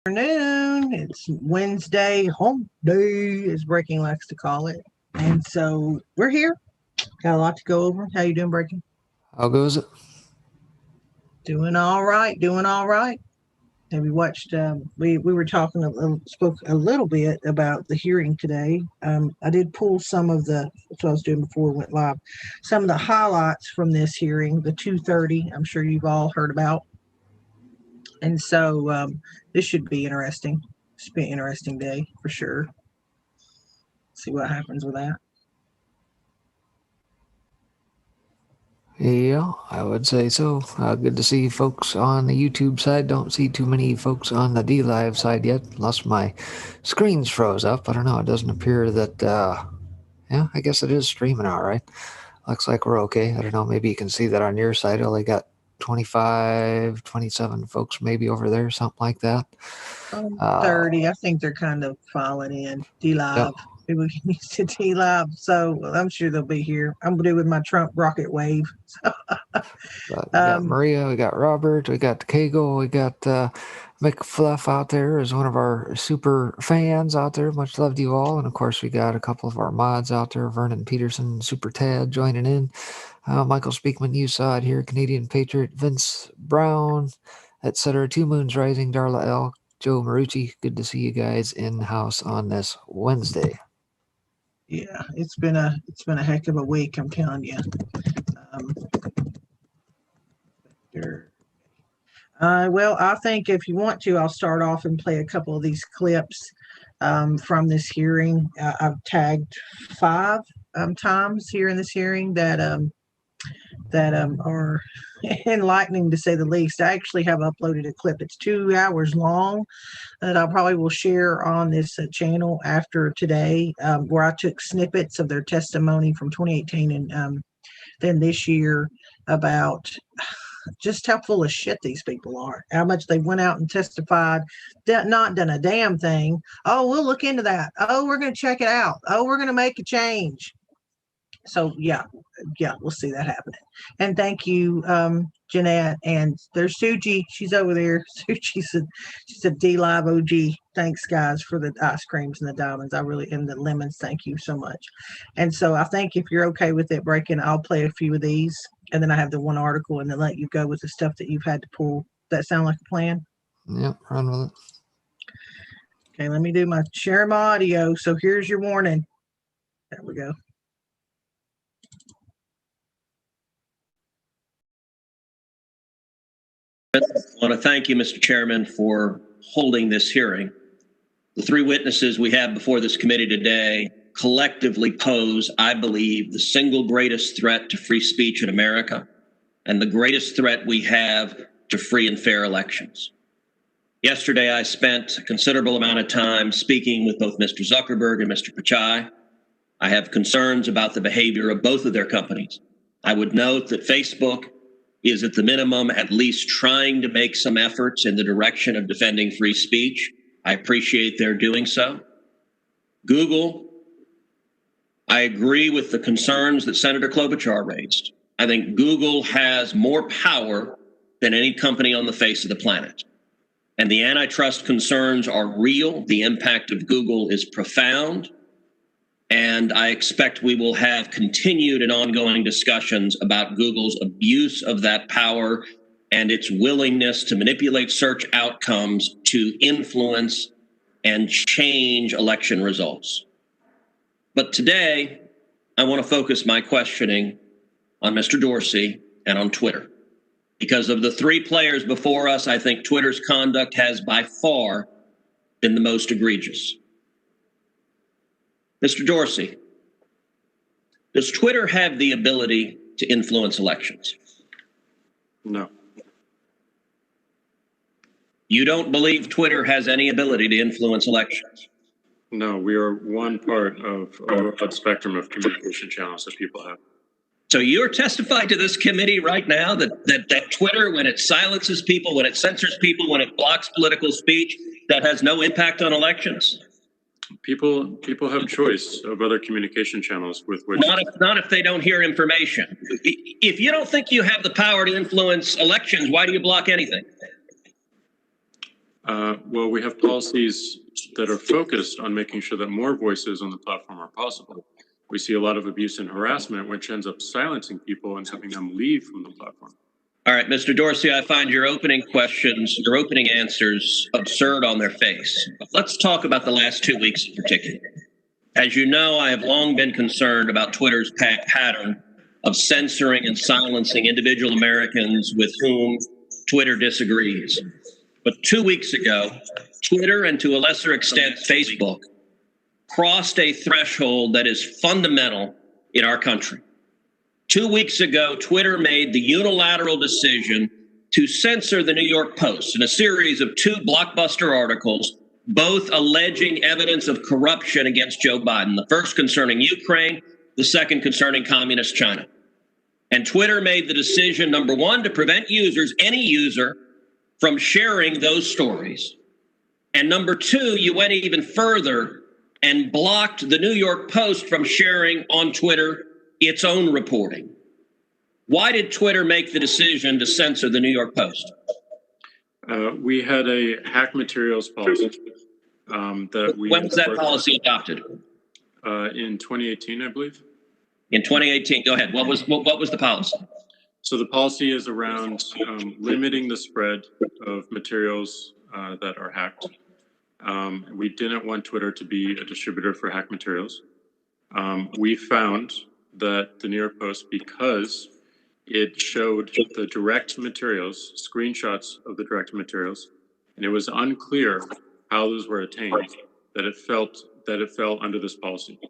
Afternoon. It's Wednesday, hump day, as Breaking likes to call it. And so we're here. Got a lot to go over. How you doing, Breaking? How goes it? Doing all right. Doing all right. Have you watched? We were talking spoke a little bit about the hearing today. I did pull some of that's what I was doing before we went live. Some of the highlights from this hearing, the 2:30. I'm sure you've all heard about. And so this should be interesting. It's been an interesting day for sure. See what happens with that. Yeah, I would say so. Good to see folks on the YouTube side. Don't see too many folks on the D Live side yet, unless my screen's froze up. I don't know. It doesn't appear that. Yeah, I guess it is streaming all right. Looks like we're okay. I don't know. Maybe you can see that on your side. Only got 25, 27 folks maybe over there, something like that. 30. I think they're kind of filing in D Live. Yep. People get used to D Live, so I'm sure they'll be here. I'm gonna do with my Trump rocket wave. We got Maria, we got Robert, we got Kegel, we got McFluff out there as one of our super fans out there. Much love to you all. And of course, we got a couple of our mods out there, Vernon Peterson, Super Tad joining in. Michael Speakman, you saw it here, Canadian Patriot, Vince Brown, etc. Two Moons Rising, Darla L, Joe Marucci. Good to see you guys in the house on this Wednesday. Yeah, it's been a heck of a week, I'm telling you. Well, I think if you want to, I'll start off and play a couple of these clips from this hearing. I've tagged 5 times here in this hearing that are enlightening, to say the least. I actually have uploaded a clip. It's 2 hours long that I probably will share on this channel after today, where I took snippets of their testimony from 2018 and then this year about just how full of shit these people are, how much they went out and testified, not done a damn thing. Oh, we'll look into that. Oh, we're going to check it out. Oh, we're going to make a change. So yeah, we'll see that happening. And thank you, Jeanette. And there's Suji. She's over there. She's a D Live OG. Thanks, guys, for the ice creams and the diamonds. And the lemons. Thank you so much. And so I think if you're okay with it, Breaking, I'll play a few of these, and then I have the one article, and then let you go with the stuff that you've had to pull. That sound like a plan? Yep, run with it. Okay, let me do share my audio. So here's your warning. There we go. I want to thank you, Mr. Chairman, for holding this hearing. The 3 witnesses we have before this committee today collectively pose, I believe, the single greatest threat to free speech in America and the greatest threat we have to free and fair elections. Yesterday, I spent a considerable amount of time speaking with both Mr. Zuckerberg and Mr. Pichai. I have concerns about the behavior of both of their companies. I would note that Facebook is at the minimum at least trying to make some efforts in the direction of defending free speech. I appreciate their doing so. Google, I agree with the concerns that Senator Klobuchar raised. I think Google has more power than any company on the face of the planet. And the antitrust concerns are real. The impact of Google is profound. And I expect we will have continued and ongoing discussions about Google's abuse of that power and its willingness to manipulate search outcomes to influence and change election results. But today, I want to focus my questioning on Mr. Dorsey and on Twitter. Because of the 3 players before us, I think Twitter's conduct has by far been the most egregious. Mr. Dorsey, does Twitter have the ability to influence elections? No. You don't believe Twitter has any ability to influence elections? No, we are one part of a broad spectrum of communication channels that people have. So you're testifying to this committee right now that Twitter, when it silences people, when it censors people, when it blocks political speech, that has no impact on elections? People have choice of other communication channels with which. Not if they don't hear information. If you don't think you have the power to influence elections, why do you block anything? Well, we have policies that are focused on making sure that more voices on the platform are possible. We see a lot of abuse and harassment, which ends up silencing people and having them leave from the platform. All right, Mr. Dorsey, I find your opening questions, your opening answers absurd on their face. Let's talk about the last 2 weeks in particular. As you know, I have long been concerned about Twitter's pattern of censoring and silencing individual Americans with whom Twitter disagrees. But 2 weeks ago, Twitter, and to a lesser extent Facebook, crossed a threshold that is fundamental in our country. 2 weeks ago, Twitter made the unilateral decision to censor the New York Post in a series of 2 blockbuster articles, both alleging evidence of corruption against Joe Biden, the first concerning Ukraine, the second concerning communist China. And Twitter made the decision, number one, to prevent users, any user, from sharing those stories. And number two, you went even further and blocked the New York Post from sharing on Twitter its own reporting. Why did Twitter make the decision to censor the New York Post? We had a hack materials policy that we. When was that policy adopted? In 2018, I believe. In 2018, go ahead. What was the policy? So the policy is around limiting the spread of materials that are hacked. We didn't want Twitter to be a distributor for hack materials. We found that the New York Post, because it showed the direct materials, screenshots of the direct materials, and it was unclear how those were attained, that it fell under this policy.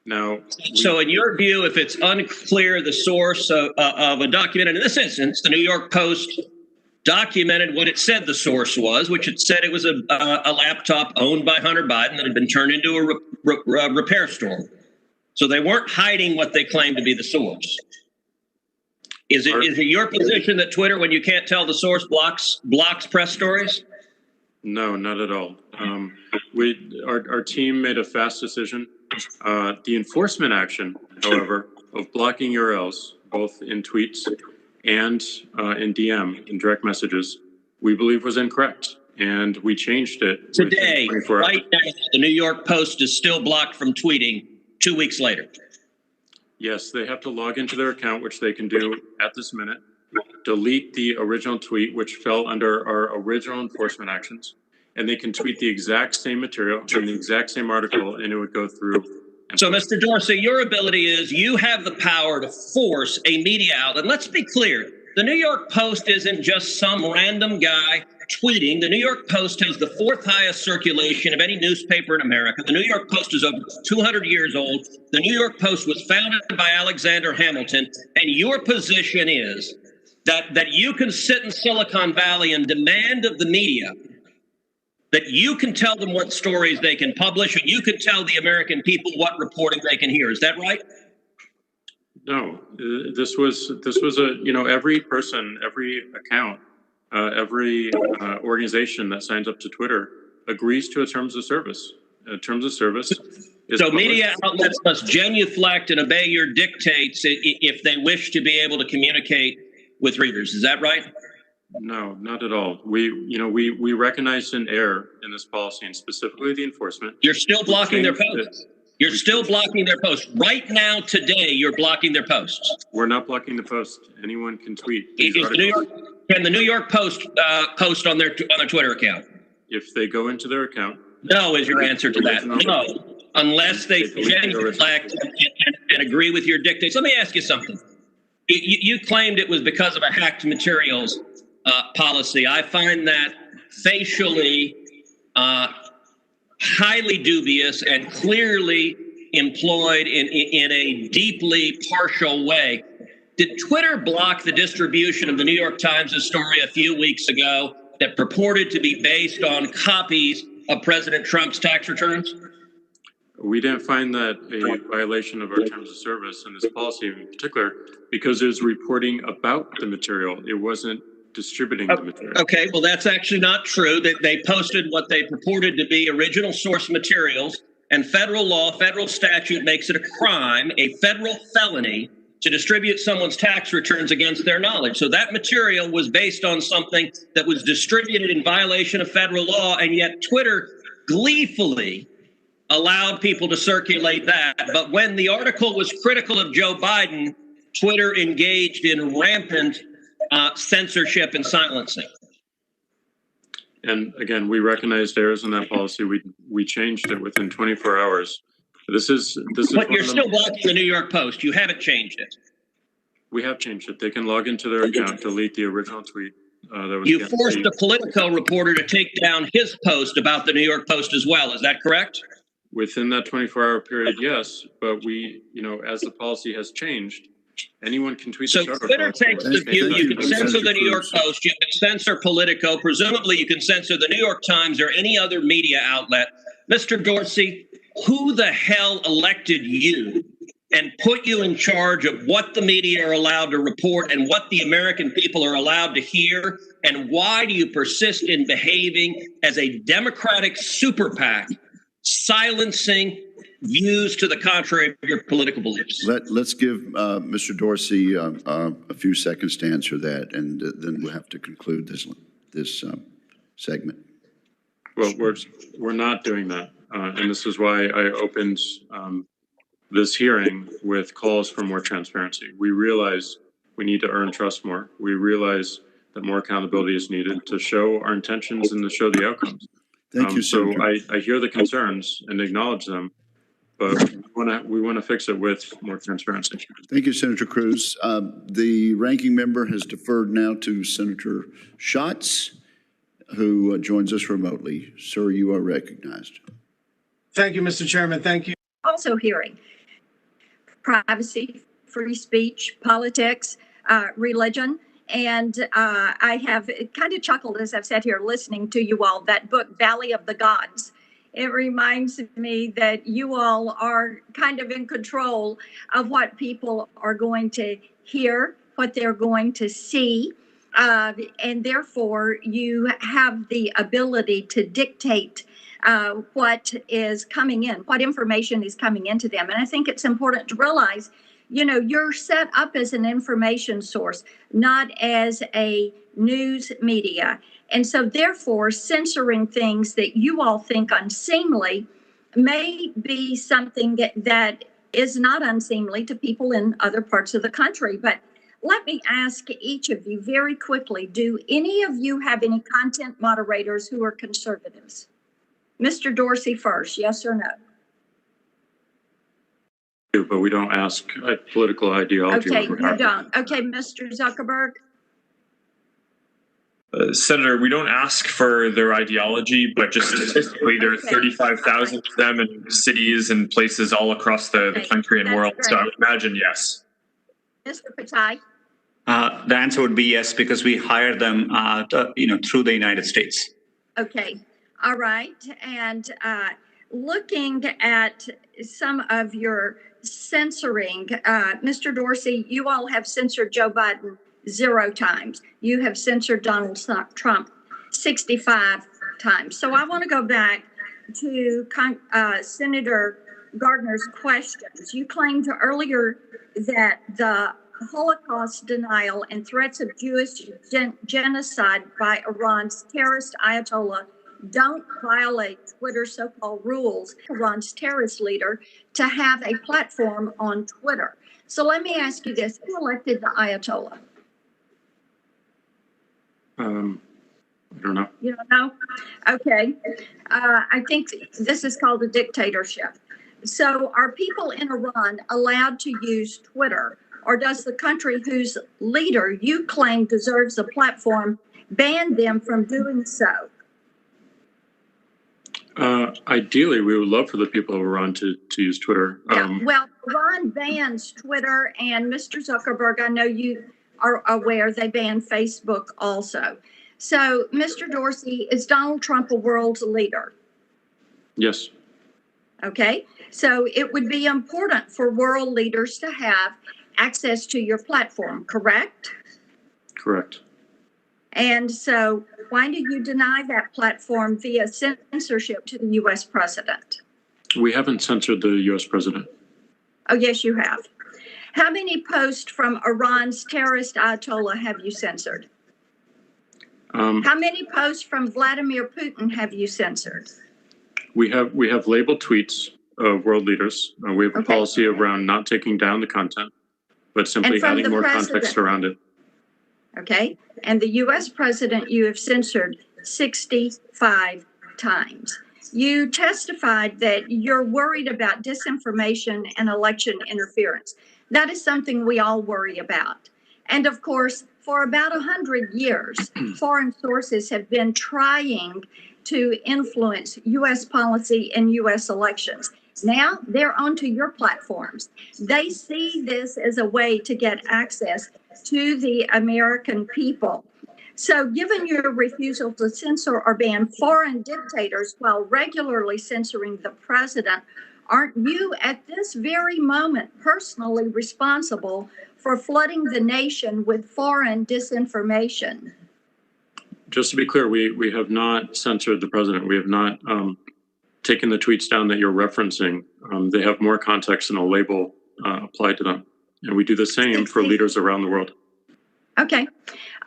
Now, so in your view, if it's unclear the source of a document, and in this instance, the New York Post documented what it said the source was, which it said it was a laptop owned by Hunter Biden that had been turned into a repair store. So they weren't hiding what they claimed to be the source. Is it your position that Twitter, when you can't tell the source, blocks press stories? No, not at all. Our team made a fast decision. The enforcement action, however, of blocking URLs, both in tweets and in DM, in direct messages, we believe was incorrect. And we changed it. Today, right now, the New York Post is still blocked from tweeting 2 weeks later. Yes, they have to log into their account, which they can do at this minute, delete the original tweet, which fell under our original enforcement actions, and they can tweet the exact same material in the exact same article, and it would go through. So, Mr. Dorsey, your ability is you have the power to force a media outlet. Let's be clear. The New York Post isn't just some random guy tweeting. The New York Post has the 4th highest circulation of any newspaper in America. The New York Post is over 200 years old. The New York Post was founded by Alexander Hamilton. And your position is that you can sit in Silicon Valley and demand of the media that you can tell them what stories they can publish, and you can tell the American people what reporting they can hear. Is that right? No, this was every person, every account, every organization that signs up to Twitter agrees to a terms of service. Terms of service is so published. Media outlets must genuflect and obey your dictates if they wish to be able to communicate with readers. Is that right? No, not at all. We recognized an error in this policy, and specifically the enforcement. You're still blocking their posts. You're still blocking their posts. Right now, today, you're blocking their posts. We're not blocking the post. Anyone can tweet. Can the New York Post post on their Twitter account? If they go into their account. No is your answer to that. No, unless they genuflect and agree with your dictates. Let me ask you something. You claimed it was because of a hacked materials policy. I find that facially highly dubious and clearly employed in a deeply partial way. Did Twitter block the distribution of the New York Times' story a few weeks ago that purported to be based on copies of President Trump's tax returns? We didn't find that a violation of our terms of service and this policy in particular, because it was reporting about the material. It wasn't distributing the material. Okay, well, that's actually not true. That they posted what they purported to be original source materials, and federal law, federal statute makes it a crime, a federal felony, to distribute someone's tax returns against their knowledge. So that material was based on something that was distributed in violation of federal law, and yet Twitter gleefully allowed people to circulate that. But when the article was critical of Joe Biden, Twitter engaged in rampant censorship and silencing. And again, we recognized errors in that policy. We changed it within 24 hours. This is. But you're still blocking the New York Post. You haven't changed it. We have changed it. They can log into their account, delete the original tweet. That was You forced a Politico reporter to take down his post about the New York Post as well. Is that correct? Within that 24-hour period, yes. But we, as the policy has changed, anyone can tweet. So Twitter takes the view you can censor the New York Post, you can censor Politico, presumably you can censor the New York Times or any other media outlet. Mr. Dorsey, who the hell elected you and put you in charge of what the media are allowed to report and what the American people are allowed to hear? And why do you persist in behaving as a Democratic super PAC, silencing views to the contrary of your political beliefs? Let's give Mr. Dorsey a few seconds to answer that, and then we'll have to conclude this segment. Well, we're not doing that, and this is why I opened this hearing with calls for more transparency. We realize we need to earn trust more. We realize that more accountability is needed to show our intentions and to show the outcomes. Thank you, so Senator. I hear the concerns and acknowledge them, but we want to fix it with more transparency. Thank you, Senator Cruz. The ranking member has deferred now to Senator Schatz, who joins us remotely. Sir, you are recognized. Thank you, Mr. Chairman. Thank you. Also hearing privacy, free speech, politics, religion. And I have kind of chuckled as I've sat here listening to you all, that book, Valley of the Gods. It reminds me that you all are kind of in control of what people are going to hear, what they're going to see. And therefore, you have the ability to dictate what is coming in, what information is coming into them. And I think it's important to realize, you're set up as an information source, not as a news media. And so therefore, censoring things that you all think unseemly may be something that is not unseemly to people in other parts of the country. But let me ask each of you very quickly, do any of you have any content moderators who are conservatives? Mr. Dorsey first, yes or no? But we don't ask political ideology. Okay, you don't. Okay, Mr. Zuckerberg. Senator, we don't ask for their ideology, but just statistically, there are 35,000 of them in cities and places all across the country and world. Great. So I would imagine yes. Mr. Patai. The answer would be yes, because we hire them, through the United States. Okay. All right. And looking at some of your censoring, Mr. Dorsey, you all have censored Joe Biden 0 times. You have censored Donald Trump 65 times. So I want to go back to Senator Gardner's questions. You claimed earlier that the Holocaust denial and threats of Jewish genocide by Iran's terrorist Ayatollah don't violate Twitter's so-called rules, Iran's terrorist leader, to have a platform on Twitter. So let me ask you this. Who elected the Ayatollah? I don't know. You don't know? Okay. I think this is called a dictatorship. So are people in Iran allowed to use Twitter, or does the country whose leader you claim deserves a platform ban them from doing so? Ideally, we would love for the people of Iran to use Twitter. Well, Iran bans Twitter, and Mr. Zuckerberg, I know you are aware they ban Facebook also. So, Mr. Dorsey, is Donald Trump a world leader? Yes. Okay. So it would be important for world leaders to have access to your platform, correct? Correct. And so why do you deny that platform via censorship to the U.S. president? We haven't censored the U.S. president. Oh, yes, you have. How many posts from Iran's terrorist Ayatollah have you censored? How many posts from Vladimir Putin have you censored? We have labeled tweets of world leaders. We have a policy around not taking down the content, but simply adding more context around it. Okay. And the U.S. president you have censored 65 times. You testified that you're worried about disinformation and election interference. That is something we all worry about. And of course, for about 100 years, foreign sources have been trying to influence U.S. policy and U.S. elections. Now they're onto your platforms. They see this as a way to get access to the American people. So given your refusal to censor or ban foreign dictators while regularly censoring the president, aren't you at this very moment personally responsible for flooding the nation with foreign disinformation? Just to be clear, we have not censored the president. We have not taken the tweets down that you're referencing. They have more context and a label applied to them. And we do the same for leaders around the world. Okay.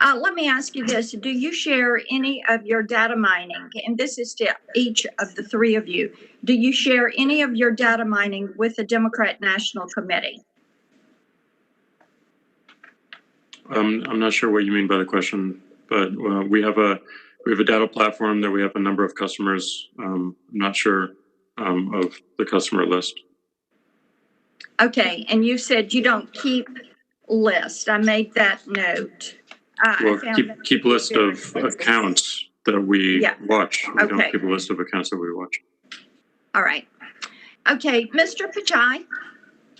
Let me ask you this. Do you share any of your data mining? And this is to each of the three of you. Do you share any of your data mining with the Democrat National Committee? I'm not sure what you mean by the question, but we have a data platform that we have a number of customers. I'm not sure of the customer list. Okay. And you said you don't keep list. I made that note. Well, keep list of accounts that we watch. We don't keep a list of accounts that we watch. All right. Okay, Mr. Pichai,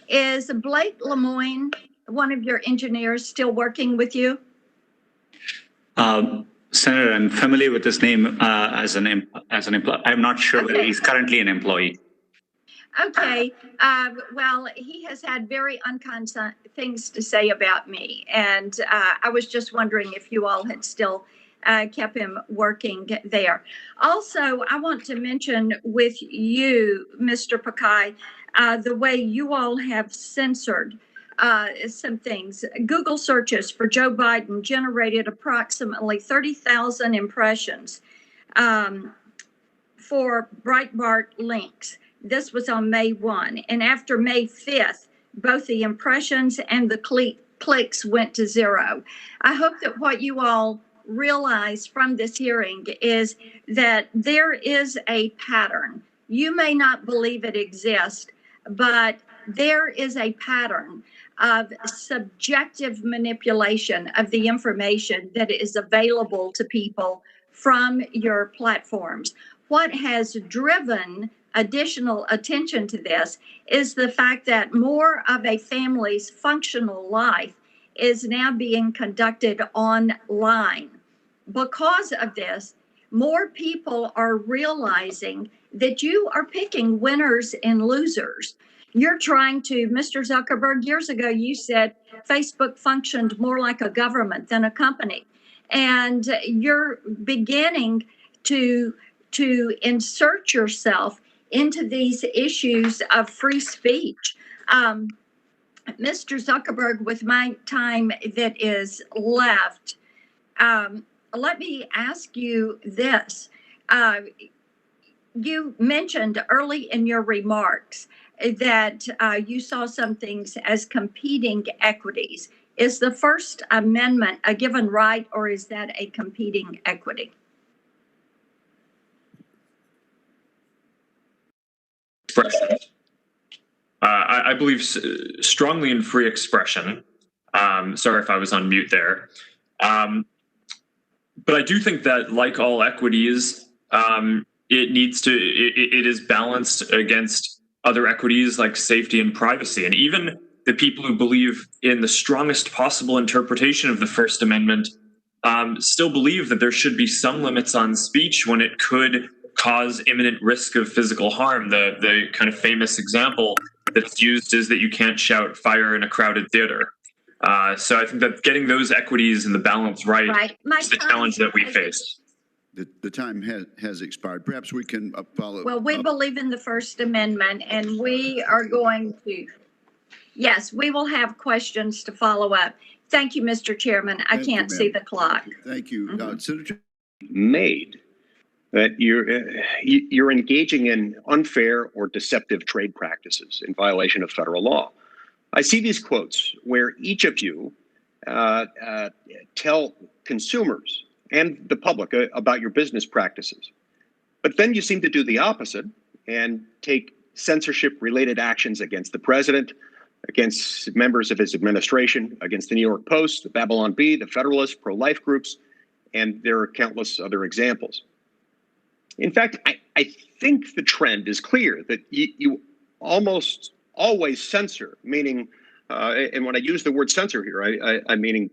is Blake Lemoyne, one of your engineers, still working with you? Senator, I'm familiar with his name as an employee. I'm not sure whether he's currently an employee. Okay. Well, he has had very unkind things to say about me. And I was just wondering if you all had still kept him working there. Also, I want to mention with you, Mr. Pichai, the way you all have censored some things. Google searches for Joe Biden generated approximately 30,000 impressions for Breitbart links. This was on May 1. And after May 5th, both the impressions and the clicks went to zero. I hope that what you all realize from this hearing is that there is a pattern. You may not believe it exists, but there is a pattern of subjective manipulation of the information that is available to people from your platforms. What has driven additional attention to this is the fact that more of a family's functional life is now being conducted online. Because of this, more people are realizing that you are picking winners and losers. You're trying to, Mr. Zuckerberg, years ago, you said Facebook functioned more like a government than a company. And you're beginning to insert yourself into these issues of free speech. Mr. Zuckerberg, with my time that is left, let me ask you this. You mentioned early in your remarks that you saw some things as competing equities. Is the First Amendment a given right, or is that a competing equity? Expression. I believe strongly in free expression. Sorry if I was on mute there. But I do think that, like all equities, it is balanced against other equities like safety and privacy. And even the people who believe in the strongest possible interpretation of the First Amendment still believe that there should be some limits on speech when it could cause imminent risk of physical harm. The kind of famous example that's used is that you can't shout fire in a crowded theater. So I think that getting those equities and the balance right is the challenge that we face. The time has expired. Perhaps we can follow. Well, we believe in the First Amendment, and we are going to. Yes, we will have questions to follow up. Thank you, Mr. Chairman. I Thank you, can't see ma'am. the clock. Thank you. Senator. Made that you're engaging in unfair or deceptive trade practices in violation of federal law. I see these quotes where each of you tell consumers and the public about your business practices, but then you seem to do the opposite and take censorship-related actions against the president, against members of his administration, against the New York Post, the Babylon Bee, the Federalist, pro-life groups, and there are countless other examples. In fact, I think the trend is clear that you almost always censor, meaning, and when I use the word censor here, I mean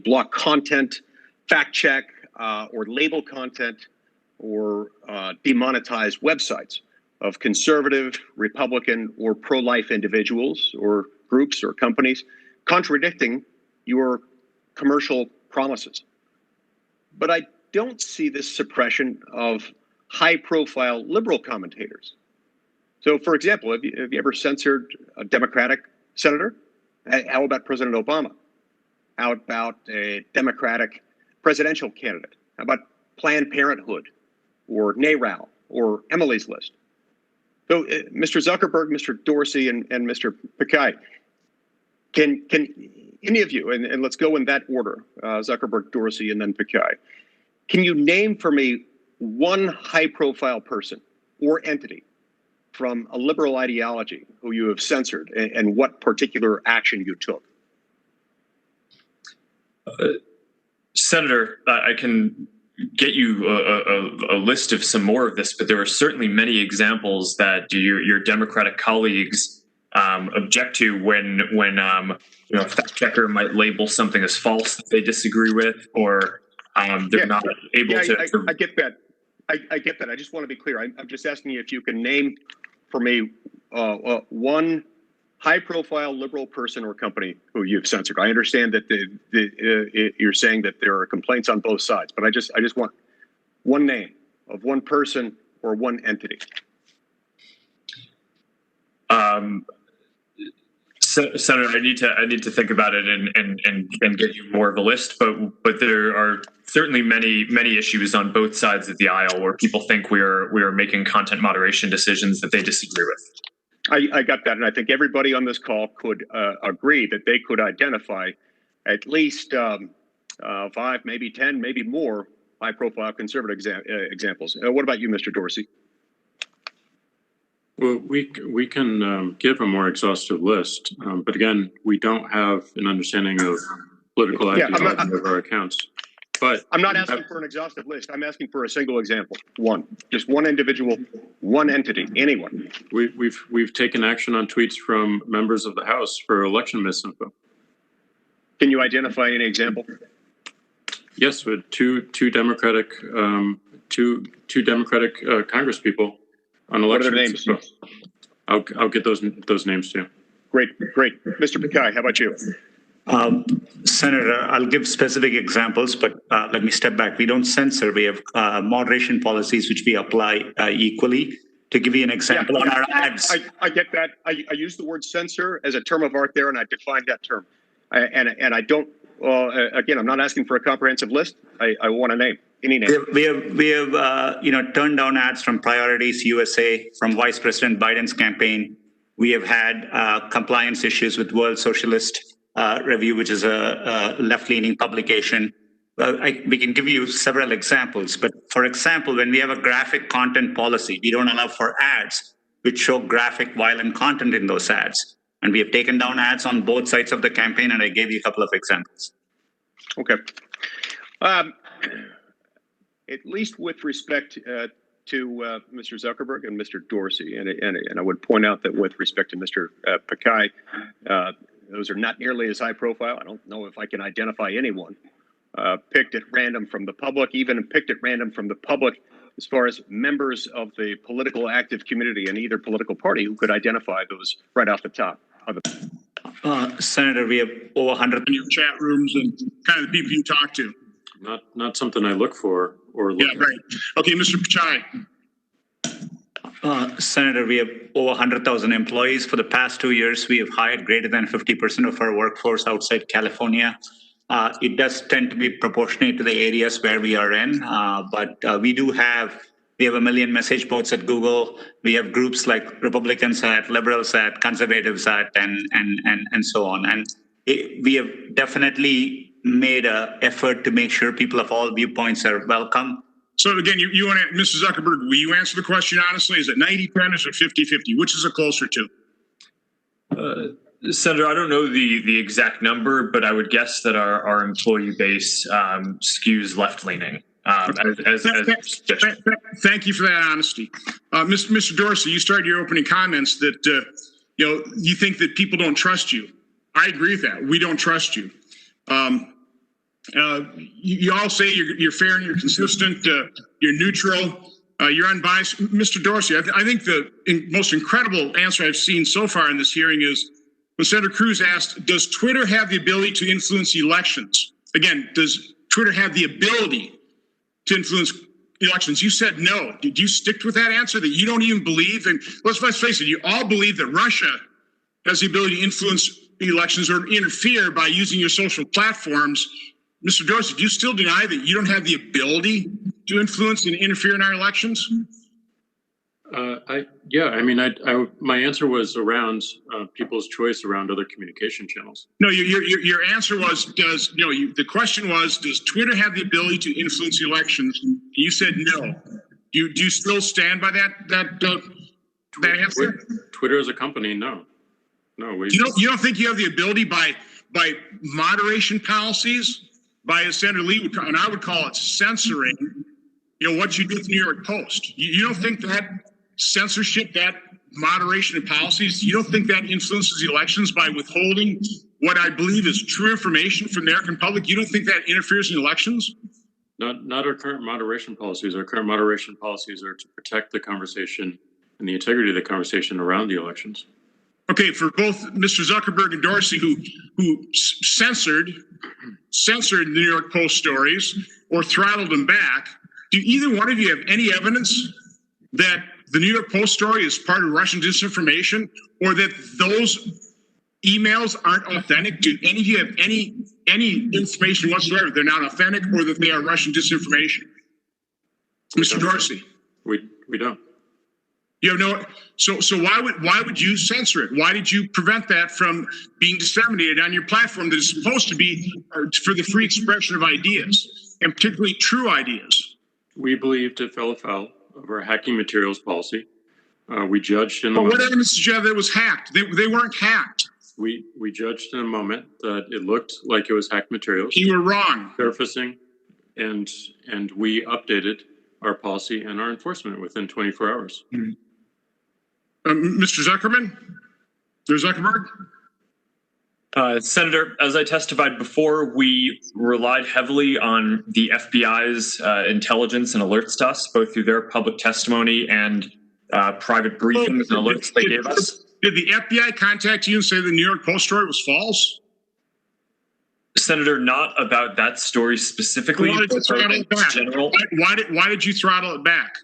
block content, fact check, or label content, or demonetize websites of conservative, Republican, or pro-life individuals or groups or companies contradicting your commercial promises. But I don't see this suppression of high-profile liberal commentators. So, for example, have you ever censored a Democratic senator? How about President Obama? How about a Democratic presidential candidate? How about Planned Parenthood or NARAL or Emily's List? So, Mr. Zuckerberg, Mr. Dorsey, and Mr. Pichai, can any of you, and let's go in that order, Zuckerberg, Dorsey, and then Pichai, can you name for me one high-profile person or entity from a liberal ideology who you have censored and what particular action you took? Senator, I can get you a list of some more of this, but there are certainly many examples that your Democratic colleagues object to when a fact checker might label something as false that they disagree with, or they're not able to. I get that. I get that. I just want to be clear. I'm just asking you if you can name for me one high-profile liberal person or company who you've censored. I understand that you're saying that there are complaints on both sides, but I just want one name of one person or one entity. Senator, I need to think about it and get you more of a list, but there are certainly many issues on both sides of the aisle where people think we are making content moderation decisions that they disagree with. I got that, and I think everybody on this call could agree that they could identify at least 5, maybe 10, maybe more high-profile conservative examples. What about you, Mr. Dorsey? Well, we can give a more exhaustive list, but again, we don't have an understanding of political ideology of our accounts. But I'm not asking for an exhaustive list. I'm asking for a single example. Just one individual, one entity, anyone. We've taken action on tweets from members of the House for election misinfo. Can you identify any example? Yes, with two Democratic Congress people on election. What are their names? I'll get those names to you. Great. Mr. Pichai, how about you? Senator, I'll give specific examples, but let me step back. We don't censor. We have moderation policies which we apply equally. To give you an example, on our ads. I get that. I use the word censor as a term of art there, and I defined that term. And I don't. Again, I'm not asking for a comprehensive list. I want a name. Any name. We have turned down ads from Priorities USA, from Vice President Biden's campaign. We have had compliance issues with World Socialist Review, which is a left-leaning publication. We can give you several examples, but for example, when we have a graphic content policy, we don't allow for ads which show graphic, violent content in those ads. And we have taken down ads on both sides of the campaign, and I gave you a couple of examples. Okay. At least with respect to Mr. Zuckerberg and Mr. Dorsey, and I would point out that with respect to Mr. Pichai, those are not nearly as high profile. I don't know if I can identify anyone picked at random from the public, even picked at random from the public as far as members of the political active community in either political party who could identify those right off the top. Senator, we have over 100 in your chat rooms and kind of the people you talk to. Not something I look for or look at. Right. Okay, Mr. Pichai. Senator, we have over 100,000 employees. For the past 2 years, we have hired greater than 50% of our workforce outside California. It does tend to be proportionate to the areas where we are in, but we have 1 million message boards at Google. We have groups like Republicans at, Liberals at, Conservatives at, and so on. And we have definitely made an effort to make sure people of all viewpoints are welcome. So again, you want to, Mr. Zuckerberg, will you answer the question honestly? Is it 90-10 or is it 50-50? Which is it closer to? Senator, I don't know the exact number, but I would guess that our employee base skews left-leaning. Thank you for that honesty. Mr. Dorsey, you started your opening comments that you think that people don't trust you. I agree with that. We don't trust you. You all say you're fair and you're consistent, you're neutral, you're unbiased. Mr. Dorsey, I think the most incredible answer I've seen so far in this hearing is when Senator Cruz asked, does Twitter have the ability to influence elections? Again, does Twitter have the ability to influence elections? You said no. Did you stick with that answer that you don't even believe? And let's face it, you all believe that Russia has the ability to influence elections or interfere by using your social platforms. Mr. Dorsey, do you still deny that you don't have the ability to influence and interfere in our elections? My answer was around people's choice around other communication channels. No, your answer was the question was, does Twitter have the ability to influence elections? You said no. Do you still stand by that answer? Twitter as a company, no. You don't think you have the ability by moderation policies, by, as Senator Lee would, and I would call it censoring, what you do with the New York Post. You don't think that censorship, that moderation of policies, you don't think that influences elections by withholding what I believe is true information from the American public? You don't think that interferes in elections? Not our current moderation policies. Our current moderation policies are to protect the conversation and the integrity of the conversation around the elections. Okay, for both Mr. Zuckerberg and Dorsey, who censored the New York Post stories or throttled them back, do either one of you have any evidence that the New York Post story is part of Russian disinformation, or that those emails aren't authentic? Do any of you have any information whatsoever they're not authentic, or that they are Russian disinformation? Mr. Dorsey, we don't. You have no. So why would you censor it? Why did you prevent that from being disseminated on your platform that is supposed to be for the free expression of ideas, and particularly true ideas? We believed it fell afoul of our hacking materials policy. We judged in the moment. What evidence did you have that it was hacked? They weren't hacked. We judged in a moment that it looked like it was hacked materials. You were wrong. Surfacing, and we updated our policy and our enforcement within 24 hours. Mm-hmm. Mr. Zuckerberg? Senator, as I testified before, we relied heavily on the FBI's intelligence and alerts to us, both through their public testimony and private briefings and alerts they gave us. Did the FBI contact you and say the New York Post story was false? Senator, not about that story specifically. Why did you throttle it back? General. Why did you throttle it back?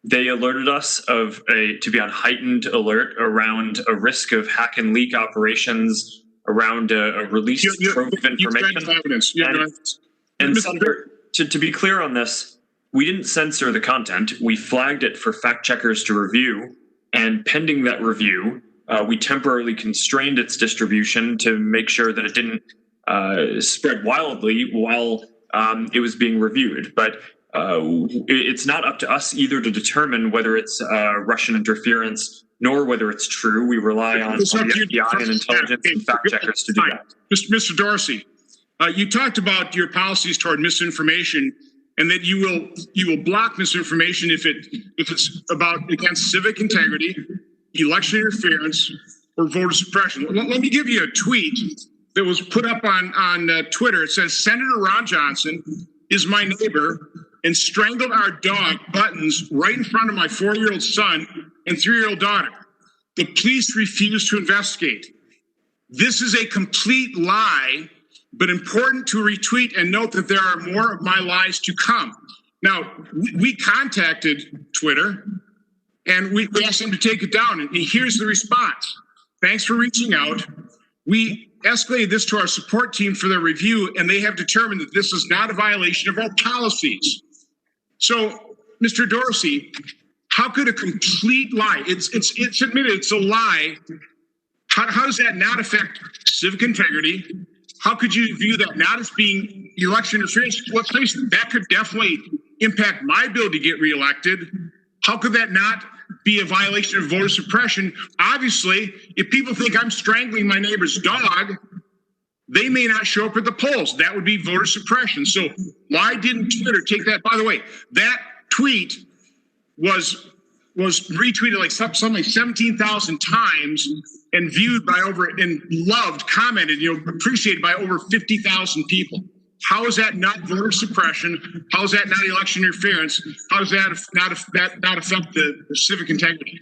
They alerted us to be on heightened alert around a risk of hack and leak operations around a released trove of information. And Senator, to be clear on this, we didn't censor the content. We flagged it for fact checkers to review, and pending that review, we temporarily constrained its distribution to make sure that it didn't spread wildly while it was being reviewed. But it's not up to us either to determine whether it's Russian interference nor whether it's true. We rely on the FBI and intelligence and fact checkers to do that. Mr. Dorsey, you talked about your policies toward misinformation, and that you will block misinformation if it's against civic integrity, election interference, or voter suppression. Let me give you a tweet that was put up on Twitter. It says, Senator Ron Johnson is my neighbor and strangled our dog, Buttons, right in front of my 4-year-old son and 3-year-old daughter. The police refuse to investigate. This is a complete lie, but important to retweet and note that there are more of my lies to come. Now, we contacted Twitter And we asked him to take it down. And here's the response. Thanks for reaching out. We escalated this to our support team for their review, and they have determined that this is not a violation of our policies. So, Mr. Dorsey, how could a complete lie, it's admitted it's a lie, how does that not affect civic integrity? How could you view that not as being election interference? Let's face it, that could definitely impact my ability to get reelected. How could that not be a violation of voter suppression? Obviously, if people think I'm strangling my neighbor's dog, they may not show up at the polls. That would be voter suppression. So why didn't Twitter take that? By the way, that tweet was retweeted like something like 17,000 times and viewed by and loved, commented, appreciated by over 50,000 people. How is that not voter suppression? How is that not election interference? How does that not affect the civic integrity?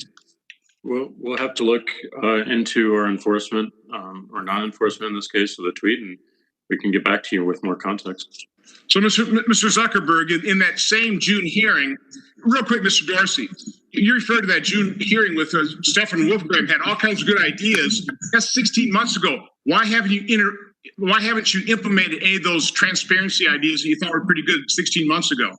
Well, we'll have to look into our enforcement or non-enforcement in this case of the tweet, and we can get back to you with more context. So, Mr. Zuckerberg, in that same June hearing, real quick, Mr. Dorsey, you referred to that June hearing with Stefan Wolfgang, had all kinds of good ideas. That's 16 months ago. Why haven't you implemented any of those transparency ideas that you thought were pretty good 16 months ago?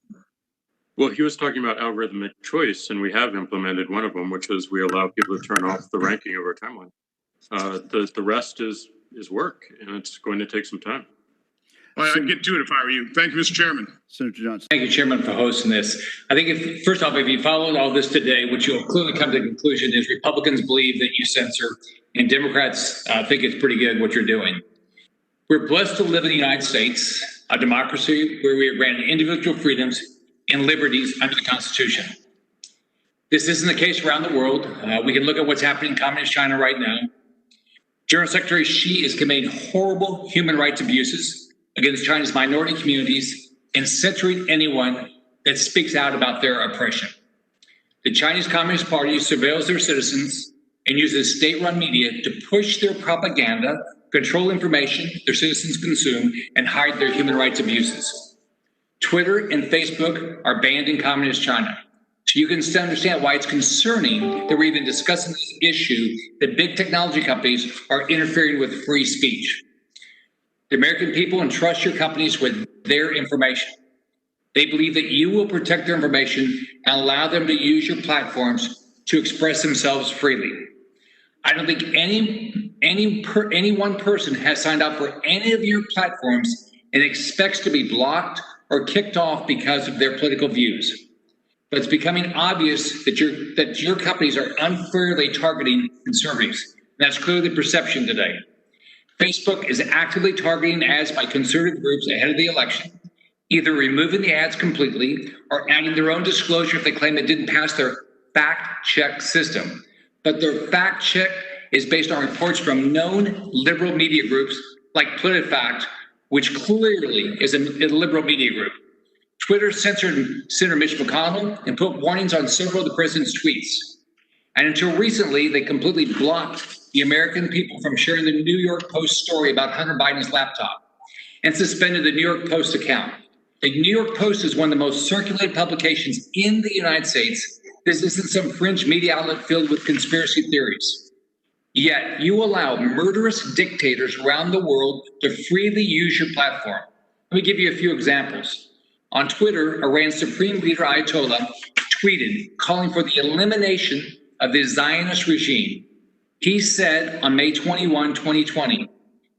Well, he was talking about algorithmic choice, and we have implemented one of them, which is we allow people to turn off the ranking of our timeline. The rest is work, and it's going to take some time. Well, I'd get to it if I were you. Thank you, Mr. Chairman. Senator Johnson. Thank you, Chairman, for hosting this. I think first off, if you followed all this today, what you'll clearly come to the conclusion is Republicans believe that you censor, and Democrats think it's pretty good what you're doing. We're blessed to live in the United States, a democracy where we are granted individual freedoms and liberties under the Constitution. This isn't the case around the world. We can look at what's happening in Communist China right now. General Secretary Xi is committing horrible human rights abuses against China's minority communities and censoring anyone that speaks out about their oppression. The Chinese Communist Party surveils their citizens and uses state-run media to push their propaganda, control information their citizens consume, and hide their human rights abuses. Twitter and Facebook are banned in Communist China. So you can understand why it's concerning that we're even discussing this issue, that big technology companies are interfering with free speech. The American people entrust your companies with their information. They believe that you will protect their information and allow them to use your platforms to express themselves freely. I don't think any one person has signed up for any of your platforms and expects to be blocked or kicked off because of their political views. But it's becoming obvious that your companies are unfairly targeting conservatives. And that's clearly the perception today. Facebook is actively targeting ads by conservative groups ahead of the election, either removing the ads completely or adding their own disclosure if they claim it didn't pass their fact check system. But their fact check is based on reports from known liberal media groups like PolitiFact, which clearly is a liberal media group. Twitter censored Senator Mitch McConnell and put warnings on several of the president's tweets. And until recently, they completely blocked the American people from sharing the New York Post story about Hunter Biden's laptop and suspended the New York Post account. The New York Post is one of the most circulated publications in the United States. This isn't some fringe media outlet filled with conspiracy theories. Yet you allow murderous dictators around the world to freely use your platform. Let me give you a few examples. On Twitter, Iran's Supreme Leader Ayatollah tweeted calling for the elimination of the Zionist regime. He said on May 21, 2020,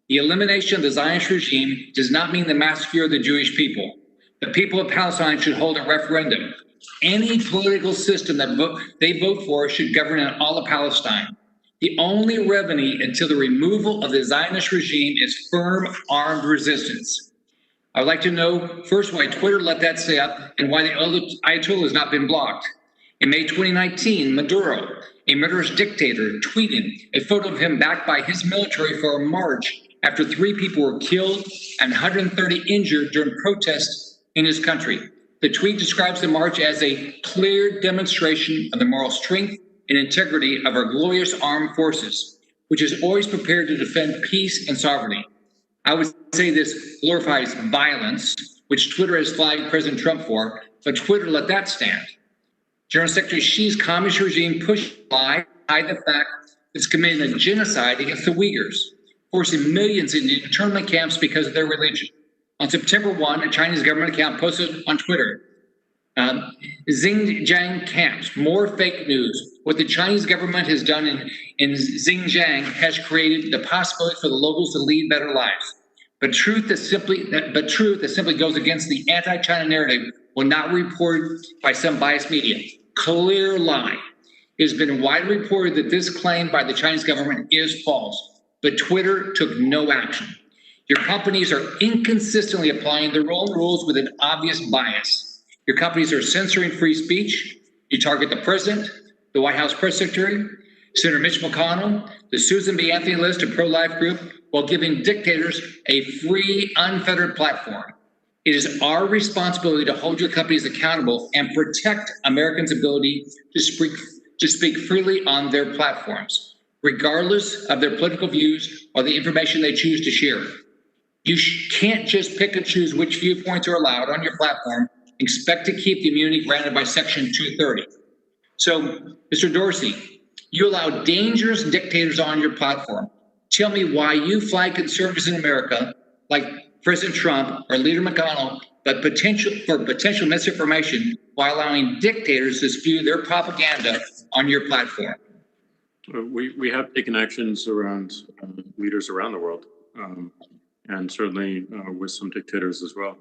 the elimination of the Zionist regime does not mean the massacre of the Jewish people. The people of Palestine should hold a referendum. Any political system that they vote for should govern in all of Palestine. The only remedy until the removal of the Zionist regime is firm armed resistance. I would like to know first why Twitter let that stay up and why the Ayatollah has not been blocked. In May 2019, Maduro, a murderous dictator, tweeted a photo of him backed by his military for a march after 3 people were killed and 130 injured during protests in his country. The tweet describes the march as a clear demonstration of the moral strength and integrity of our glorious armed forces, which is always prepared to defend peace and sovereignty. I would say this glorifies violence, which Twitter has flagged President Trump for, but Twitter let that stand. General Secretary Xi's communist regime pushed lie hide the fact it's committing a genocide against the Uyghurs, forcing millions into internment camps because of their religion. On September 1, a Chinese government account posted on Twitter, Xinjiang camps, more fake news. What the Chinese government has done in Xinjiang has created the possibility for the locals to lead better lives. But truth that simply goes against the anti-China narrative will not be reported by some biased media. Clear lie. It has been widely reported that this claim by the Chinese government is false, but Twitter took no action. Your companies are inconsistently applying their own rules with an obvious bias. Your companies are censoring free speech. You target the president, the White House press secretary, Senator Mitch McConnell, the Susan B. Anthony list of pro-life group, while giving dictators a free, unfettered platform. It is our responsibility to hold your companies accountable and protect Americans' ability to speak freely on their platforms, regardless of their political views or the information they choose to share. You can't just pick and choose which viewpoints are allowed on your platform, expect to keep the immunity granted by Section 230. So, Mr. Dorsey, you allow dangerous dictators on your platform. Tell me why you flag conservatives in America, like President Trump or Leader McConnell, but potential misinformation while allowing dictators to spew their propaganda on your platform. We have taken actions around leaders around the world, and certainly with some dictators as well.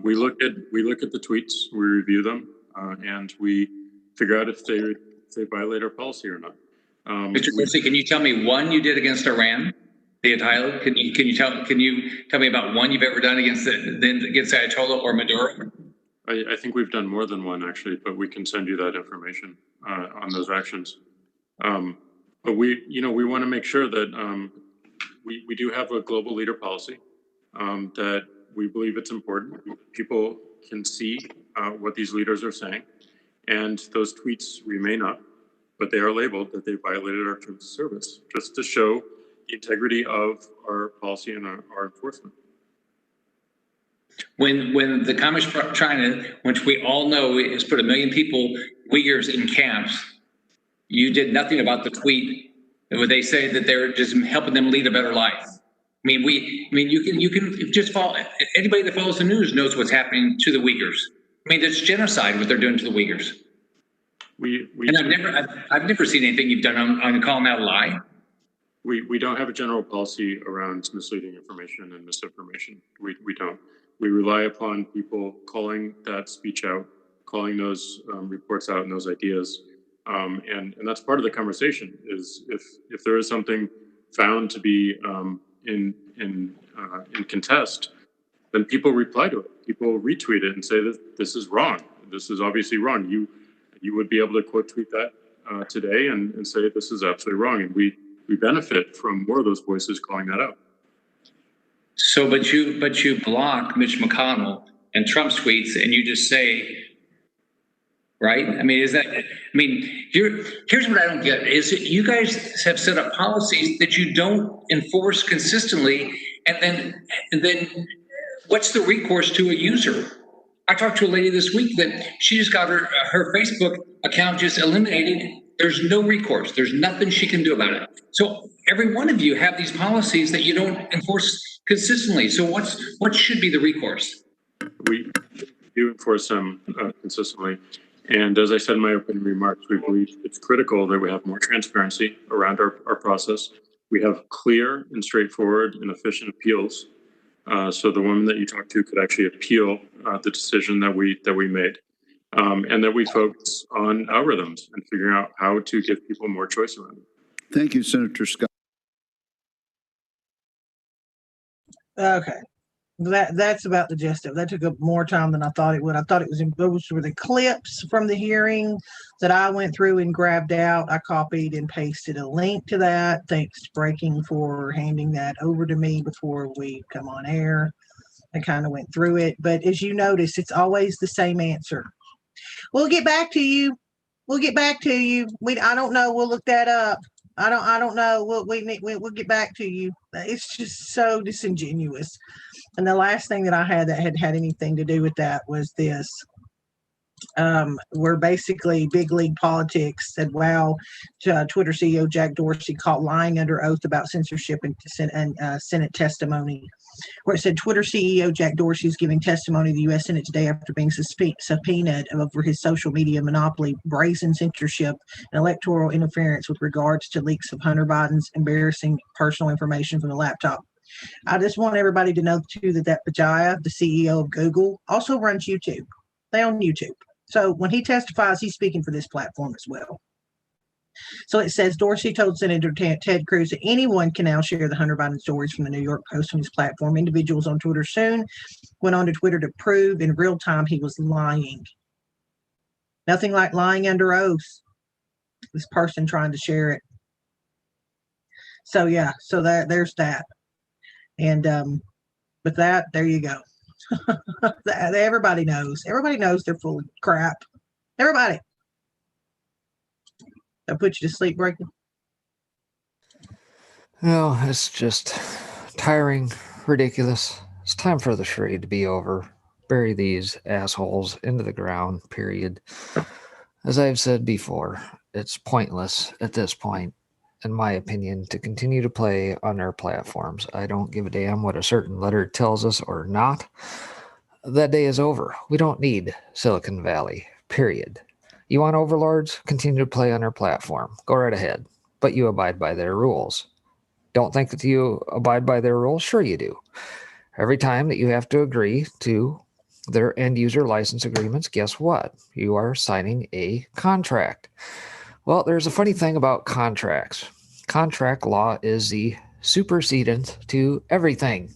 We look at the tweets, we review them, and we figure out if they violate our policy or not. Mr. Dorsey, can you tell me one you did against Iran? The Ayatollah? Can you tell me about one you've ever done against the Ayatollah or Maduro? I think we've done more than one actually, but we can send you that information on those actions. But we want to make sure that we do have a global leader policy, that we believe it's important. People can see what these leaders are saying, and those tweets remain up, but they are labeled that they violated our terms of service, just to show the integrity of our policy and our enforcement. When the Communist China, which we all know has put 1 million people, Uyghurs, in camps, you did nothing about the tweet where they say that they're just helping them lead a better life. You can just follow. Anybody that follows the news knows what's happening to the Uyghurs. It's genocide what they're doing to the Uyghurs. I've never seen anything you've done on calling out a lie. We don't have a general policy around misleading information and misinformation. We don't. We rely upon people calling that speech out, calling those reports out and those ideas, and that's part of the conversation. Is if there is something found to be in contest, then people reply to it. People retweet it and say that this is wrong. This is obviously wrong. You would be able to quote tweet that today and say this is absolutely wrong, and we benefit from more of those voices calling that out. So, but you block Mitch McConnell and Trump's tweets, and you just say, right? Here's what I don't get: is that you guys have set up policies that you don't enforce consistently, and then what's the recourse to a user? I talked to a lady this week that she just got her Facebook account just eliminated. There's no recourse. There's nothing she can do about it. So every one of you have these policies that you don't enforce consistently. So what should be the recourse? We do enforce them consistently. And as I said in my opening remarks, we believe it's critical that we have more transparency around our process. We have clear and straightforward and efficient appeals. So the woman that you talked to could actually appeal the decision that we made. And that we focus on algorithms and figuring out how to give people more choice around it. Thank you, Senator Scott. Okay. That's about the gist of it. That took up more time than I thought it would. I thought those were the clips from the hearing that I went through and grabbed out. I copied and pasted a link to that. Thanks, Breaking, for handing that over to me before we come on air. I kind of went through it. But as you notice, it's always the same answer. We'll get back to you. We'll get back to you. I don't know. We'll look that up. I don't know. We'll get back to you. It's just so disingenuous. And the last thing that I had that had anything to do with that was this. where basically big league politics said, wow, Twitter CEO Jack Dorsey caught lying under oath about censorship and Senate testimony, where it said Twitter CEO Jack Dorsey is giving testimony to the U.S. Senate today after being subpoenaed over his social media monopoly, brazen censorship, and electoral interference with regards to leaks of Hunter Biden's embarrassing personal information from the laptop. I just want everybody to know, too, that Pajaya, the CEO of Google, also runs YouTube. They own YouTube. So when he testifies, he's speaking for this platform as well. So it says Dorsey told Senator Ted Cruz that anyone can now share the Hunter Biden stories from the New York Post on his platform. Individuals on Twitter soon went on to Twitter to prove in real time he was lying. Nothing like lying under oath. This person trying to share it. So yeah, so there's that. And with that, there you go. Everybody knows. Everybody knows they're full of crap. Everybody. I'll put you to sleep, Breaking. No, it's just tiring, ridiculous. It's time for the charade to be over. Bury these assholes into the ground, period. As I've said before, it's pointless at this point, in my opinion, to continue to play on their platforms. I don't give a damn what a certain letter tells us or not. That day is over. We don't need Silicon Valley, period. You want overlords? Continue to play on their platform. Go right ahead. But you abide by their rules. Don't think that you abide by their rules? Sure you do. Every time that you have to agree to their end user license agreements, guess what? You are signing a contract. Well, there's a funny thing about contracts. Contract law is the supersedent to everything.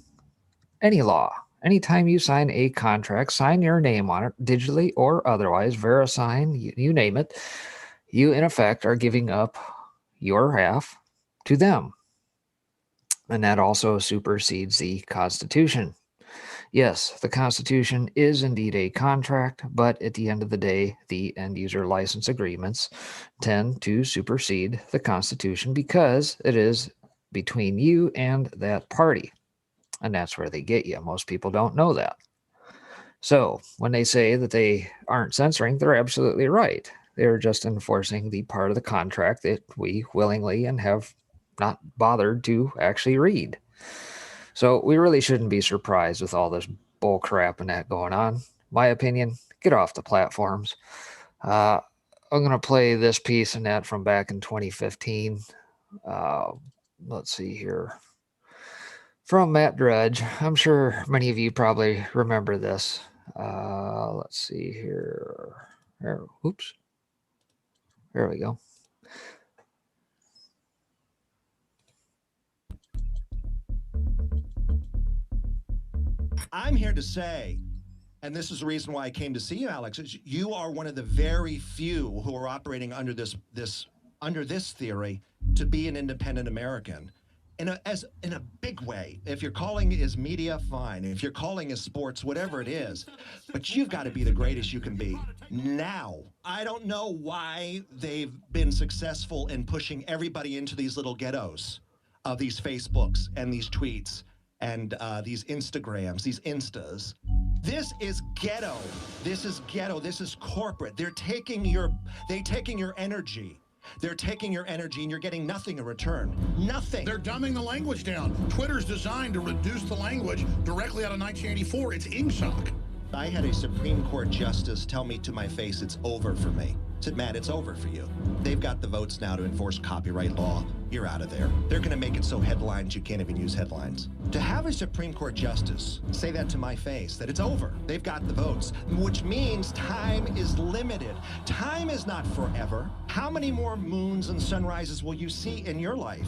Any law. Anytime you sign a contract, sign your name on it, digitally or otherwise, VeriSign, you name it, you in effect are giving up your half to them. And that also supersedes the Constitution. Yes, the Constitution is indeed a contract, but at the end of the day, the end user license agreements tend to supersede the Constitution because it is between you and that party. And that's where they get you. Most people don't know that. So when they say that they aren't censoring, they're absolutely right. They're just enforcing the part of the contract that we willingly and have not bothered to actually read. So we really shouldn't be surprised with all this bull crap and that going on. My opinion, get off the platforms. I'm going to play this piece and that from back in 2015. Let's see here. From Matt Drudge. I'm sure many of you probably remember this. Let's see here. Oops. There we go. I'm here to say, and this is the reason why I came to see you, Alex, is you are one of the very few who are operating under this theory to be an independent American. In a big way. If your calling is media, fine. If your calling is sports, whatever it is, but you've got to be the greatest you can be now. I don't know why they've been successful in pushing everybody into these little ghettos of these Facebooks and these tweets and these Instagrams, these Instas. This is ghetto. This is ghetto. This is corporate. They're taking your energy. They're taking your energy and you're getting nothing in return. Nothing. They're dumbing the language down. Twitter's designed to reduce the language directly out of 1984. It's Ingsoc. I had a Supreme Court justice tell me to my face, it's over for me. I said, Matt, it's over for you. They've got the votes now to enforce copyright law. You're out of there. They're going to make it so headlines you can't even use headlines. To have a Supreme Court justice say that to my face, that it's over. They've got the votes, which means time is limited. Time is not forever. How many more moons and sunrises will you see in your life?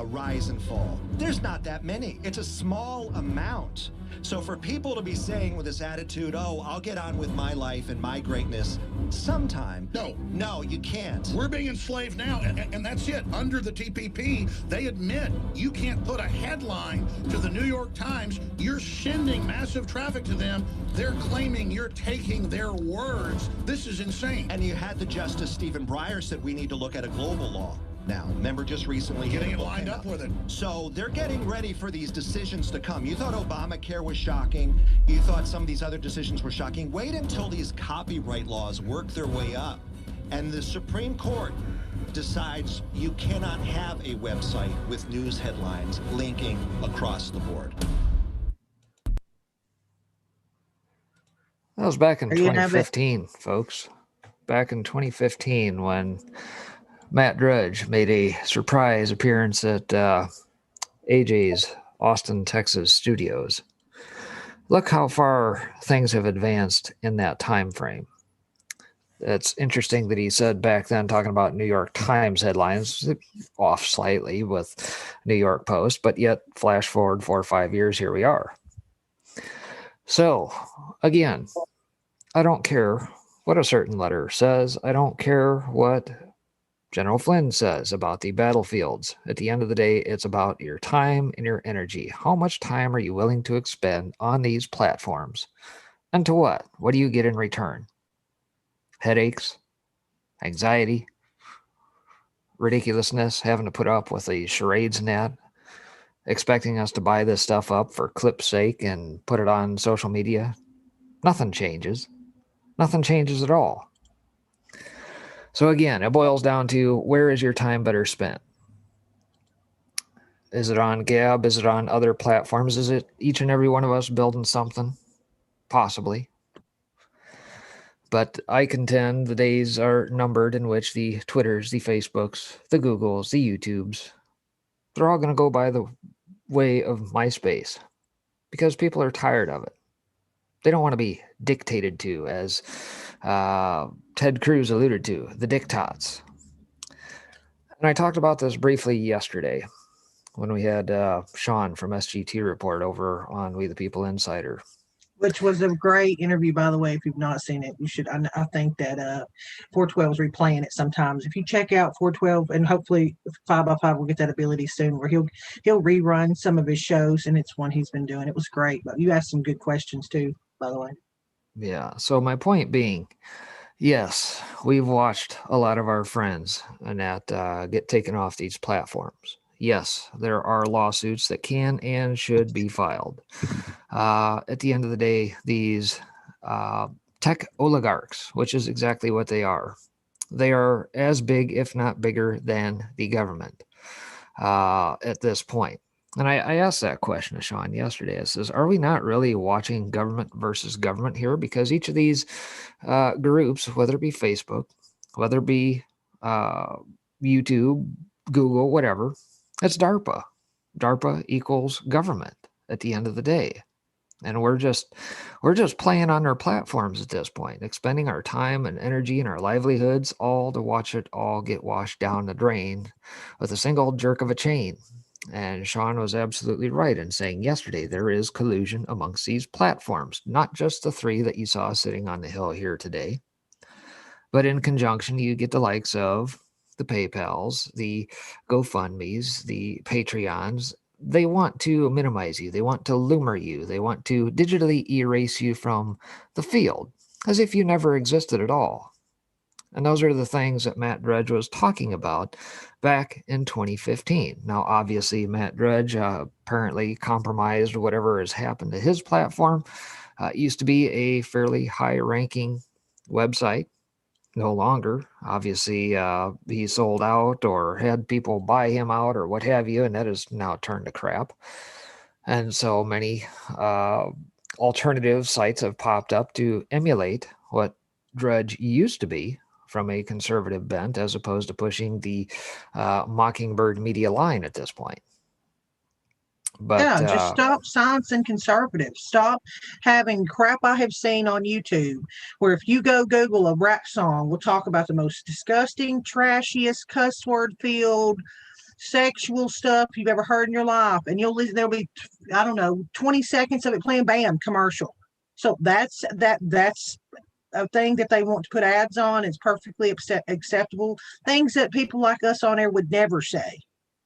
Rise and fall. There's not that many. It's a small amount. So for people to be saying with this attitude, oh, I'll get on with my life and my greatness sometime. No, you can't. We're being enslaved now, and that's it. Under the TPP, they admit you can't put a headline to the New York Times. You're sending massive traffic to them. They're claiming you're taking their words. This is insane. And you had the Justice Stephen Breyer said we need to look at a global law. now. Remember, just recently getting it lined up with it. So they're getting ready for these decisions to come. You thought Obamacare was shocking. You thought some of these other decisions were shocking. Wait until these copyright laws work their way up and the Supreme Court decides you cannot have a website with news headlines linking across the board. That was back in Are you gonna have it? 2015, folks. Back in 2015 when Matt Drudge made a surprise appearance at AJ's Austin, Texas studios. Look how far things have advanced in that time frame. It's interesting that he said back then, talking about New York Times headlines, off slightly with New York Post, but yet flash forward 4 or 5 years, here we are. So, again, I don't care what a certain letter says. I don't care what General Flynn says about the battlefields. At the end of the day, it's about your time and your energy. How much time are you willing to expend on these platforms? And to what? What do you get in return? Headaches, anxiety, ridiculousness, having to put up with the charades and that, expecting us to buy this stuff up for clip's sake and put it on social media. Nothing changes. Nothing changes at all. So again, it boils down to, where is your time better spent? Is it on Gab? Is it on other platforms? Is it each and every one of us building something? Possibly. But I contend the days are numbered in which the Twitters, the Facebooks, the Googles, the YouTubes, they're all going to go by the way of MySpace because people are tired of it. They don't want to be dictated to, as Ted Cruz alluded to, the diktats. And I talked about this briefly yesterday when we had Sean from SGT Report over on We the People Insider. Which was a great interview, by the way. If you've not seen it, you should. I think that 412 is replaying it sometimes. If you check out 412, and hopefully 5x5 will get that ability soon, where he'll rerun some of his shows, and it's one he's been doing. It was great. But you asked some good questions too, by the way. Yeah. So my point being, yes, we've watched a lot of our friends and that get taken off these platforms. Yes, there are lawsuits that can and should be filed. At the end of the day, these tech oligarchs, which is exactly what they are as big, if not bigger, than the government at this point. And I asked that question to Sean yesterday. I says, are we not really watching government versus government here? Because each of these groups, whether it be Facebook, whether it be YouTube, Google, whatever, it's DARPA. DARPA equals government at the end of the day. And we're just playing on their platforms at this point, expending our time and energy and our livelihoods all to watch it all get washed down the drain with a single jerk of a chain. And Sean was absolutely right in saying yesterday there is collusion amongst these platforms, not just the 3 that you saw sitting on the hill here today, but in conjunction you get the likes of the PayPals, the GoFundMes, the Patreons. They want to minimize you. They want to lumor you. They want to digitally erase you from the field as if you never existed at all. And those are the things that Matt Drudge was talking about back in 2015. Now, obviously, Matt Drudge apparently compromised whatever has happened to his platform. It used to be a fairly high-ranking website. No longer. Obviously, he sold out or had people buy him out or what have you, and that has now turned to crap. And so many alternative sites have popped up to emulate what Drudge used to be from a conservative bent, as opposed to pushing the Mockingbird media line at this point. But yeah, just stop silencing conservatives. Stop having crap I have seen on YouTube where if you go Google a rap song, we'll talk about the most disgusting, trashiest, cuss word filled, sexual stuff you've ever heard in your life. And you'll listen, there'll be, 20 seconds of it playing, bam, commercial. So that's a thing that they want to put ads on. It's perfectly acceptable. Things that people like us on air would never say.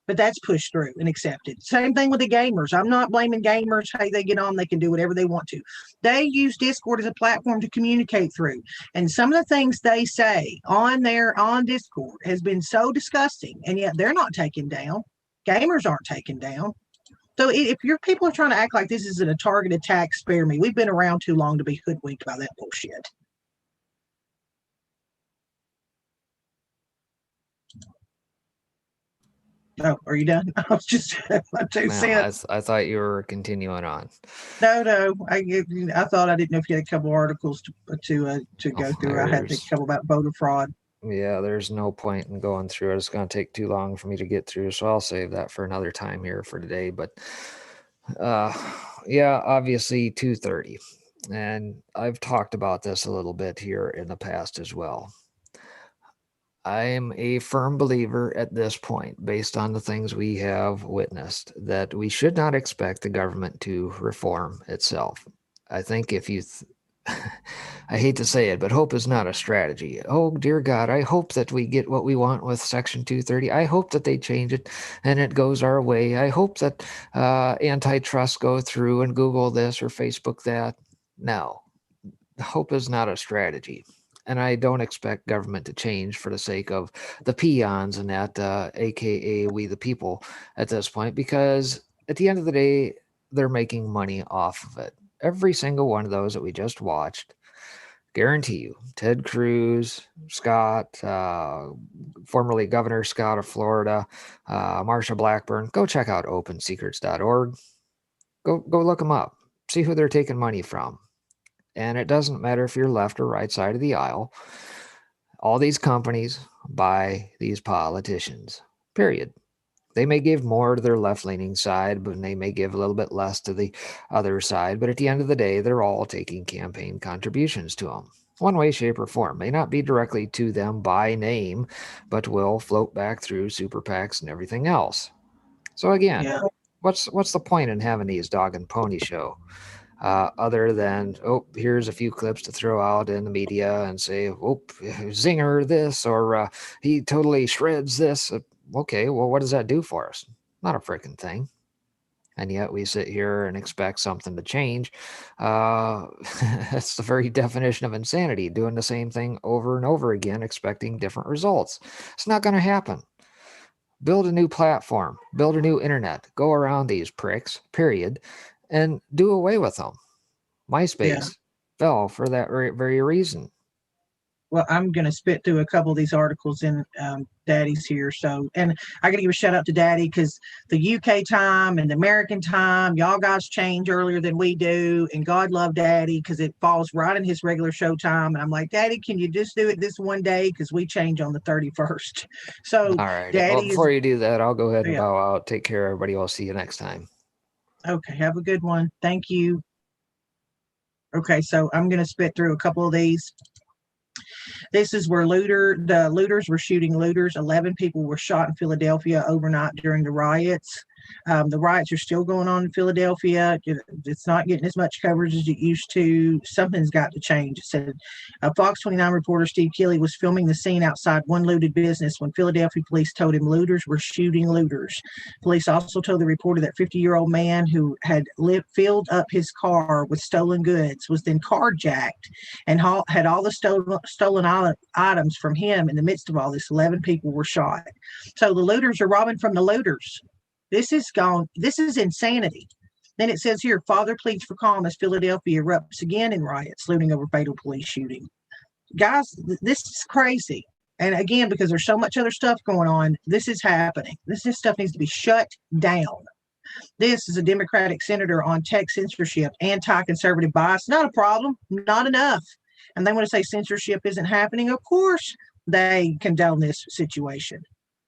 but that's pushed through and accepted. Same thing with the gamers. I'm not blaming gamers. Hey, they get on, they can do whatever they want to. They use Discord as a platform to communicate through. And some of the things they say on Discord has been so disgusting, and yet they're not taken down. Gamers aren't taken down. So if your people are trying to act like this is a target attack, spare me. We've been around too long to be hoodwinked by that bullshit. Oh, are you done? I was just my 2 cents. I thought you were continuing on. No. I thought I didn't know if you had a couple articles to go through. I had to couple about voter fraud. Yeah, there's no point in going through it. It's going to take too long for me to get through, so I'll save that for another time here for today. But yeah, obviously 230, and I've talked about this a little bit here in the past as well. I am a firm believer at this point, based on the things we have witnessed, that we should not expect the government to reform itself. I think if you, I hate to say it, but hope is not a strategy. Oh, dear God, I hope that we get what we want with Section 230. I hope that they change it and it goes our way. I hope that antitrust go through and Google this or Facebook that. No, hope is not a strategy. And I don't expect government to change for the sake of the peons and that, aka we the people at this point, because at the end of the day, they're making money off of it. Every single one of those that we just watched, guarantee you, Ted Cruz, Scott, formerly Governor Scott of Florida, Marsha Blackburn, go check out opensecrets.org. Go look them up. See who they're taking money from. And it doesn't matter if you're left or right side of the aisle. All these companies buy these politicians, period. They may give more to their left-leaning side, but they may give a little bit less to the other side. But at the end of the day, they're all taking campaign contributions to them. One way, shape, or form. May not be directly to them by name, but will float back through super PACs and everything else. So again, what's the point in having these dog and pony show? Other than, oh, here's a few clips to throw out in the media and say, oh, zinger this, or he totally shreds this. Okay, well, what does that do for us? Not a freaking thing. And yet we sit here and expect something to change. That's the very definition of insanity, doing the same thing over and over again, expecting different results. It's not going to happen. Build a new platform, build a new internet, go around these pricks, period, and do away with them. MySpace fell for that very reason. Well, I'm going to spit through a couple of these articles in Daddy's here. So, and I got to give a shout out to Daddy because the UK time and the American time, y'all guys change earlier than we do. And God love Daddy because it falls right in his regular show time. And I'm like, Daddy, can you just do it this one day? Because we change on the 31st. So, all right. Daddy, well, before you do that, I'll go ahead and bow out. Take care, everybody. I'll see you next time. Okay. Have a good one. Thank you. Okay. So I'm going to spit through a couple of these. This is where the looters were shooting looters. 11 people were shot in Philadelphia overnight during the riots. The riots are still going on in Philadelphia. It's not getting as much coverage as it used to. Something's got to change. It said Fox 29 reporter Steve Kelly was filming the scene outside one looted business when Philadelphia police told him looters were shooting looters. Police also told the reporter that 50-year-old man who had filled up his car with stolen goods was then carjacked and had all the stolen items from him. In the midst of all this, 11 people were shot. So the looters are robbing from the looters. This is insanity. Then it says here, father pleads for calm as Philadelphia erupts again in riots, looting over fatal police shooting. Guys, this is crazy. And again, because there's so much other stuff going on, this is happening. This stuff needs to be shut down. This is a Democratic senator on tech censorship, anti-conservative bias. Not a problem, not enough. And they want to say censorship isn't happening. Of course, they condone this situation.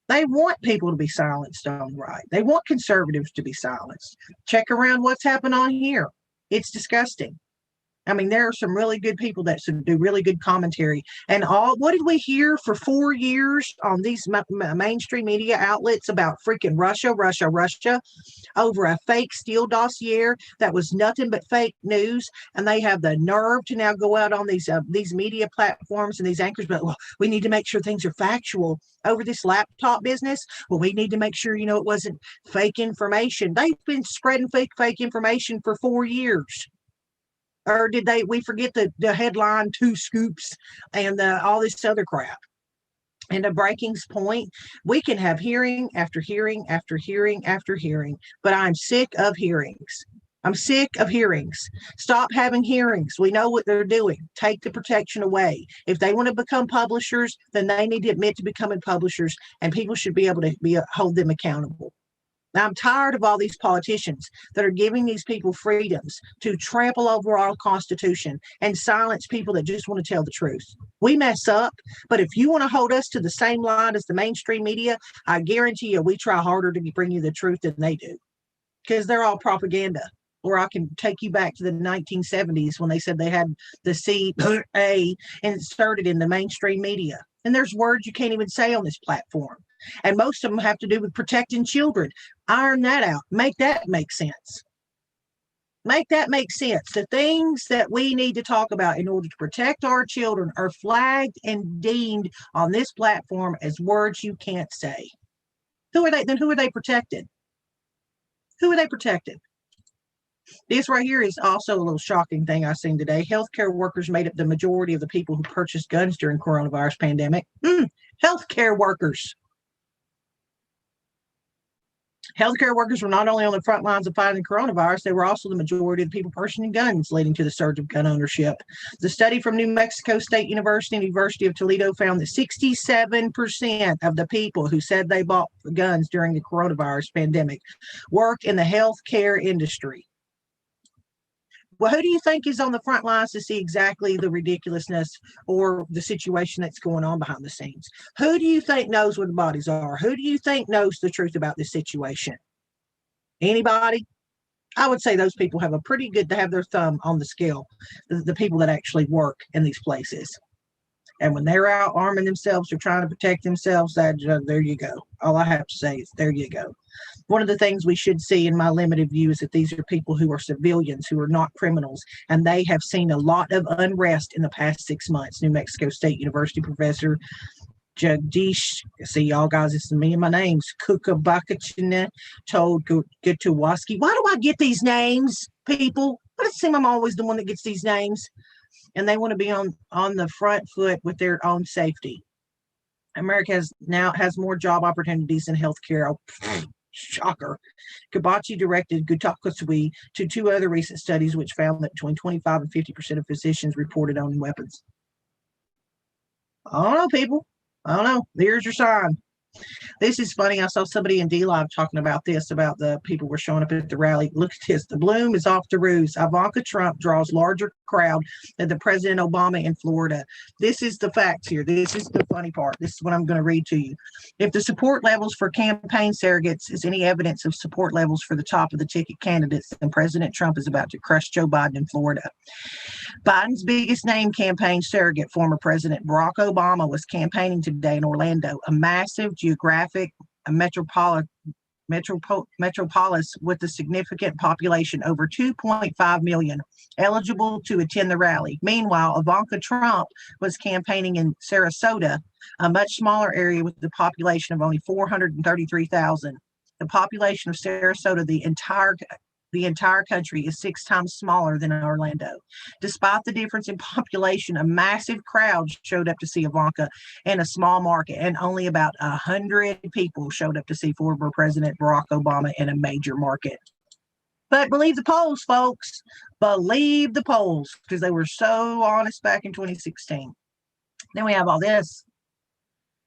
They want people to be silenced on the right. They want conservatives to be silenced. Check around what's happened on here. It's disgusting. I mean, there are some really good people that do really good commentary. And what did we hear for 4 years on these mainstream media outlets about freaking Russia over a fake Steele dossier that was nothing but fake news? And they have the nerve to now go out on these media platforms and these anchors, but well, we need to make sure things are factual over this laptop business. Well, we need to make sure, it wasn't fake information. They've been spreading fake information for 4 years. Or did we forget the headline 2 scoops and all this other crap? And to Breaking's point, we can have hearing after hearing after hearing after hearing, but I'm sick of hearings. I'm sick of hearings. Stop having hearings. We know what they're doing. Take the protection away. If they want to become publishers, then they need to admit to becoming publishers, and people should be able to hold them accountable. Now, I'm tired of all these politicians that are giving these people freedoms to trample over our Constitution and silence people that just want to tell the truth. We mess up, but if you want to hold us to the same line as the mainstream media, I guarantee you we try harder to bring you the truth than they do, because they're all propaganda. Or I can take you back to the 1970s when they said they had the CIA inserted in the mainstream media. And there's words you can't even say on this platform. And most of them have to do with protecting children. Iron that out. Make that make sense. Make that make sense. The things that we need to talk about in order to protect our children are flagged and deemed on this platform as words you can't say. Who are they? Then who are they protected? Who are they protected? This right here is also a little shocking thing I've seen today. Healthcare workers made up the majority of the people who purchased guns during coronavirus pandemic. Healthcare workers. Healthcare workers were not only on the front lines of fighting coronavirus, they were also the majority of the people purchasing guns, leading to the surge of gun ownership. The study from New Mexico State University and University of Toledo found that 67% of the people who said they bought guns during the coronavirus pandemic work in the healthcare industry. Well, who do you think is on the front lines to see exactly the ridiculousness or the situation that's going on behind the scenes? Who do you think knows where the bodies are? Who do you think knows the truth about this situation? Anybody? I would say those people have to have their thumb on the scale, the people that actually work in these places. And when they're out arming themselves or trying to protect themselves, there you go. All I have to say is there you go. One of the things we should see in my limited view is that these are people who are civilians, who are not criminals, and they have seen a lot of unrest in the past 6 months. New Mexico State University professor Jagdish, see y'all guys, it's me and my names, Kukabakachina told Gutawaski. Why do I get these names, people? Why does it seem I'm always the one that gets these names? And they want to be on the front foot with their own safety. America now has more job opportunities in healthcare. Oh, shocker. Kabachi directed Gutakosui to 2 other recent studies which found that between 25 and 50% of physicians reported owning weapons. I don't know, people. I don't know. Here's your sign. This is funny. I saw somebody in D-Live talking about this, about the people were showing up at the rally. Look at this. The bloom is off the ruse. Ivanka Trump draws larger crowd than the President Obama in Florida. This is the facts here. This is the funny part. This is what I'm going to read to you. If the support levels for campaign surrogates is any evidence of support levels for the top of the ticket candidates, then President Trump is about to crush Joe Biden in Florida. Biden's biggest name campaign surrogate, former President Barack Obama, was campaigning today in Orlando, a massive geographic metropolis with a significant population, over 2.5 million, eligible to attend the rally. Meanwhile, Ivanka Trump was campaigning in Sarasota, a much smaller area with a population of only 433,000. The population of Sarasota, the entire country, is 6 times smaller than Orlando. Despite the difference in population, a massive crowd showed up to see Ivanka in a small market, and only about 100 people showed up to see former President Barack Obama in a major market. But believe the polls, folks. Believe the polls, because they were so honest back in 2016. Then we have all this.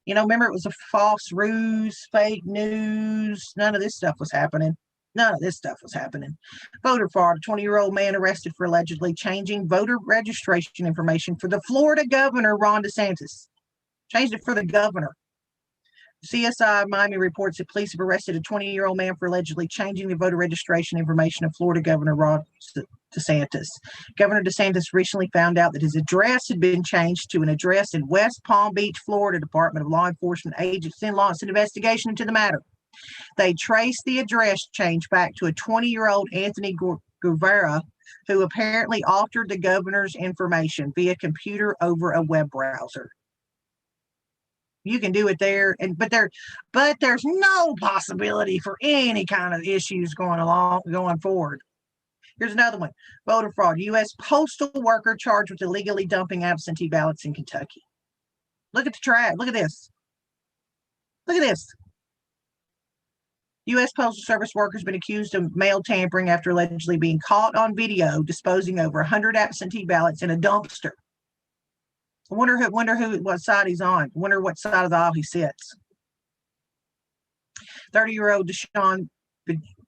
Remember, it was a false ruse, fake news. None of this stuff was happening. None of this stuff was happening. Voter fraud. A 20-year-old man arrested for allegedly changing voter registration information for the Florida governor, Ron DeSantis. Changed it for the governor. CSI Miami reports that police have arrested a 20-year-old man for allegedly changing the voter registration information of Florida Governor Ron DeSantis. Governor DeSantis recently found out that his address had been changed to an address in West Palm Beach, Florida. Department of Law Enforcement agents launched an investigation into the matter. They traced the address change back to a 20-year-old Anthony Guevara, who apparently altered the governor's information via computer over a web browser. You can do it there, but there's no possibility for any kind of issues going forward. Here's another one. Voter fraud. U.S. postal worker charged with illegally dumping absentee ballots in Kentucky. Look at the track. Look at this. Look at this. U.S. Postal Service worker has been accused of mail tampering after allegedly being caught on video disposing over 100 absentee ballots in a dumpster. I wonder what side he's on. I wonder what side of the aisle he sits. 30-year-old Deshaun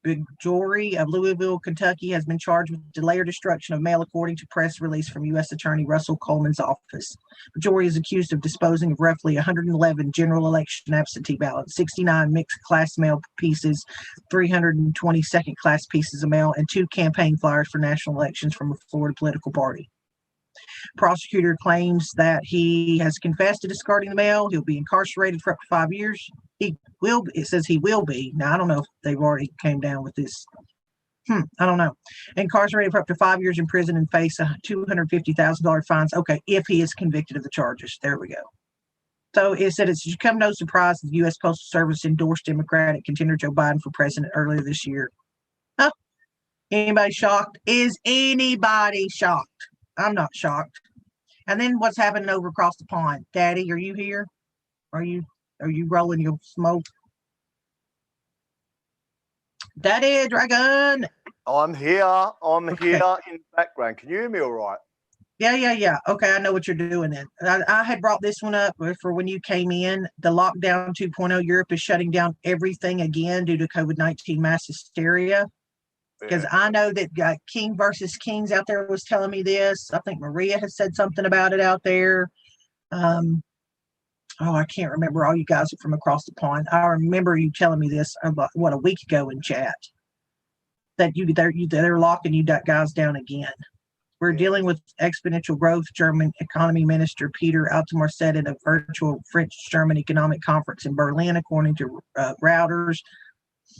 Bajori of Louisville, Kentucky, has been charged with delay or destruction of mail, according to press release from U.S. Attorney Russell Coleman's office. Bajori is accused of disposing of roughly 111 general election absentee ballots, 69 mixed-class mail pieces, 320 second-class pieces of mail, and 2 campaign flyers for national elections from a Florida political party. Prosecutor claims that he has confessed to discarding the mail. He'll be incarcerated for up to 5 years. It says he will be. Now, I don't know if they've already came down with this. I don't know. Incarcerated for up to 5 years in prison and face a $250,000 fines. Okay, if he is convicted of the charges. There we go. So it said it should come no surprise that the U.S. Postal Service endorsed Democratic contender Joe Biden for president earlier this year. Huh? Anybody shocked? Is anybody shocked? I'm not shocked. And then what's happening over across the pond? Daddy, are you here? Are you rolling your smoke? Daddy Dragon. I'm here. I'm here in the background. Can you hear me all right? Yeah. Okay, I know what you're doing then. I had brought this one up for when you came in. The lockdown 2.0, Europe is shutting down everything again due to COVID-19 mass hysteria. Because I know that King versus Kings out there was telling me this. I think Maria has said something about it out there. I can't remember. All you guys are from across the pond. I remember you telling me this about a week ago in chat. That they're locking you guys down again. We're dealing with exponential growth. German economy minister Peter Altmaier said at a virtual French-German economic conference in Berlin, according to Reuters.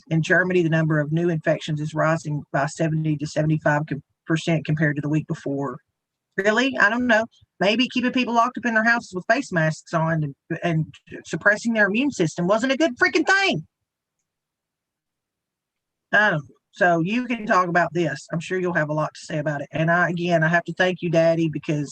In Germany, the number of new infections is rising by 70 to 75% compared to the week before. Really? I don't know. Maybe keeping people locked up in their houses with face masks on and suppressing their immune system wasn't a good freaking thing. I don't know. So you can talk about this. I'm sure you'll have a lot to say about it. And I have to thank you, Daddy, because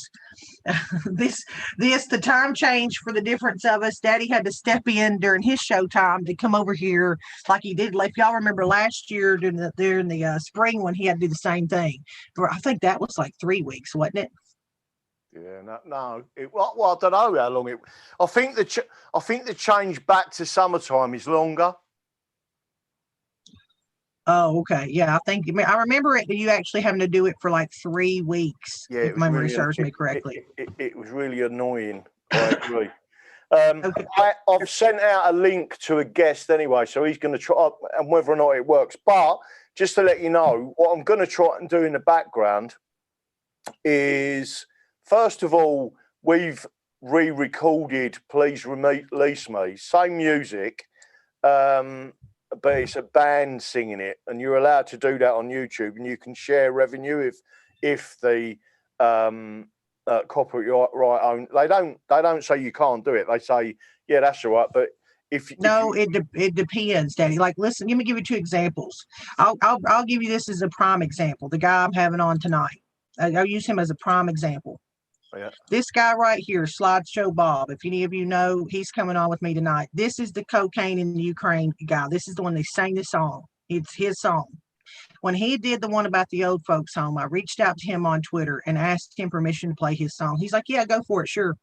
the time change for the difference of us. Daddy had to step in during his show time to come over here like he did. If y'all remember last year during the spring when he had to do the same thing. I think that was like 3 weeks, wasn't it? Yeah, no. Well, I don't know how long it. I think the change back to summertime is longer. Oh, okay. Yeah, I remember it. You actually having to do it for like 3 weeks. Yeah, if memory serves me correctly. It was really annoying. I agree. Okay. I've sent out a link to a guest anyway, so he's going to try, and whether or not it works. But just to let you know, what I'm going to try and do in the background is, first of all, we've re-recorded "Please Release Me," same music. But it's a band singing it, and you're allowed to do that on YouTube, and you can share revenue if the copyright own. They don't say you can't do it. They say, yeah, that's all right. But it depends, Daddy. Like, listen, let me give you 2 examples. I'll give you this as a prime example. The guy I'm having on tonight, I'll use him as a prime example. Yeah. This guy right here, Slideshow Bob, if any of you know, he's coming on with me tonight. This is the cocaine in the Ukraine guy. This is the one they sang the song. It's his song. When he did the one about the old folks home, I reached out to him on Twitter and asked him permission to play his song. He's like, yeah, go for it. Sure.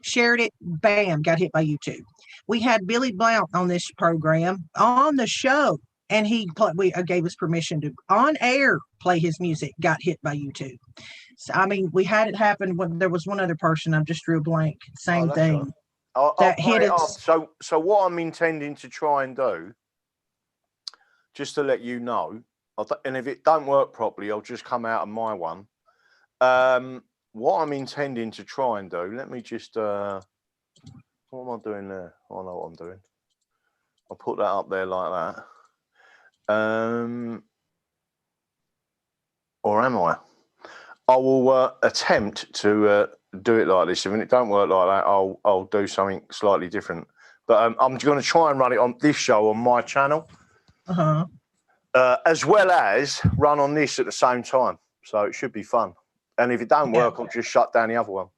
Shared it. Bam. Got hit by YouTube. We had Billy Blount on this program on the show, and we gave us permission to on air play his music. Got hit by YouTube. So, I mean, we had it happen when there was one other person. I just drew a blank. Same thing. I'll hit it up. So what I'm intending to try and do, just to let you know, and if it don't work properly, I'll just come out of my one. What I'm intending to try and do, let me just, what am I doing there? I know what I'm doing. I'll put that up there like that. Or am I? I will attempt to do it like this. If it don't work like that, I'll do something slightly different. But I'm going to try and run it on this show on my channel, as well as run on this at the same time. So it should be fun. And if it don't work, I'll just shut down the other one.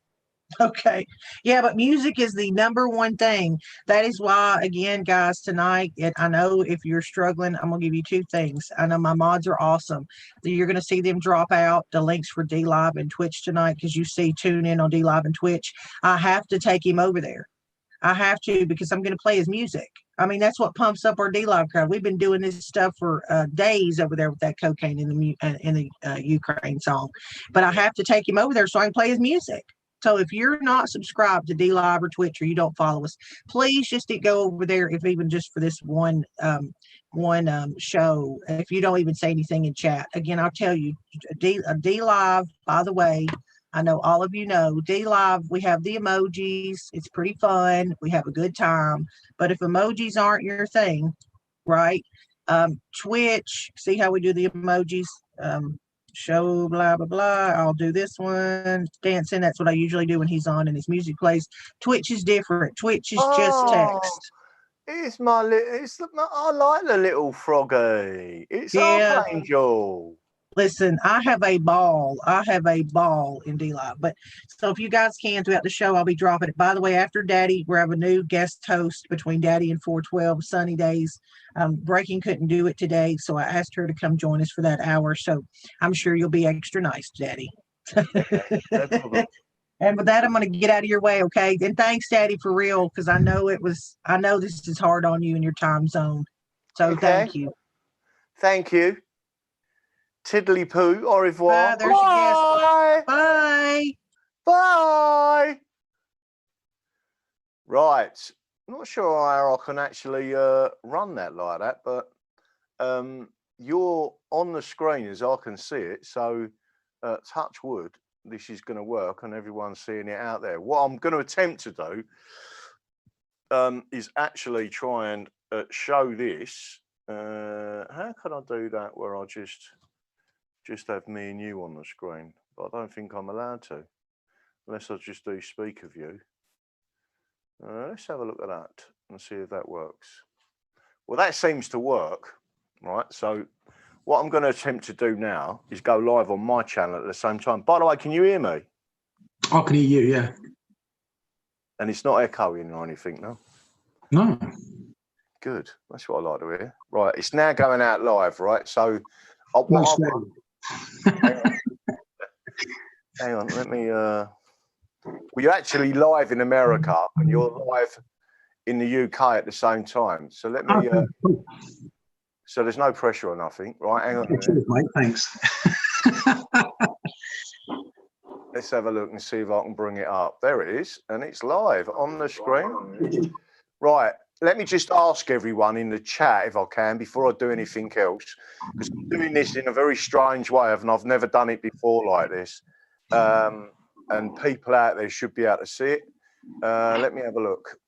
Okay. Yeah, but music is the number one thing. That is why, again, guys, tonight, I know if you're struggling, I'm going to give you two things. I know my mods are awesome. You're going to see them drop out the links for D-Live and Twitch tonight because you see tune in on D-Live and Twitch. I have to take him over there. I have to because I'm going to play his music. I mean, that's what pumps up our D-Live crowd. We've been doing this stuff for days over there with that cocaine in the Ukraine song. But I have to take him over there so I can play his music. So if you're not subscribed to D-Live or Twitch or you don't follow us, please just go over there, if even just for this one show. If you don't even say anything in chat, again, I'll tell you, D-Live, by the way, I know all of you know, D-Live, we have the emojis. It's pretty fun. We have a good time. But if emojis aren't your thing, right? Twitch, see how we do the emojis? Show blah blah blah. I'll do this one. Dancing, that's what I usually do when he's on and his music plays. Twitch is different. Twitch is just text. It's I like the little froggy. It's Archangel. Listen, I have a ball. I have a ball in D-Live. But so if you guys can throughout the show, I'll be dropping it. By the way, after Daddy, we have a new guest host between Daddy and 412 Sunny Days. Breaking couldn't do it today, so I asked her to come join us for that hour. So I'm sure you'll be extra nice, Daddy. And with that, I'm going to get out of your way, okay? And thanks, Daddy, for real, because I know this is hard on you in your time zone. So thank you. Thank you. Tiddly poo, au revoir. There's your guest. Bye. Bye. Right. I'm not sure how I can actually run that like that, but you're on the screen as I can see it. So touch wood, this is going to work and everyone's seeing it out there. What I'm going to attempt to do is actually try and show this. How can I do that where I just have me and you on the screen? But I don't think I'm allowed to, unless I just do speaker view. Let's have a look at that and see if that works. Well, that seems to work, right? So what I'm going to attempt to do now is go live on my channel at the same time. By the way, can you hear me? I can hear you, yeah. And it's not echoing or anything, no? No. Good. That's what I like to hear. Right, it's now going out live, right? So hang on, let me well, you're actually live in America and you're live in the UK at the same time. So let me so there's no pressure or nothing, right? Hang on a minute. Mate, thanks. Let's have a look and see if I can bring it up. There it is, and it's live on the screen. Right. Let me just ask everyone in the chat, if I can, before I do anything else, because I'm doing this in a very strange way, and I've never done it before like this. And people out there should be able to see it. Let me have a look.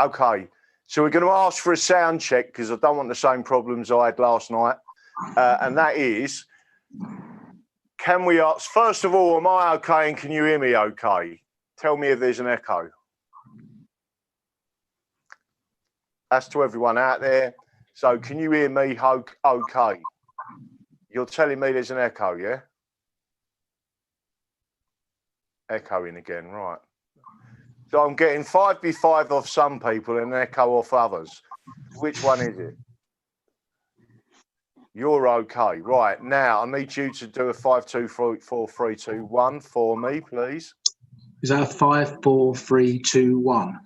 Okay, so we're going to ask for a sound check because I don't want the same problems I had last night. And that is, can we ask, first of all, am I okay and can you hear me okay? Tell me if there's an echo. That's to everyone out there. So can you hear me okay? You're telling me there's an echo, yeah? Echoing again, right. So I'm getting 5v5 off some people and an echo off others. Which one is it? You're okay. Right, now I need you to do a 5, 2, 4, 3, 2, 1 for me, please. Is that a 5, 4, 3, 2, 1?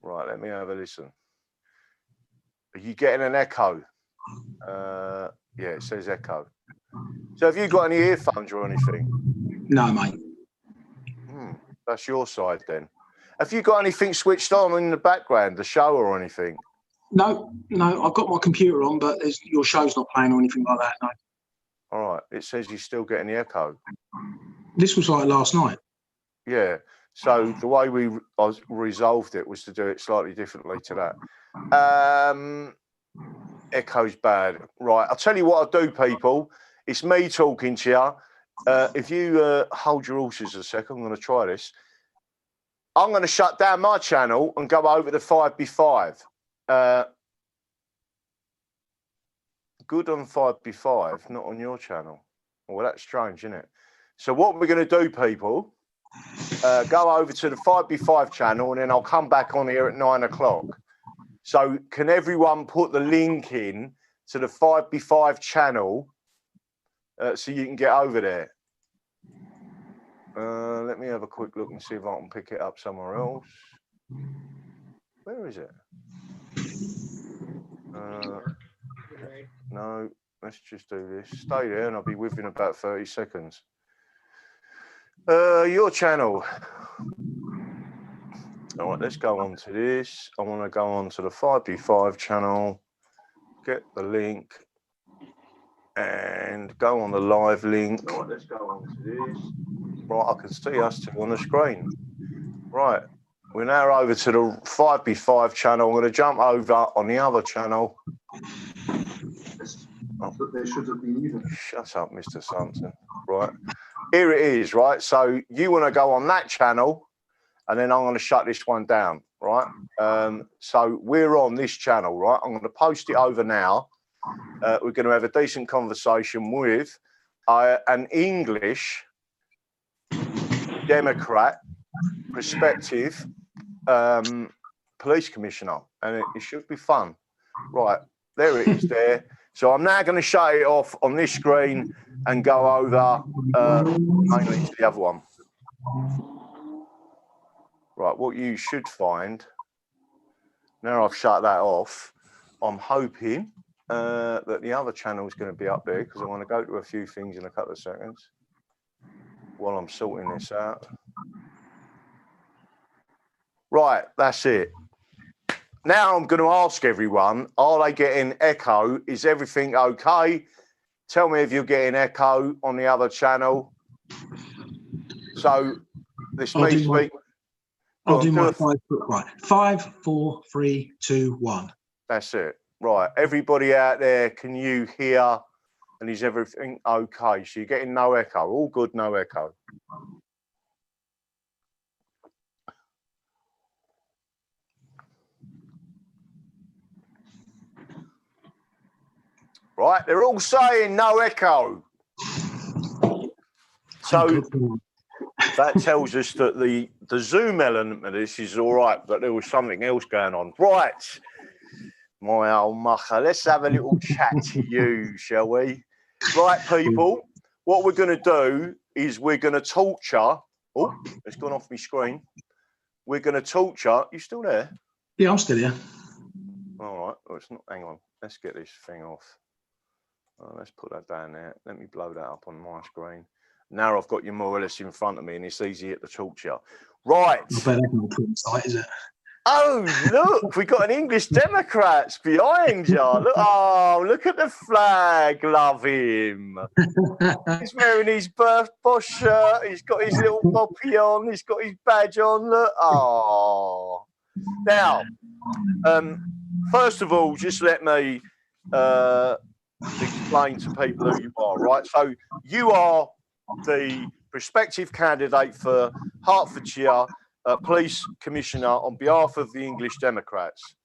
Right, let me have a listen. Are you getting an echo? Yeah, it says echo. So have you got any earphones or anything? No, mate. That's your side then. Have you got anything switched on in the background, the show or anything? No, I've got my computer on, but your show's not playing or anything like that. No. All right. It says you're still getting the echo. This was like last night. Yeah. So the way we resolved it was to do it slightly differently to that. Echo's bad. Right. I'll tell you what I'll do, people. It's me talking to you. If you hold your horses a second, I'm going to try this. I'm going to shut down my channel and go over to 5B5. Good on 5B5, not on your channel. Well, that's strange, isn't it? So what we're going to do, people, go over to the 5B5 channel, and then I'll come back on here at 9 o'clock. So can everyone put the link in to the 5B5 channel so you can get over there? Let me have a quick look and see if I can pick it up somewhere else. Where is it? No, let's just do this. Stay there and I'll be with you in about 30 seconds. Your channel. All right, let's go on to this. I want to go on to the 5B5 channel, get the link, and go on the live link. All right, let's go on to this. Right, I can see us two on the screen. Right, we're now over to the 5B5 channel. I'm going to jump over on the other channel. Oh, there should have been even. Shut up, Mr. Sampson. Right, here it is. Right, so you want to go on that channel, and then I'm going to shut this one down. Right, so we're on this channel. Right, I'm going to post it over now. We're going to have a decent conversation with an English Democrat prospective police commissioner, and it should be fun. Right, there it is there. So I'm now going to shut it off on this screen and go over mainly to the other one. Right, what you should find, now I've shut that off, I'm hoping that the other channel is going to be up there, because I want to go to a few things in a couple of seconds while I'm sorting this out. Right, that's it. Now I'm going to ask everyone, are they getting echo? Is everything okay? Tell me if you're getting echo on the other channel. So this me speak. I'll do my 5 foot right. 5, 4, 3, 2, 1. That's it. Right. Everybody out there, can you hear? And is everything okay? So you're getting no echo. All good, no echo. Right, they're all saying no echo. So that tells us that the Zoom element of this is all right, but there was something else going on. Right, my old mucker, let's have a little chat to you, shall we? Right, people, what we're going to do is we're going to torture. Oh, it's gone off my screen. We're going to torture. You still there? Yeah, I'm still here. All right, well, it's not. Hang on, let's get this thing off. Let's put that down there. Let me blow that up on my screen. Now I've got you more or less in front of me, and it's easy to torture. Right. I bet that's not pretty sight, is it? Oh, look, we got an English Democrats behind you. Look, oh, look at the flag. Love him. He's wearing his boss shirt. He's got his little poppy on. He's got his badge on. Look. Oh. Now, first of all, just let me explain to people who you are, right? So you are the prospective candidate for Hertfordshire Police Commissioner on behalf of the English Democrats.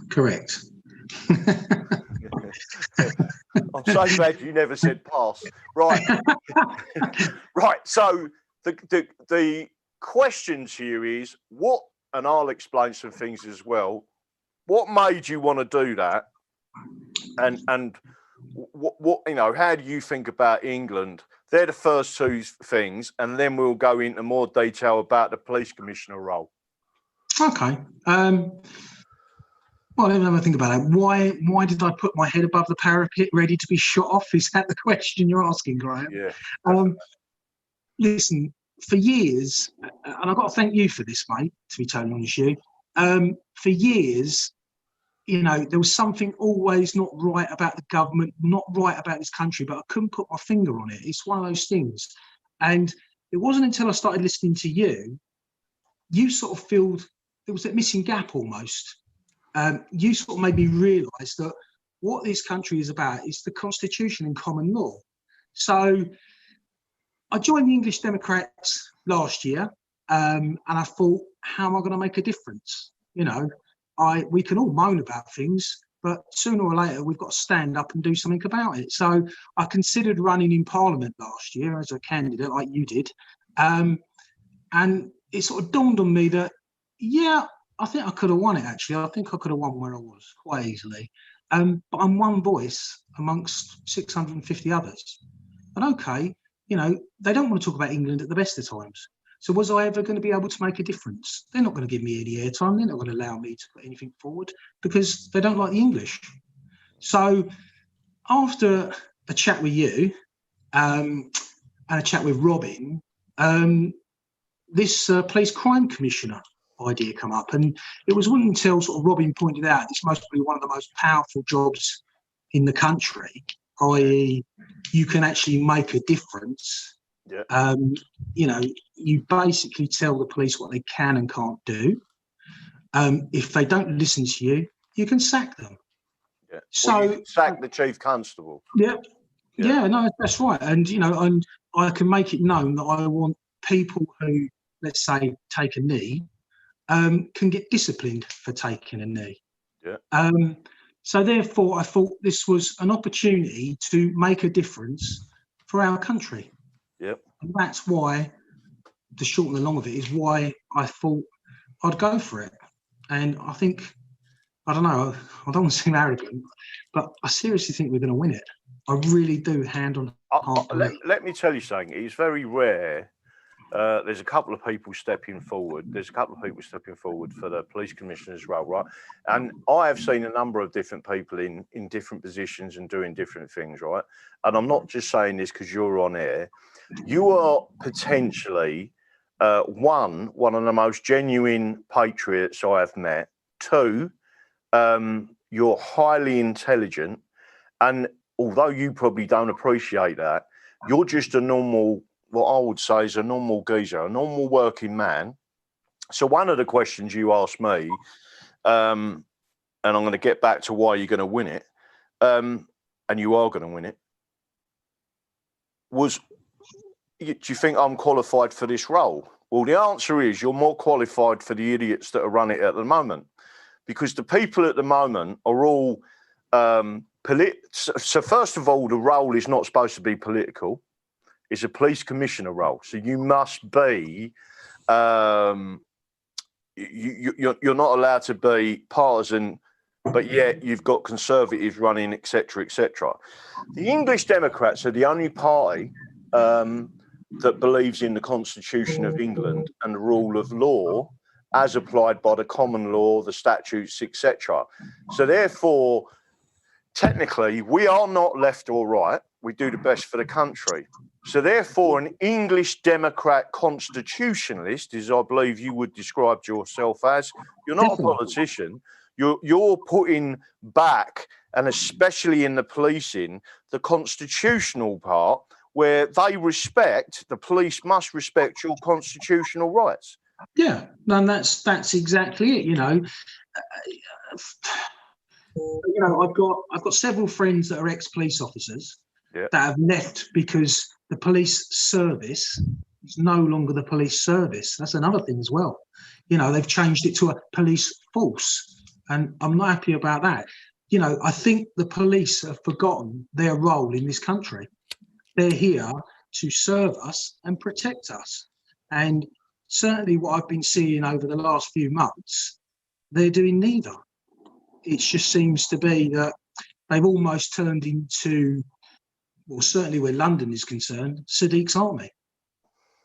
Correct. I'm so glad you never said pass. Right. Right. So the question to you is what, and I'll explain some things as well. What made you want to do that? And what you know, how do you think about England? They're the first two things, and then we'll go into more detail about the police commissioner role. Okay. Well, let me have a think about it. Why did I put my head above the parapet ready to be shot off? Is that the question you're asking, Graham? Yeah. Listen, for years, and I've got to thank you for this, mate, to be totally honest with you. For years, there was something always not right about the government, not right about this country, but I couldn't put my finger on it. It's one of those things. And it wasn't until I started listening to you sort of filled, there was that missing gap almost. You sort of made me realise that what this country is about is the Constitution and common law. So I joined the English Democrats last year, and I thought, how am I going to make a difference? We can all moan about things, but sooner or later we've got to stand up and do something about it. So I considered running in Parliament last year as a candidate, like you did, and it sort of dawned on me that, yeah, I think I could have won it. Actually, I think I could have won where I was quite easily. But I'm one voice amongst 650 others, and okay, they don't want to talk about England at the best of times. So was I ever going to be able to make a difference? They're not going to give me any airtime. They're not going to allow me to put anything forward because they don't like the English. So after a chat with you and a chat with Robin, this police crime commissioner idea come up. And it wasn't until sort of Robin pointed out this must be one of the most powerful jobs in the country, i.e. you can actually make a difference. Yeah. You basically tell the police what they can and can't do. If they don't listen to you, you can sack them. Yeah. So you can sack the chief constable. Yeah, no, that's right. And and I can make it known that I want people who, let's say, take a knee, can get disciplined for taking a knee. Yeah. So therefore, I thought this was an opportunity to make a difference for our country. Yep. And that's why, the short and the long of it, is why I thought I'd go for it. And I think, I don't know, I don't want to seem arrogant, but I seriously think we're going to win it. I really do, hand on heart. Let me tell you something. It's very rare. There's a couple of people stepping forward. There's a couple of people stepping forward for the police commissioner's role, right? And I have seen a number of different people in different positions and doing different things, right? And I'm not just saying this because you're on air. You are potentially one of the most genuine patriots I have met. Two, you're highly intelligent, and although you probably don't appreciate that, you're just a normal, what I would say is a normal geezer, a normal working man. So one of the questions you asked me, and I'm going to get back to why you're going to win it, and you are going to win it, was, do you think I'm qualified for this role? Well, the answer is you're more qualified for the idiots that are running it at the moment, because the people at the moment are all so first of all, the role is not supposed to be political. It's a police commissioner role. So you must be, you're not allowed to be partisan, but yet you've got conservatives running, etc., etc. The English Democrats are the only party that believes in the Constitution of England and the rule of law as applied by the common law, the statutes, etc. So therefore, technically, we are not left or right. We do the best for the country. So therefore, an English Democrat constitutionalist, as I believe you would describe yourself as, you're not a politician. You're putting back, and especially in the policing, the constitutional part where they respect, the police must respect your constitutional rights. Yeah, and that's exactly it. I've got several friends that are ex-police officers that have left because the police service is no longer the police service. That's another thing as well. They've changed it to a police force, and I'm not happy about that. I think the police have forgotten their role in this country. They're here to serve us and protect us. And certainly what I've been seeing over the last few months, they're doing neither. It just seems to be that they've almost turned into, well, certainly where London is concerned, Sadiq's army.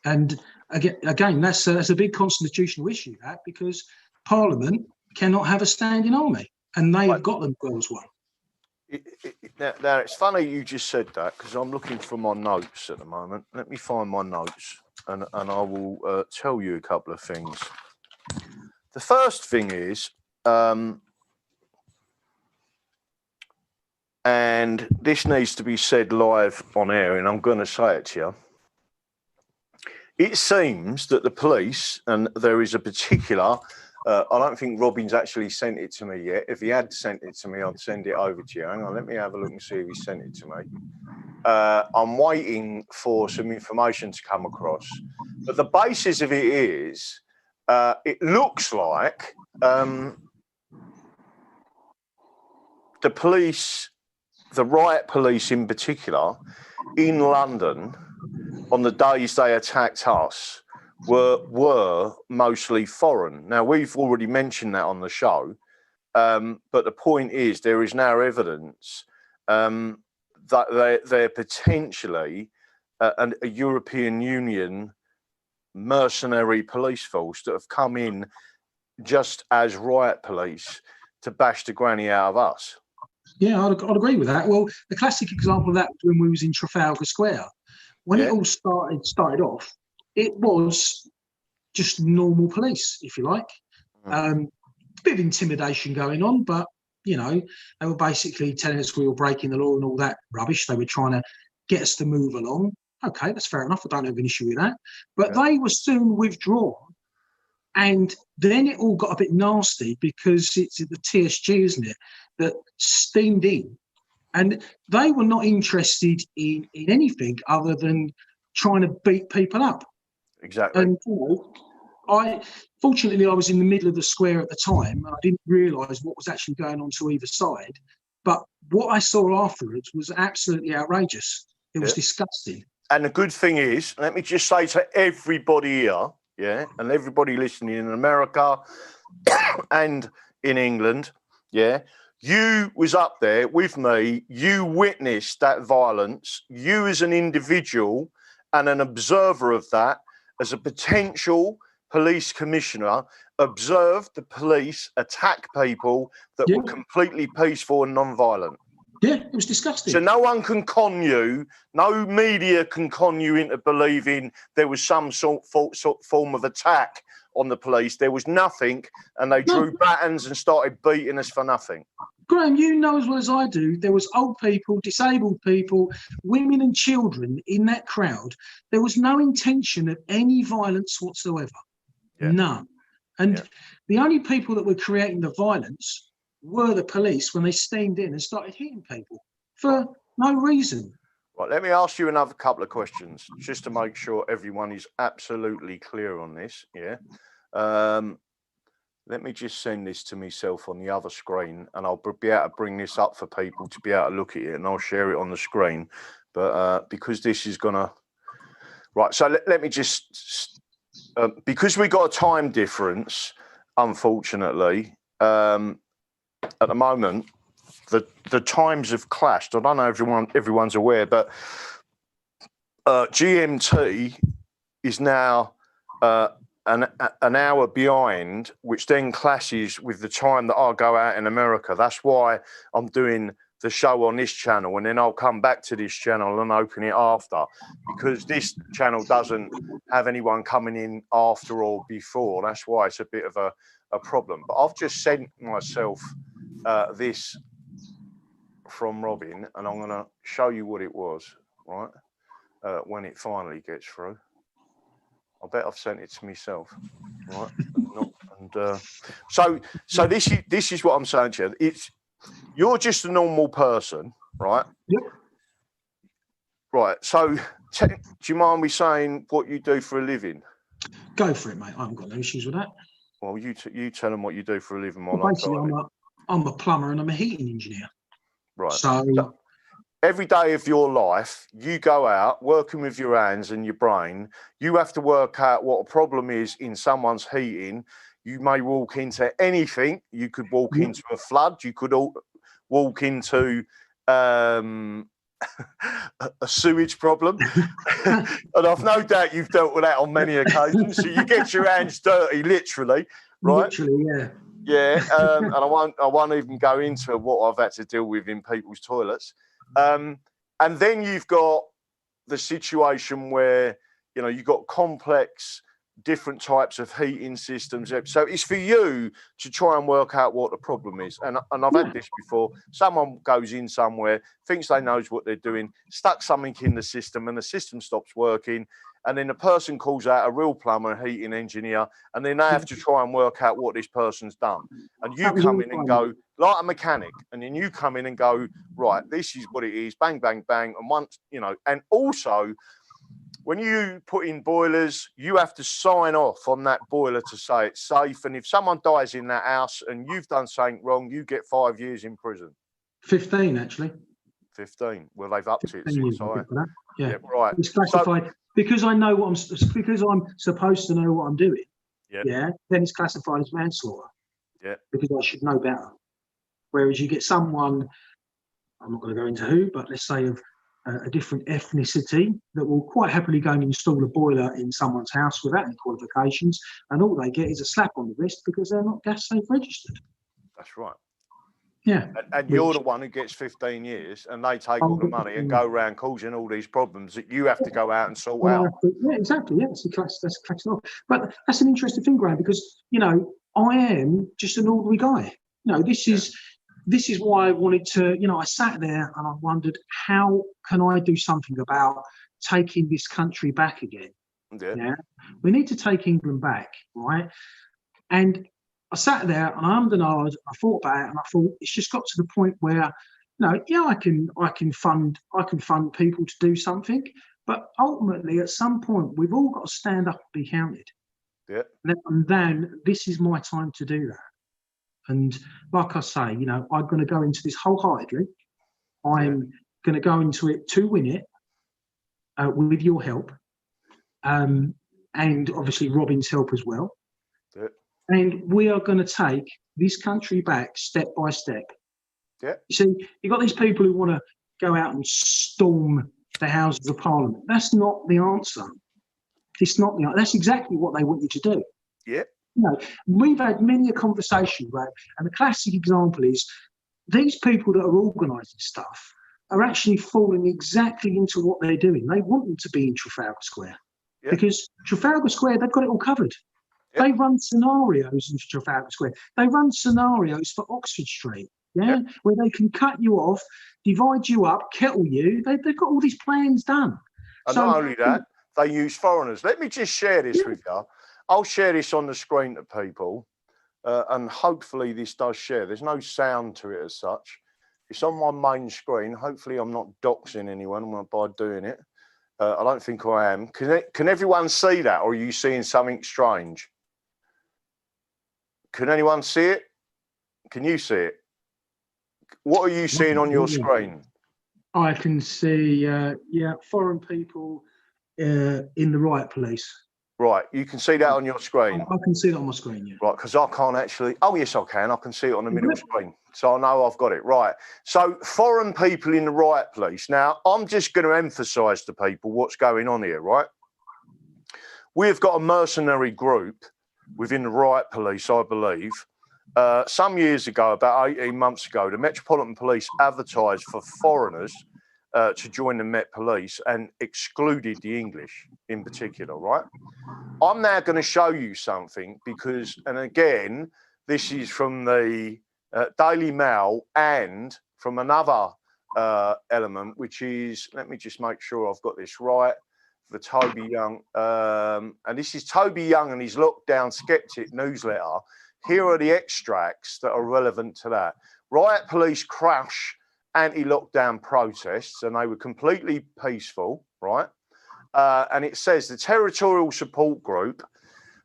And again, that's a big constitutional issue, that, because Parliament cannot have a standing army, and they've got themselves one. Now, it's funny you just said that, because I'm looking for my notes at the moment. Let me find my notes, and I will tell you a couple of things. The first thing is, and this needs to be said live on air, and I'm going to say it to you. It seems that the police, and there is a particular, I don't think Robin's actually sent it to me yet. If he had sent it to me, I'd send it over to you. Hang on, let me have a look and see if he sent it to me. I'm waiting for some information to come across. But the basis of it is, it looks like the police, the riot police in particular, in London, on the days they attacked us, were mostly foreign. Now, we've already mentioned that on the show, but the point is there is now evidence that they're potentially a European Union mercenary police force that have come in just as riot police to bash the granny out of us. Yeah, I'd agree with that. Well, the classic example of that was when we was in Trafalgar Square. When it all started off, it was just normal police, if you like. A bit of intimidation going on, but, you know, they were basically telling us we were breaking the law and all that rubbish. They were trying to get us to move along. Okay, that's fair enough. I don't have an issue with that. But they were soon withdrawn. And then it all got a bit nasty because it's the TSG, isn't it, that steamed in. And they were not interested in anything other than trying to beat people up. Exactly. And, you know, fortunately, I was in the middle of the square at the time, and I didn't realise what was actually going on to either side. But what I saw afterwards was absolutely outrageous. It was disgusting. And the good thing is, let me just say to everybody here, and everybody listening in America and in England, you was up there with me, you witnessed that violence, you as an individual and an observer of that, as a potential police commissioner, observed the police attack people that were completely peaceful and non-violent. Yeah, it was disgusting. So no one can con you, no media can con you into believing there was some sort form of attack on the police. There was nothing, and they drew batons and started beating us for nothing. Graham, you know as well as I do, there was old people, disabled people, women and children in that crowd. There was no intention of any violence whatsoever. None. And the only people that were creating the violence were the police when they steamed in and started hitting people for no reason. Right, let me ask you another couple of questions just to make sure everyone is absolutely clear on this. Let me just send this to myself on the other screen, and I'll be able to bring this up for people to be able to look at it, and I'll share it on the screen. But because this is gonna so let me just because we got a time difference, unfortunately. At the moment, the times have clashed. I don't know if everyone's aware, but GMT is now an hour behind, which then clashes with the time that I go out in America. That's why I'm doing the show on this channel, and then I'll come back to this channel and open it after, because this channel doesn't have anyone coming in after or before. That's why it's a bit of a problem. But I've just sent myself this from Robin, and I'm going to show you what it was, right? When it finally gets through. I bet I've sent it to myself, right? So this is what I'm saying to you. You're just a normal person, right? Yep. Right. So do you mind me saying what you do for a living? Go for it, mate. I haven't got no issues with that. Well, you tell them what you do for a living. Well, basically, I'm a plumber and I'm a heating engineer. Right. So every day of your life, you go out working with your hands and your brain. You have to work out what a problem is in someone's heating. You may walk into anything. You could walk into a flood. You could walk into a sewage problem. And I've no doubt you've dealt with that on many occasions. So you get your hands dirty, literally, right? Literally, yeah. Yeah, and I won't even go into what I've had to deal with in people's toilets. And then you've got the situation where, you've got complex different types of heating systems. So it's for you to try and work out what the problem is. And I've had this before. Someone goes in somewhere, thinks they knows what they're doing, stuck something in the system, and the system stops working. And then the person calls out a real plumber, a heating engineer, and then they have to try and work out what this person's done. And you come in and go, like a mechanic, and then you come in and go, right, this is what it is, bang, bang, bang. And once, you know, and also, when you put in boilers, you have to sign off on that boiler to say it's safe. And if someone dies in that house and you've done something wrong, you get 5 years in prison. 15, actually. 15. Well, they've upped it since I. Yeah, right. It's classified because I know what because I'm supposed to know what I'm doing. Yeah. Then it's classified as manslaughter. Yeah. Because I should know better. Whereas you get someone, I'm not going to go into who, but let's say of a different ethnicity that will quite happily go and install a boiler in someone's house without any qualifications, and all they get is a slap on the wrist because they're not gas safe registered. That's right. Yeah. And you're the one who gets 15 years, and they take all the money and go around causing all these problems that you have to go out and sort out. Yeah, exactly. Yeah, that's classic. But that's an interesting thing, Graham, because, you know, I am just an ordinary guy. You know, this is why I wanted to, you know, I sat there and I wondered, how can I do something about taking this country back again? Yeah. We need to take England back, right? And I sat there and I ummed and ahed, I thought about it, and I thought it's just got to the point where, you know, yeah, I can fund people to do something, but ultimately at some point we've all got to stand up and be counted. Yeah. And then this is my time to do that. And like I say, you know, I'm going to go into this wholeheartedly. I'm going to go into it to win it with your help, and obviously Robin's help as well. Yeah. And we are going to take this country back step by step. Yeah. You see, you've got these people who want to go out and storm the Houses of Parliament. That's not the answer. It's not the answer. That's exactly what they want you to do. Yeah. You know, we've had many a conversation, right? And the classic example is these people that are organising stuff are actually falling exactly into what they're doing. They want them to be in Trafalgar Square because Trafalgar Square, they've got it all covered. Yep. They run scenarios in Trafalgar Square. They run scenarios for Oxford Street, where they can cut you off, divide you up, kettle you. They've got all these plans done. And not only that, they use foreigners. Let me just share this with you. I'll share this on the screen to people, and hopefully this does share. There's no sound to it as such. It's on my main screen. Hopefully I'm not doxing anyone by doing it. I don't think I am. Can everyone see that, or are you seeing something strange? Can anyone see it? Can you see it? What are you seeing on your screen? I can see, foreign people in the riot police. Right, you can see that on your screen. I can see that on my screen, yeah. Right, because I can't actually. Oh, yes, I can. I can see it on the middle screen. So I know I've got it. Right. So foreign people in the riot police. Now, I'm just going to emphasise to people what's going on here, right? We've got a mercenary group within the riot police, I believe. Some years ago, about 18 months ago, the Metropolitan Police advertised for foreigners to join the Met Police and excluded the English in particular, right? I'm now going to show you something because, and again, this is from the Daily Mail and from another element, which is, let me just make sure I've got this right, for Toby Young. And this is Toby Young and his Lockdown Skeptic newsletter. Here are the extracts that are relevant to that. Riot police crush anti-lockdown protests, and they were completely peaceful, right? And it says the territorial support group,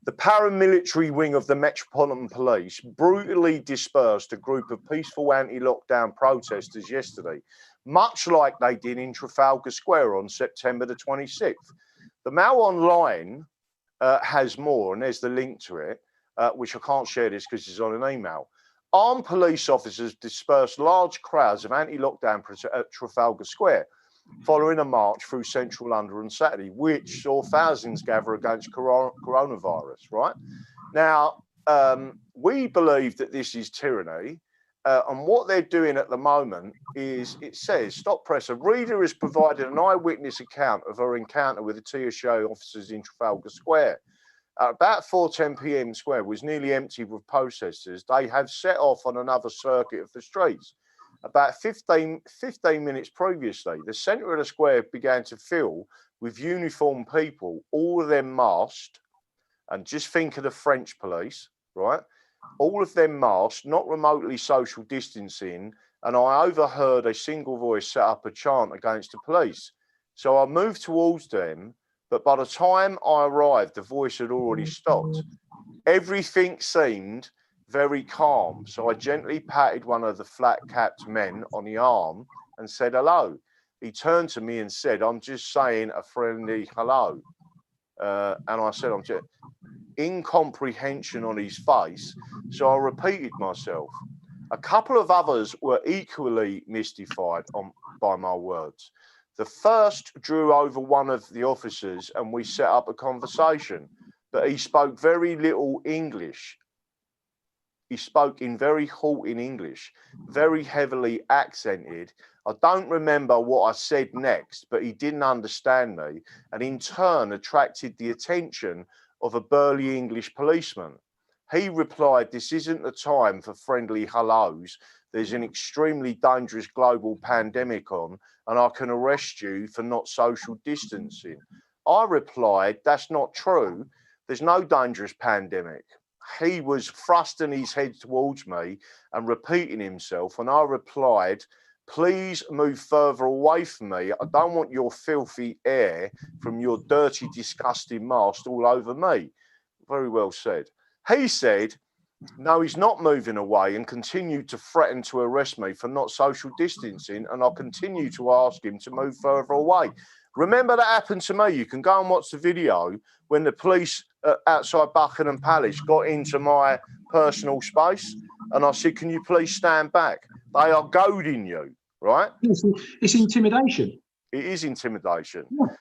the paramilitary wing of the Metropolitan Police, brutally dispersed a group of peaceful anti-lockdown protesters yesterday, much like they did in Trafalgar Square on September the 26th. The Mail Online has more, and there's the link to it, which I can't share this because it's on an email. Armed police officers dispersed large crowds of anti-lockdown at Trafalgar Square following a march through central London on Saturday, which saw thousands gather against coronavirus, right? Now, we believe that this is tyranny, and what they're doing at the moment is, it says, stop press, a reader has provided an eyewitness account of her encounter with the TSA officers in Trafalgar Square. At about 4:10 p.m. square was nearly empty with protesters. They have set off on another circuit of the streets. About 15 minutes previously, the centre of the square began to fill with uniformed people, all of them masked. And just think of the French police, right? All of them masked, not remotely social distancing. And I overheard a single voice set up a chant against the police. So I moved towards them, but by the time I arrived, the voice had already stopped. Everything seemed very calm. So I gently patted one of the flat-capped men on the arm and said hello. He turned to me and said, "I'm just saying a friendly hello." And I said, "I'm just..." Incomprehension on his face. So I repeated myself. A couple of others were equally mystified by my words. The first drew over one of the officers and we set up a conversation, but he spoke very little English. He spoke in very halting English, very heavily accented. I don't remember what I said next, but he didn't understand me and in turn attracted the attention of a burly English policeman. He replied, "This isn't the time for friendly hellos. There's an extremely dangerous global pandemic on, and I can arrest you for not social distancing." I replied, "That's not true. There's no dangerous pandemic." He was thrusting his head towards me and repeating himself, and I replied, "Please move further away from me. I don't want your filthy air from your dirty, disgusting mask all over me." Very well said. He said, no, he's not moving away and continued to threaten to arrest me for not social distancing, and I'll continue to ask him to move further away. Remember that happened to me. You can go and watch the video when the police outside Buckingham Palace got into my personal space and I said, "Can you please stand back? They are goading you," right? It's intimidation. It is intimidation. Yeah.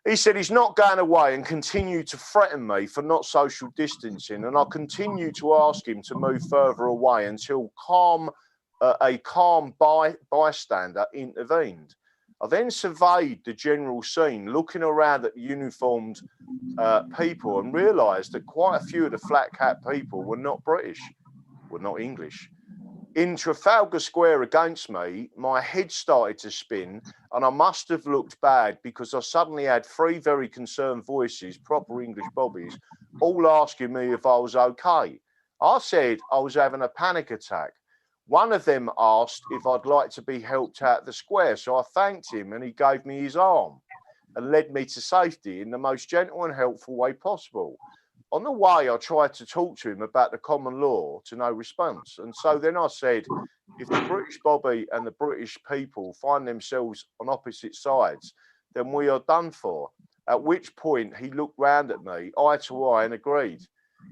He said he's not going away and continued to threaten me for not social distancing, and I'll continue to ask him to move further away until a calm bystander intervened. I then surveyed the general scene, looking around at the uniformed people, and realised that quite a few of the flat-cap people were not British, were not English. In Trafalgar Square against me, my head started to spin, and I must have looked bad because I suddenly had three very concerned voices, proper English bobbies, all asking me if I was okay. I said I was having a panic attack. One of them asked if I'd like to be helped out the square, so I thanked him and he gave me his arm and led me to safety in the most gentle and helpful way possible. On the way, I tried to talk to him about the common law, to no response. And so then I said, if the British Bobby and the British people find themselves on opposite sides, then we are done for. At which point he looked round at me, eye to eye, and agreed.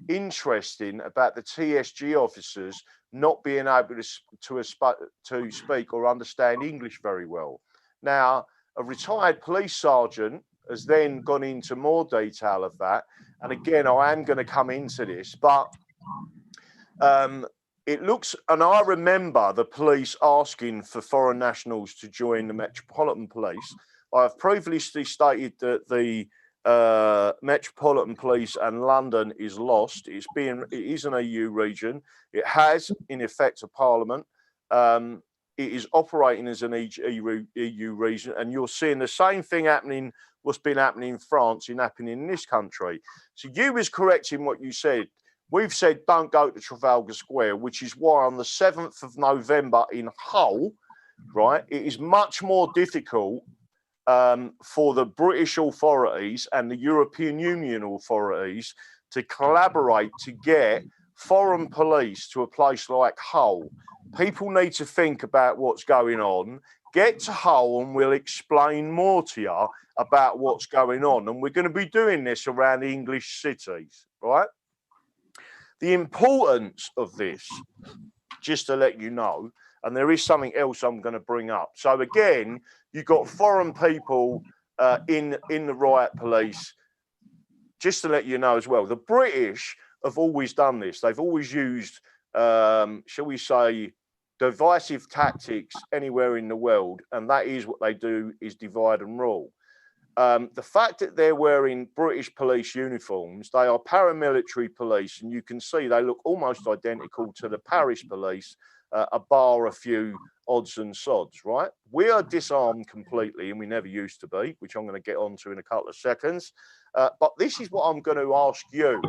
Interesting about the TSG officers not being able to speak or understand English very well. Now, a retired police sergeant has then gone into more detail of that. And again, I am going to come into this, but it looks, and I remember the police asking for foreign nationals to join the Metropolitan Police. I have previously stated that the Metropolitan Police and London is lost. It is an EU region. It has, in effect, a parliament. It is operating as an EU region, and you're seeing the same thing happening. What's been happening in France is happening in this country. So you was correct in what you said. We've said don't go to Trafalgar Square, which is why on the 7th of November in Hull, right, it is much more difficult for the British authorities and the European Union authorities to collaborate to get foreign police to a place like Hull. People need to think about what's going on. Get to Hull and we'll explain more to you about what's going on. And we're going to be doing this around the English cities, right? The importance of this, just to let you know, and there is something else I'm going to bring up. So again, you've got foreign people in the riot police. Just to let you know as well, the British have always done this. They've always used, shall we say, divisive tactics anywhere in the world, and that is what they do, is divide and rule. The fact that they're wearing British police uniforms, they are paramilitary police, and you can see they look almost identical to the Paris police, bar a few odds and sods, right? We are disarmed completely, and we never used to be, which I'm going to get onto in a couple of seconds. But this is what I'm going to ask you.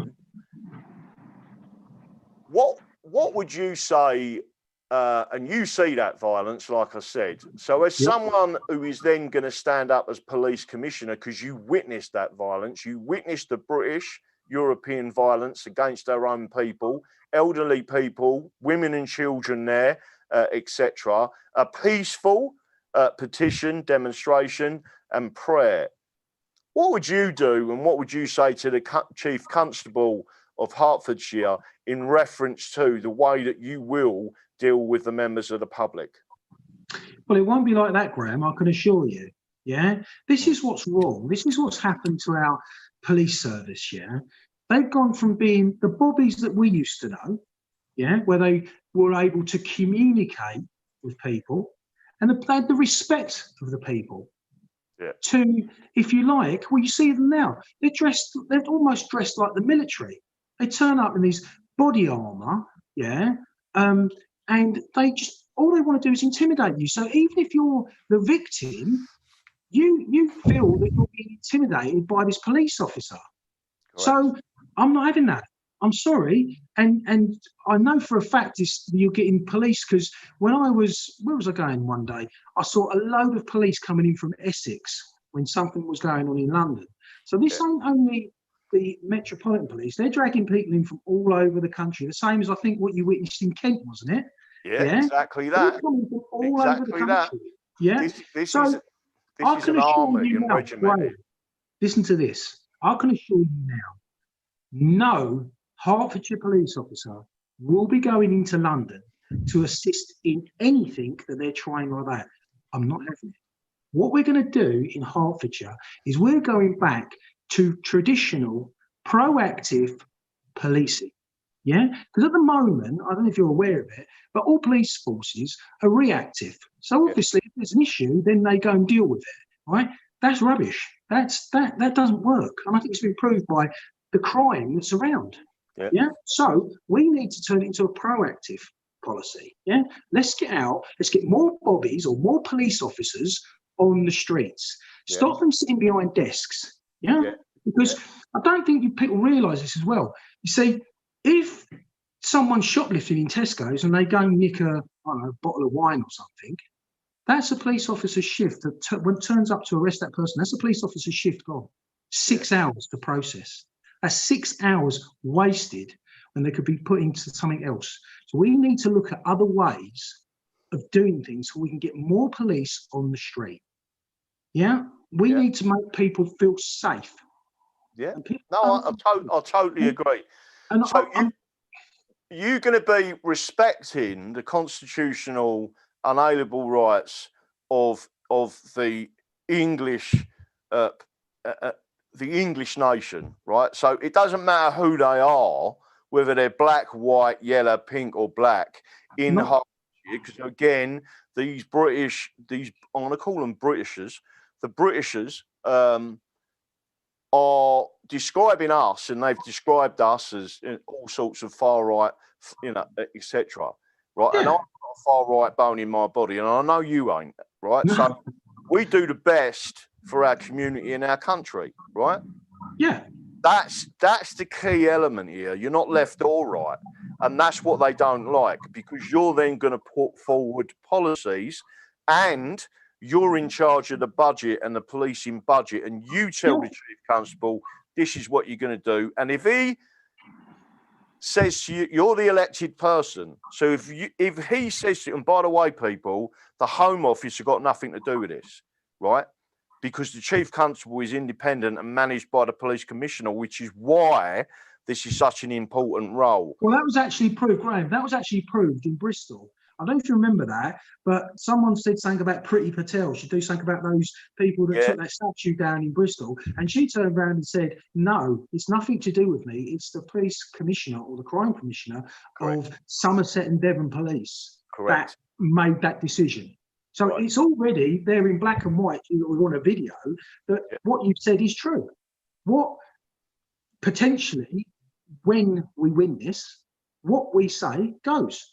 What would you say, and you see that violence, like I said. So as someone who is then going to stand up as police commissioner, because you witnessed that violence, you witnessed the British, European violence against our own people, elderly people, women and children there, etc. A peaceful petition, demonstration and prayer. What would you do, and what would you say to the Chief Constable of Hertfordshire in reference to the way that you will deal with the members of the public? Well, it won't be like that, Graham, I can assure you. Yeah, this is what's wrong. This is what's happened to our police service. Yeah, they've gone from being the bobbies that we used to know, yeah, where they were able to communicate with people and they had the respect of the people, to, if you like, well, you see them now. They're almost dressed like the military. They turn up in these body armor, yeah, and they just, all they want to do is intimidate you. So even if you're the victim, you feel that you're being intimidated by this police officer. Correct. So I'm not having that. I'm sorry, and I know for a fact you're getting police, because when I was, where was I going one day? I saw a load of police coming in from Essex when something was going on in London. So this ain't only the Metropolitan Police, they're dragging people in from all over the country, the same as I think what you witnessed in Kent, wasn't it? Yeah, exactly that. They're coming from all over the country. Yeah, this so is an army and regiment. Listen to this. I can assure you now, no Hertfordshire police officer will be going into London to assist in anything that they're trying like that. I'm not having it. What we're going to do in Hertfordshire is we're going back to traditional, proactive policing. Yeah, because at the moment, I don't know if you're aware of it, but all police forces are reactive. So obviously, if there's an issue, then they go and deal with it. Right? That's rubbish. That doesn't work, and I think it's been proved by the crime that's around. Yeah. So we need to turn it into a proactive policy. Yeah. Let's get out. Let's get more bobbies or more police officers on the streets. Stop them sitting behind desks. Yeah. Because I don't think people realise this as well. You see, if someone's shoplifting in Tesco's and they go and nick a bottle of wine or something, that's a police officer's shift. When it turns up to arrest that person, that's a police officer's shift gone. 6 hours to process. That's 6 hours wasted when they could be put into something else. So we need to look at other ways of doing things so we can get more police on the street. Yeah, we need to make people feel safe. Yeah, no, I totally agree. And so you're going to be respecting the constitutional, unalienable rights of the English. The English nation, right? So it doesn't matter who they are, whether they're black, white, yellow, pink, or black in Hertfordshire, because again, these British, I'm going to call them Britishers, the Britishers are describing us, and they've described us as all sorts of far right, etc. Right? Yeah. And I've got a far right bone in my body, and I know you ain't, right? No. So we do the best for our community and our country, right? Yeah. That's the key element here. You're not left or right. And that's what they don't like, because you're then going to put forward policies and you're in charge of the budget and the policing budget, and you tell the Chief Constable, this is what you're going to do. And if he says to you, you're the elected person. So if he says to you, and by the way, people, the Home Office have got nothing to do with this, right? Because the Chief Constable is independent and managed by the Police Commissioner, which is why this is such an important role. Well, that was actually proved, Graham. That was actually proved in Bristol. I don't know if you remember that, but someone said something about Priti Patel. She'd do something about those people that took that statue down in Bristol. And she turned around and said, no, it's nothing to do with me. It's the Police Commissioner or the Crime Commissioner of Somerset and Devon Police that made that decision. So it's already there in black and white. We want a video that what you've said is true. What potentially, when we win this, what we say goes.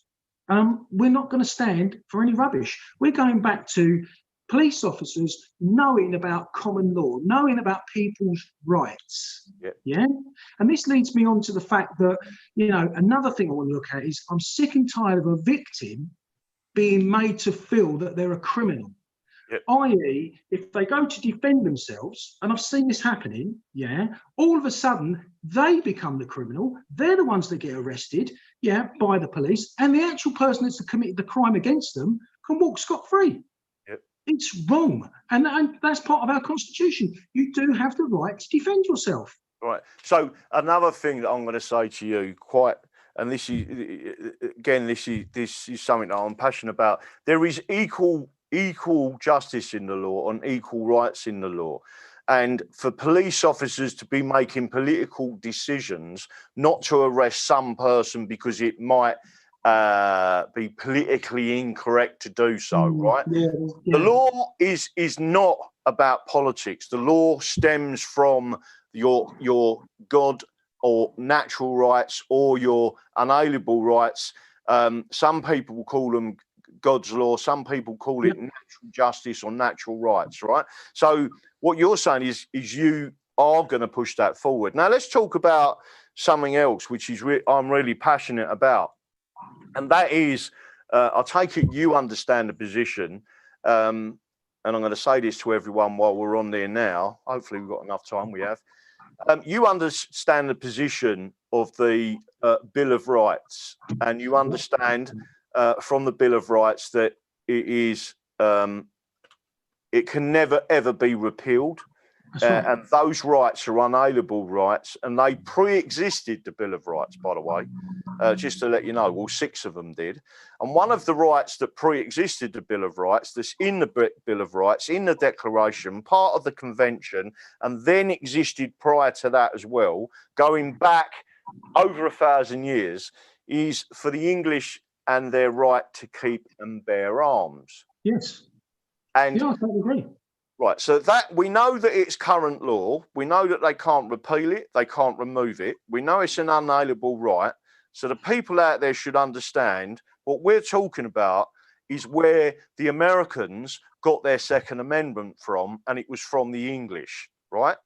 We're not going to stand for any rubbish. We're going back to police officers knowing about common law, knowing about people's rights. Yeah. And this leads me on to the fact that, you know, another thing I want to look at is I'm sick and tired of a victim being made to feel that they're a criminal. I.e., if they go to defend themselves, and I've seen this happening, all of a sudden they become the criminal. They're the ones that get arrested, by the police, and the actual person that's committed the crime against them can walk scot-free. It's wrong, and that's part of our constitution. You do have the right to defend yourself. Right. So another thing that I'm going to say to you, and this is again, this is something that I'm passionate about. There is equal justice in the law and equal rights in the law. And for police officers to be making political decisions not to arrest some person because it might be politically incorrect to do so, right? The law is not about politics. The law stems from your God or natural rights or your unalienable rights. Some people call them God's law. Some people call it natural justice or natural rights, right? So what you're saying is you are going to push that forward. Now let's talk about something else, which is I'm really passionate about, and that is, I take it you understand the position, and I'm going to say this to everyone while we're on there now. Hopefully we've got enough time. We have. You understand the position of the Bill of Rights, and you understand from the Bill of Rights that it is it can never ever be repealed, and those rights are unalienable rights, and they pre-existed the Bill of Rights, by the way, just to let you know. Well, 6 of them did, and one of the rights that pre-existed the Bill of Rights, that's in the Bill of Rights, in the Declaration, part of the Convention, and then existed prior to that as well, going back over 1,000 years, is for the English and their right to keep and bear arms. Yes. And I totally agree. Right, so that we know that it's current law. We know that they can't repeal it. They can't remove it. We know it's an unalienable right. So the people out there should understand what we're talking about is where the Americans got their Second Amendment from, and it was from the English, right?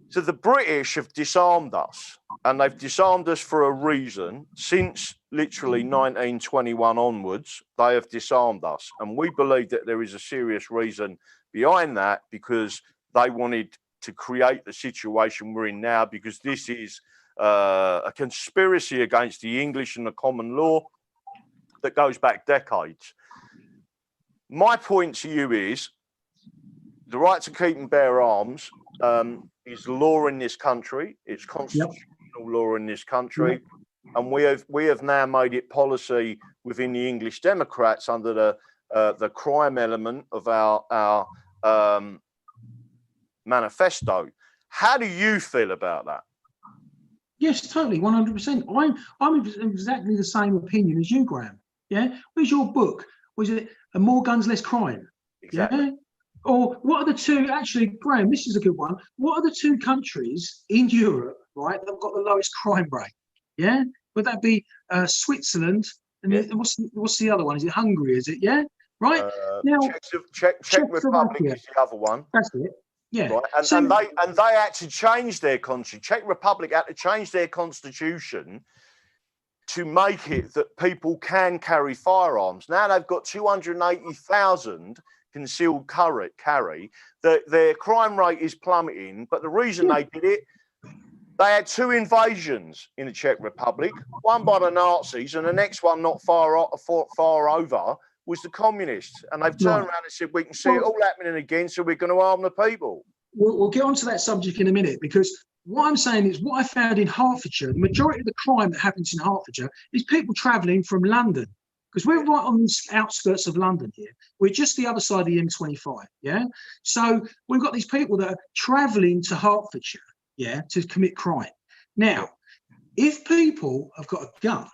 So the British have disarmed us, and they've disarmed us for a reason. Since literally 1921 onwards, they have disarmed us. And we believe that there is a serious reason behind that, because they wanted to create the situation we're in now, because this is a conspiracy against the English and the common law that goes back decades. My point to you is the right to keep and bear arms is law in this country. It's constitutional law in this country. And we have now made it policy within the English Democrats under the crime element of our manifesto. How do you feel about that? Yes, totally, 100%. I'm of exactly the same opinion as you, Graham. Yeah. Where's your book? Was it More Guns, Less Crime? Exactly. Yeah. Or what are the two? Actually, Graham, this is a good one. What are the 2 countries in Europe, right, that have got the lowest crime rate? Yeah. Would that be Switzerland? And what's the other one? Is it Hungary? Is it? Yeah. Right. Now, Czech Republic is the other one. That's it. Yeah. Right. And they had to change their country. Czech Republic had to change their constitution to make it that people can carry firearms. Now they've got 280,000 concealed carry. Their crime rate is plummeting, but the reason they did it, they had 2 invasions in the Czech Republic, one by the Nazis, and the next one not far over was the communists. And they've turned around and said, we can see it all happening again, so we're going to arm the people. We'll get onto that subject in a minute, because what I'm saying is what I found in Hertfordshire, the majority of the crime that happens in Hertfordshire is people travelling from London, because we're right on the outskirts of London here. We're just the other side of the M25, yeah? So we've got these people that are travelling to Hertfordshire, yeah, to commit crime. Now, if people have got a gun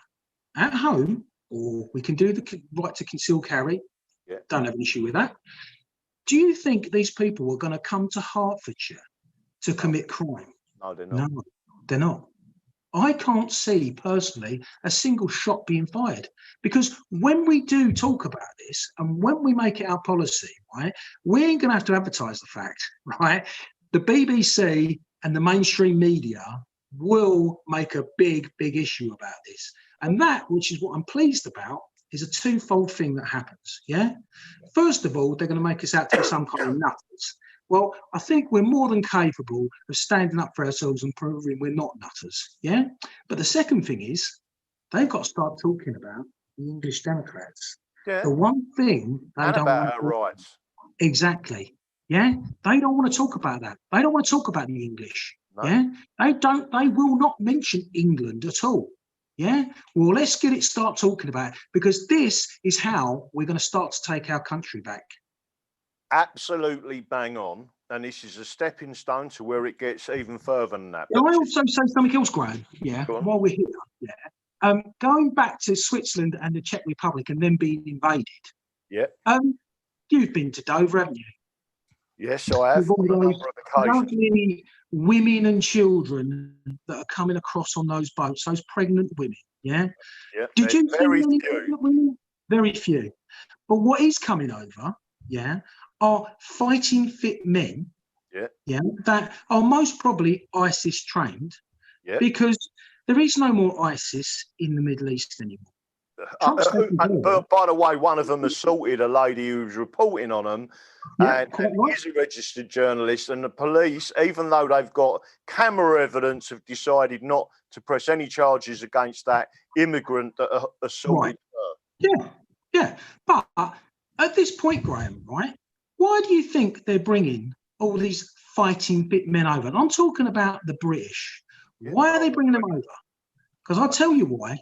at home, or we can do the right to conceal carry, Yeah. Don't have an issue with that. Do you think these people are going to come to Hertfordshire to commit crime? No, they're not. No, they're not. I can't see personally a single shot being fired, because when we do talk about this and when we make it our policy, right, we ain't going to have to advertise the fact, right? The BBC and the mainstream media will make a big issue about this. And that, which is what I'm pleased about, is a twofold thing that happens. Yeah. First of all, they're going to make us out to be some kind of nutters. Well, I think we're more than capable of standing up for ourselves and proving we're not nutters. Yeah. But the second thing is they've got to start talking about the English Democrats. Yeah. The one thing they And don't about want our rights. Exactly. Yeah. They don't want to talk about that. They don't want to talk about the English. No. Yeah. They will not mention England at all. Yeah. Well, let's start talking about it, because this is how we're going to start to take our country back. Absolutely bang on. And this is a stepping stone to where it gets even further than that. Can I also say something else, Graham? Yeah. While we're here. Yeah. Going back to Switzerland and the Czech Republic and then being invaded. Yeah. You've been to Dover, haven't you? Yes, I have. On a number of occasions. Lovely women and children that are coming across on those boats, those pregnant women. Yeah. Yeah. Did you see very many few? pregnant women? Very few. But what is coming over, yeah, are fighting fit men. Yeah. Yeah. That are most probably ISIS trained. Yeah. Because there is no more ISIS in the Middle East anymore. But by the way, one of them assaulted a lady who was reporting on them, and is a registered journalist. And the police, even though they've got camera evidence, have decided not to press any charges against that immigrant that assaulted her. Yeah, yeah. But at this point, Graham, right? Why do you think they're bringing all these fighting fit men over? And I'm talking about the British. Why are they bringing them over? Because I'll tell you why.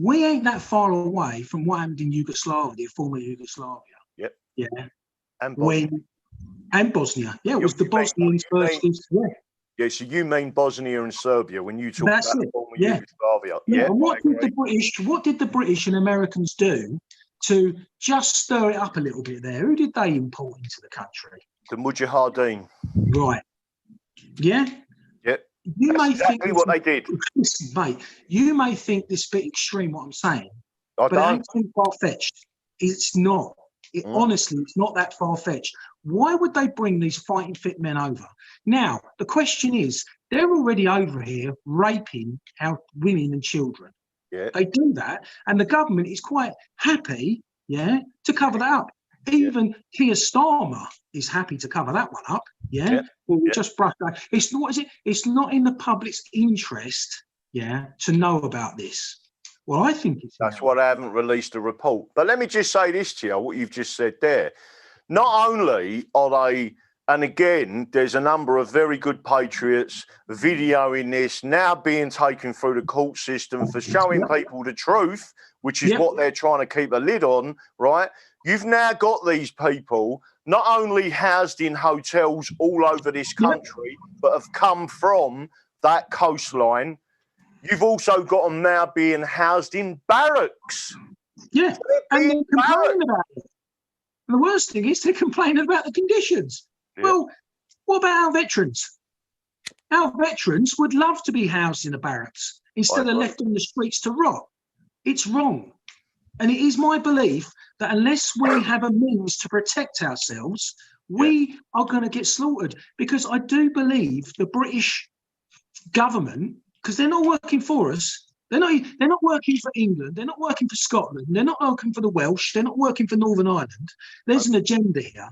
We ain't that far away from what happened in Yugoslavia, former Yugoslavia. Yep. Yeah. And Bosnia. And Bosnia. Yeah, it was the Bosnians first. Yeah. Yeah, so you mean Bosnia and Serbia when you talk about former Yugoslavia. Yeah. And what did the British and Americans do to just stir it up a little bit there? Who did they import into the country? The Mujahideen. Right. Yeah. Yep. You That's may exactly think what they did. Listen, mate, you may think this bit extreme what I'm saying, but it ain't too far-fetched. It's not. Honestly, it's not that far-fetched. Why would they bring these fighting fit men over? Now, the question is, they're already over here raping our women and children. Yeah. They do that, and the government is quite happy, yeah, to cover that up. Even Keir Starmer is happy to cover that one up. Yeah. Well, we just brush that. It's not, is it? It's not in the public's interest, yeah, to know about this. Well, I think it's. That's why they haven't released a report. But let me just say this to you, what you've just said there. Not only are they, and again, there's a number of very good patriots videoing this, now being taken through the court system for showing people the truth, which is what they're trying to keep a lid on, right? You've now got these people not only housed in hotels all over this country, but have come from that coastline. You've also got them now being housed in barracks. Yeah, and they're complaining about it. And the worst thing is they're complaining about the conditions. Yeah. Well, what about our veterans? Our veterans would love to be housed in a barracks instead of left on the streets to rot. It's wrong. And it is my belief that unless we have a means to protect ourselves, we are going to get slaughtered. Because I do believe the British government, because they're not working for us, they're not working for England, they're not working for Scotland, they're not working for the Welsh, they're not working for Northern Ireland. There's an agenda here,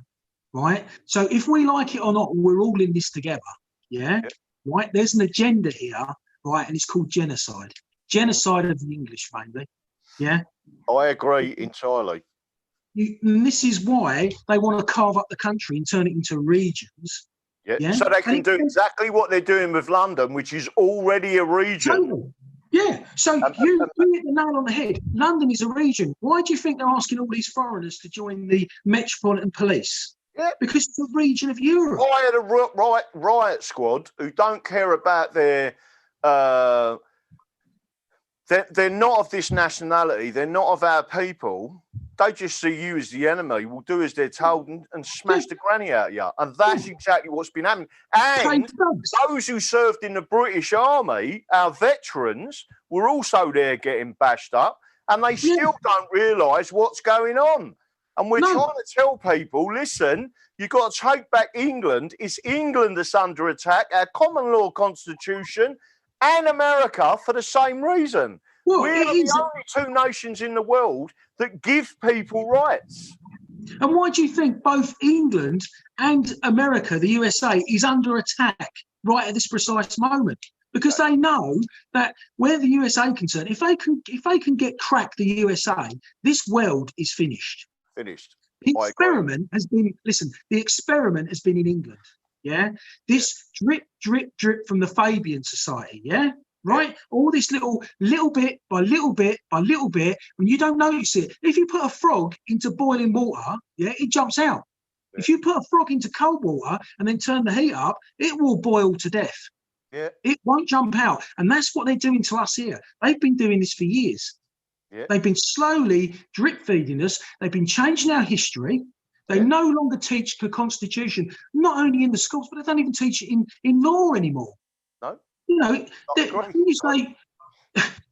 right? So if we like it or not, we're all in this together, right? There's an agenda here, right? And it's called genocide. Genocide of the English, mainly. Yeah, I agree entirely. And this is why they want to carve up the country and turn it into regions. Yeah. So they can do exactly what they're doing with London, which is already a region. Totally. Yeah. So you hit the nail on the head. London is a region. Why do you think they're asking all these foreigners to join the Metropolitan Police? Yeah. Because it's a region of Europe. I had a riot squad who don't care about their. They're not of this nationality. They're not of our people. they just see you as the enemy, will do as they're told and smash the granny out of you. And that's exactly what's been happening. And those who served in the British Army, our veterans, were also there getting bashed up, and they still don't realise what's going on. And we're trying to tell people, listen, you've got to take back England. It's England that's under attack, our common law constitution, and America for the same reason. Well, we're the only two nations in the world that give people rights. And why do you think both England and America, the USA, is under attack right at this precise moment? Because they know that where the USA concerned, if they can crack the USA, this world is finished. Finished. The experiment has been, listen, the experiment has been in England. Yeah. This drip, drip, drip from the Fabian Society. Yeah. Right. All this little bit by little bit by little bit, when you don't notice it. If you put a frog into boiling water, it jumps out. Yeah. If you put a frog into cold water and then turn the heat up, it will boil to death. Yeah. It won't jump out. And that's what they're doing to us here. They've been doing this for years. Yeah. They've been slowly drip feeding us. They've been changing our history. They no longer teach the Constitution, not only in the schools, but they don't even teach it in law anymore. No. You know, you say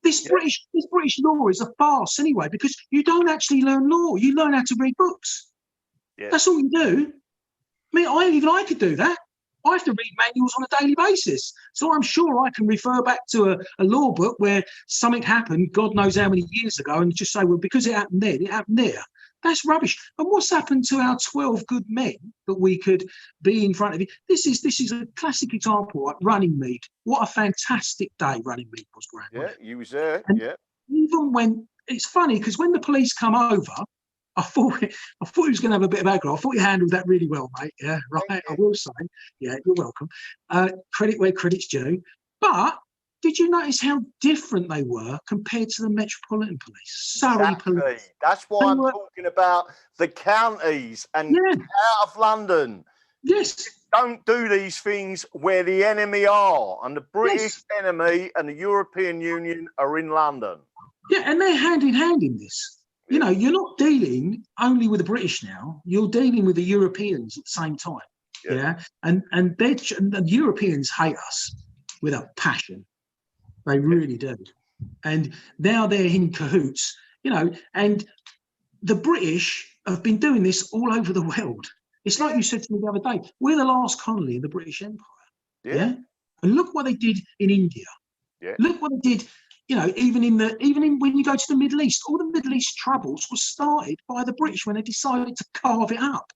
this British law is a farce anyway, because you don't actually learn law. You learn how to read books. Yeah. That's all you do. I mean, I could do that. I have to read manuals on a daily basis. So I'm sure I can refer back to a law book where something happened, God knows how many years ago, and just say, well, because it happened there, it happened there. That's rubbish. And what's happened to our 12 good men that we could be in front of you? This is a classic example, like Runningmead. What a fantastic day Runningmead was, Grant. Yeah, you was there. And yeah. Even when, it's funny, because when the police come over, I thought he was going to have a bit of aggro. I thought you handled that really well, mate. Yeah, right. I will say, yeah, you're welcome. Credit where credit's due. But did you notice how different they were compared to the Metropolitan Police, Surrey Police? That's why I'm talking about the counties and out of London. Yes. Don't do these things where the enemy are, and the British enemy and the European Union are in London. Yeah, and they're hand in hand in this. You know, you're not dealing only with the British now. You're dealing with the Europeans at the same time. Yeah, and the Europeans hate us with a passion. They really do. And now they're in cahoots. You know, and the British have been doing this all over the world. It's like you said to me the other day. We're the last colony of the British Empire. Yeah. And look what they did in India. Yeah. Look what they did. You know, even in when you go to the Middle East, all the Middle East troubles were started by the British when they decided to carve it up.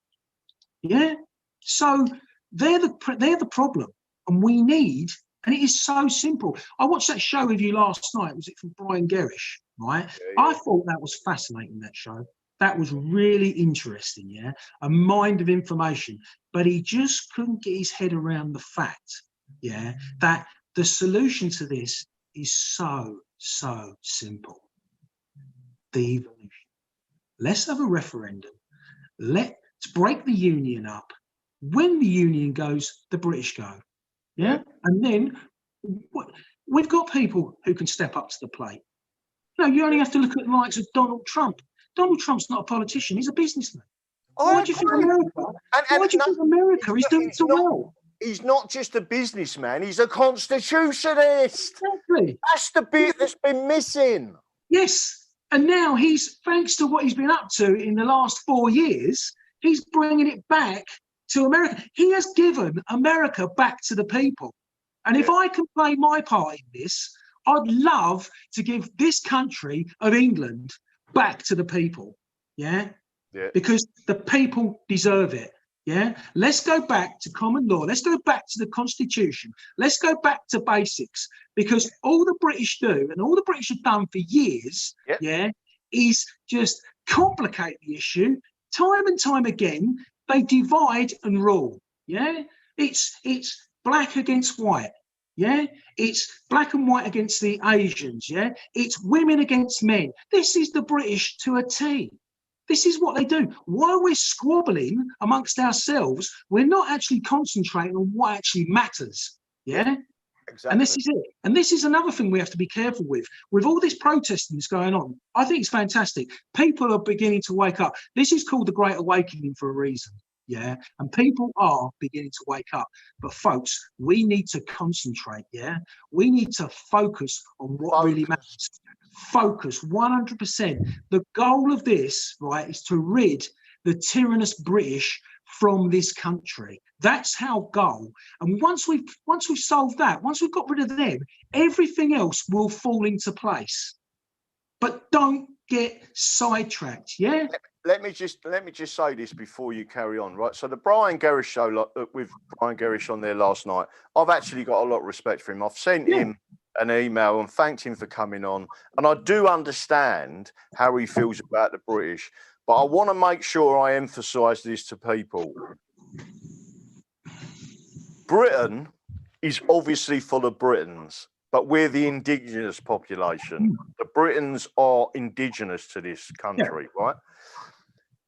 Yeah, so they're the problem, and we need. And it is so simple. I watched that show with you last night. Was it from Brian Gerrish? Right. Yeah. I thought that was fascinating. That show. That was really interesting. Yeah, a mind of information. But he just couldn't get his head around the fact. Yeah, that the solution to this is so simple. The evolution. Let's have a referendum. Let's break the union up. When the union goes, the British go. Yeah. And then we've got people who can step up to the plate. No, you only have to look at the likes of Donald Trump. Donald Trump's not a politician, he's a businessman. Why do you think America is doing so well? He's not just a businessman, he's a constitutionalist. Exactly. That's the bit that's been missing. Yes. And now thanks to what he's been up to in the last 4 years, he's bringing it back to America. He has given America back to the people. And if I can play my part in this, I'd love to give this country of England back to the people. Yeah? Because the people deserve it. Yeah, let's go back to common law. Let's go back to the Constitution. Let's go back to basics, because all the British do, and all the British have done for years, is just complicate the issue time and time again. They divide and rule. Yeah, it's black against white. Yeah, it's black and white against the Asians. Yeah, it's women against men. This is the British to a T. This is what they do. While we're squabbling amongst ourselves, we're not actually concentrating on what actually matters. Yeah? Exactly. And this is it. And this is another thing we have to be careful with. With all this protesting that's going on, I think it's fantastic. People are beginning to wake up. This is called the Great Awakening for a reason. Yeah. And people are beginning to wake up. But folks, we need to concentrate. Yeah. We need to focus on what really matters. Focus 100%. The goal of this, right, is to rid the tyrannous British from this country. That's our goal. And once we've solved that, once we've got rid of them, everything else will fall into place. But don't get sidetracked. Yeah. Let me just say this before you carry on, right? So the Brian Gerrish show, with Brian Gerrish on there last night, I've actually got a lot of respect for him. I've sent him an email and thanked him for coming on, and I do understand how he feels about the British, but I want to make sure I emphasise this to people. Britain is obviously full of Britons, but we're the indigenous population. The Britons are indigenous to this country, right?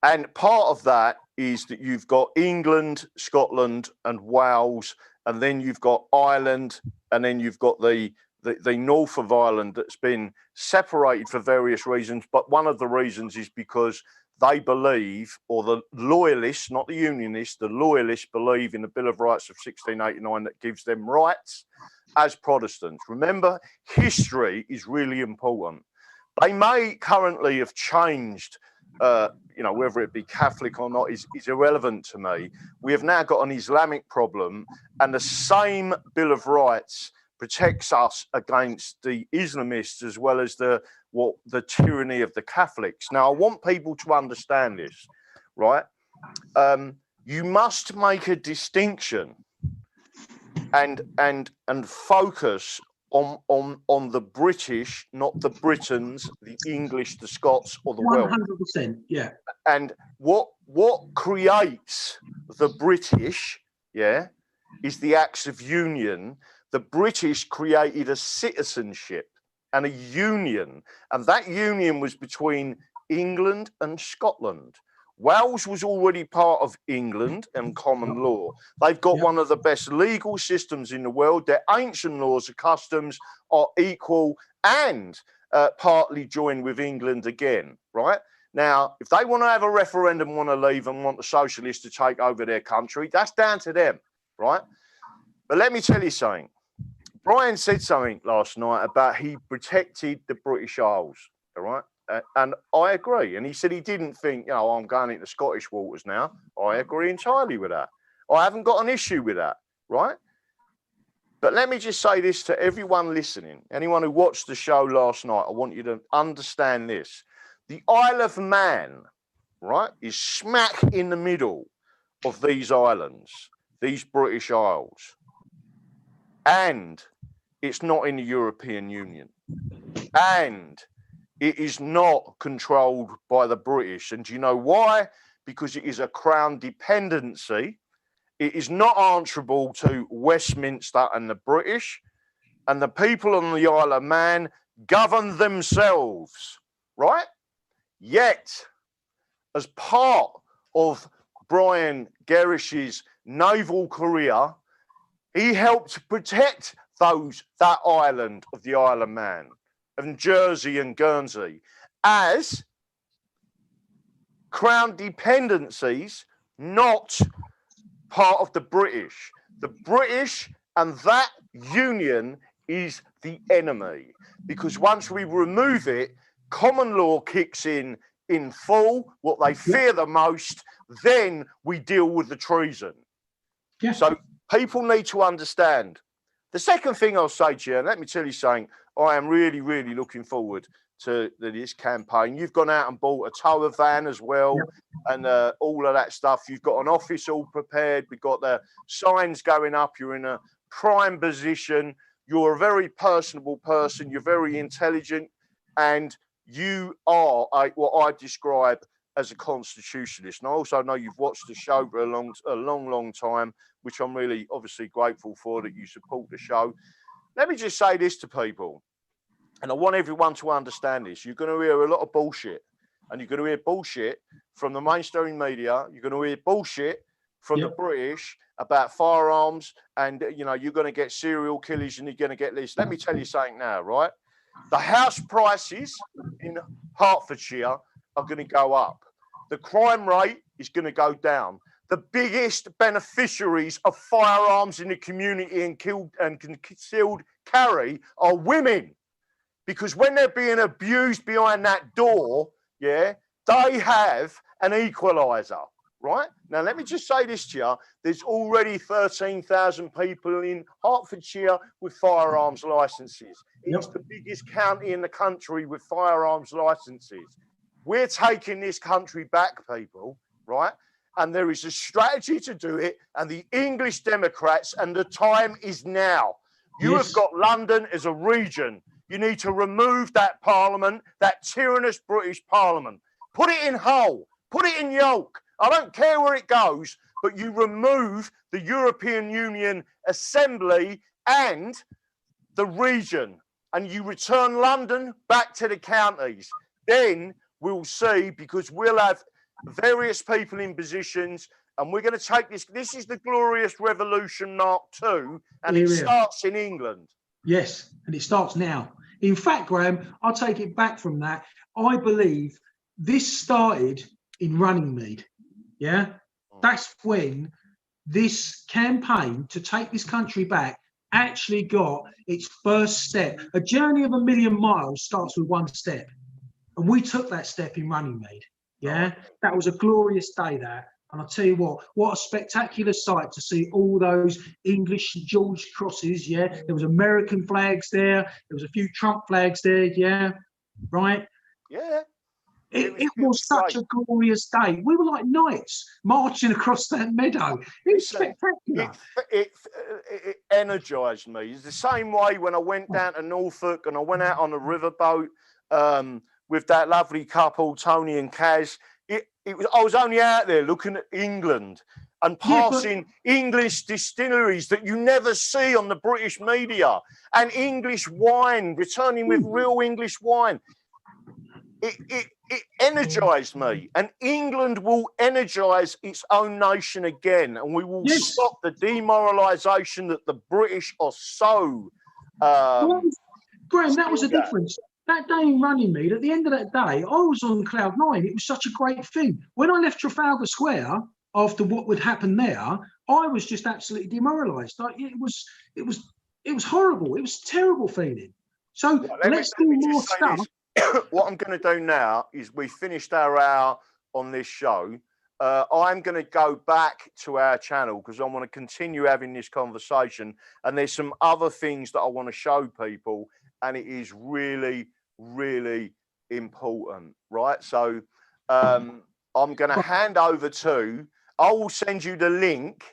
And part of that is that you've got England, Scotland, and Wales, and then you've got Ireland, and then you've got the north of Ireland that's been separated for various reasons. But one of the reasons is because they believe, or the loyalists, not the unionists, the loyalists believe in the Bill of Rights of 1689 that gives them rights as Protestants. Remember, history is really important. They may currently have changed, whether it be Catholic or not is irrelevant to me. We have now got an Islamic problem, and the same Bill of Rights protects us against the Islamists as well as the tyranny of the Catholics. Now, I want people to understand this, right? You must make a distinction and focus on the British, not the Britons, the English, the Scots, or the Welsh. 100%, yeah. And what creates the British, is the Acts of Union. The British created a citizenship and a union, and that union was between England and Scotland. Wales was already part of England and common law. They've got one of the best legal systems in the world. Their ancient laws and customs are equal and partly joined with England again, right? Now, if they want to have a referendum, want to leave and want the socialists to take over their country, that's down to them, right? But let me tell you something. Brian said something last night about he protected the British Isles, all right? And I agree. And he said he didn't think, I'm going into Scottish waters now. I agree entirely with that. I haven't got an issue with that, right? But let me just say this to everyone listening. Anyone who watched the show last night, I want you to understand this. The Isle of Man, right, is smack in the middle of these islands, these British Isles. And it's not in the European Union. And it is not controlled by the British. And do you know why? Because it is a crown dependency. It is not answerable to Westminster and the British. And the people on the Isle of Man govern themselves, right? Yet, as part of Brian Gerrish's naval career, he helped protect that island of the Isle of Man, and Jersey and Guernsey, as crown dependencies, not part of the British. The British and that union is the enemy, because once we remove it, common law kicks in full, what they fear the most, then we deal with the treason. Yeah. So people need to understand. The second thing I'll say to you, and let me tell you something, I am really, really looking forward to this campaign. You've gone out and bought a tower van as well, and all of that stuff. You've got an office all prepared. We've got the signs going up. You're in a prime position. You're a very personable person. You're very intelligent, and you are what I describe as a constitutionalist. And I also know you've watched the show for a long time, which I'm really obviously grateful for, that you support the show. Let me just say this to people, and I want everyone to understand this. You're going to hear a lot of bullshit, and you're going to hear bullshit from the mainstream media. You're going to hear bullshit from the British about firearms and, you know, you're going to get serial killers and you're going to get this. Let me tell you something now, right? The house prices in Hertfordshire are going to go up. The crime rate is going to go down. The biggest beneficiaries of firearms in the community and concealed carry are women. Because when they're being abused behind that door, yeah, they have an equalizer, right? Now, let me just say this to you. There's already 13,000 people in Hertfordshire with firearms licenses. It's the biggest county in the country with firearms licenses. We're taking this country back, people, right? And there is a strategy to do it, and the English Democrats, and the time is now. You have got London as a region. You need to remove that parliament, that tyrannous British parliament. Put it in Hull, put it in York. I don't care where it goes, but you remove the European Union Assembly and the region, and you return London back to the counties. Then we'll see, because we'll have various people in positions, and we're going to take this. This is the Glorious Revolution Mark II, and it starts in England. Yes, and it starts now. In fact, Graham, I'll take it back from that. I believe this started in Runningmead. Yeah, that's when this campaign to take this country back actually got its first step. A journey of 1,000,000 miles starts with one step. And we took that step in Runningmead. Yeah, that was a glorious day, that. And I'll tell you what a spectacular sight to see all those English George crosses. Yeah, there was American flags there. There was a few Trump flags there. Yeah, right. Yeah. It was such a glorious day. We were like knights marching across that meadow. It was spectacular. It energised me. It's the same way when I went down to Norfolk and I went out on a riverboat with that lovely couple, Tony and Kaz. I was only out there looking at England and passing English distilleries that you never see on the British media, and English wine, returning with real English wine. It energised me, and England will energise its own nation again, and we will stop the demoralisation that the British are so. Graham, that was the difference. That day in Runningmead, at the end of that day, I was on cloud nine. It was such a great thing. When I left Trafalgar Square after what would happen there, I was just absolutely demoralised. Like, it was horrible. It was a terrible feeling. So let's do more stuff. What I'm going to do now is we finished our hour on this show. I'm going to go back to our channel because I want to continue having this conversation. And there's some other things that I want to show people. And it is really, really important, right? So I'm going to hand over to, I will send you the link.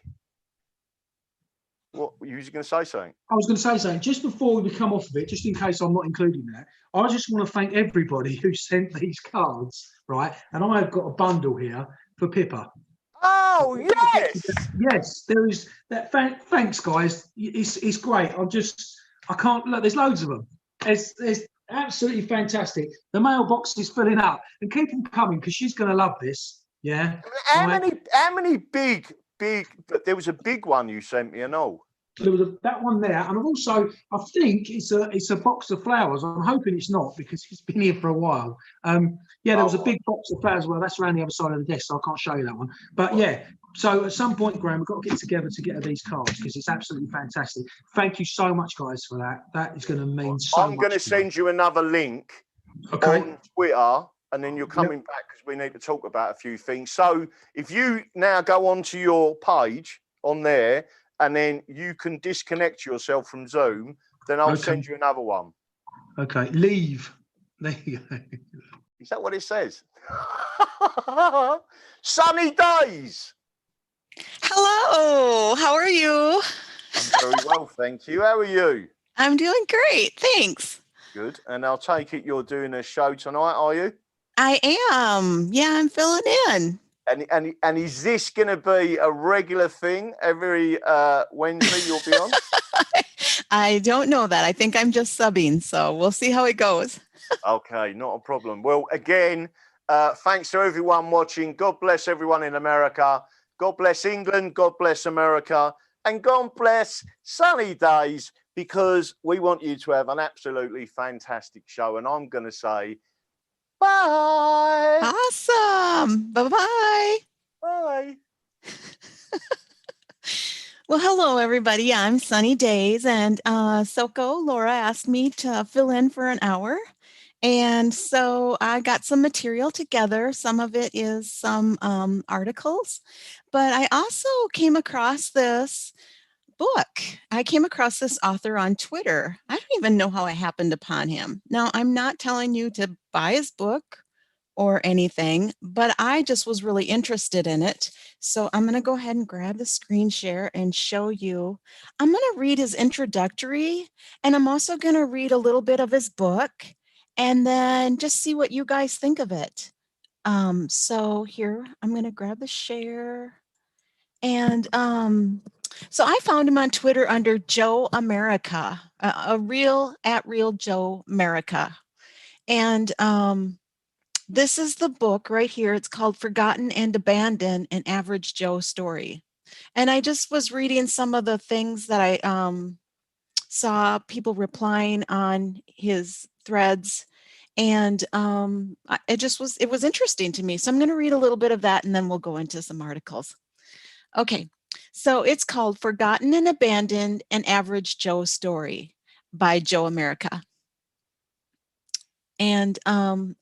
What were you going to say something? I was going to say something just before we come off of it, just in case I'm not including that. I just want to thank everybody who sent these cards, right? And I have got a bundle here for Pippa. Oh, yes. Yes, there is that. Thanks, guys. It's great. I can't look. There's loads of them. It's absolutely fantastic. The mailbox is filling up, and keep them coming because she's going to love this. Yeah. How many big? There was a big one you sent me, and all. There was that one there, and I think it's a box of flowers. I'm hoping it's not because it's been here for a while. Yeah, there was a big box of flowers. Well, that's around the other side of the desk, so I can't show you that one. But yeah, so at some point, Graham, we've got to get together to get her these cards because it's absolutely fantastic. Thank you so much, guys, for that. That is going to mean so much. I'm going to send you another link on Twitter, and then you're coming back because we need to talk about a few things. So if you now go onto your page on there, and then you can disconnect yourself from Zoom, then I'll send you another one. Okay, leave. There you go. Is that what it says? Sunny days. Hello, how are you? I'm very well, thank you. How are you? I'm doing great, thanks. Good. And I'll take it you're doing a show tonight, are you? I am. Yeah, I'm filling in. And is this going to be a regular thing every Wednesday you'll be on? I don't know that. I think I'm just subbing, so we'll see how it goes. Okay, not a problem. Well, again, thanks to everyone watching. God bless everyone in America. God bless England, God bless America, and God bless sunny days, because we want you to have an absolutely fantastic show. And I'm going to say bye. Awesome. Bye-bye. Bye. Well, hello, everybody. I'm Sunny Days, and Soko, Laura asked me to fill in for an hour. And so I got some material together. Some of it is some articles, but I also came across this book. I came across this author on Twitter. I don't even know how I happened upon him. Now, I'm not telling you to buy his book or anything, but I just was really interested in it. So I'm going to go ahead and grab the screen share and show you. I'm going to read his introductory, and I'm also going to read a little bit of his book, and then just see what you guys think of it. So here, I'm going to grab the share. And so I found him on Twitter under Joe America, a real Joe America. And this is the book right here. It's called Forgotten and Abandoned, an Average Joe Story. And I just was reading some of the things that I saw people replying on his threads. And it was interesting to me. So I'm going to read a little bit of that, and then we'll go into some articles. Okay, so it's called Forgotten and Abandoned, an Average Joe Story by Joe America. And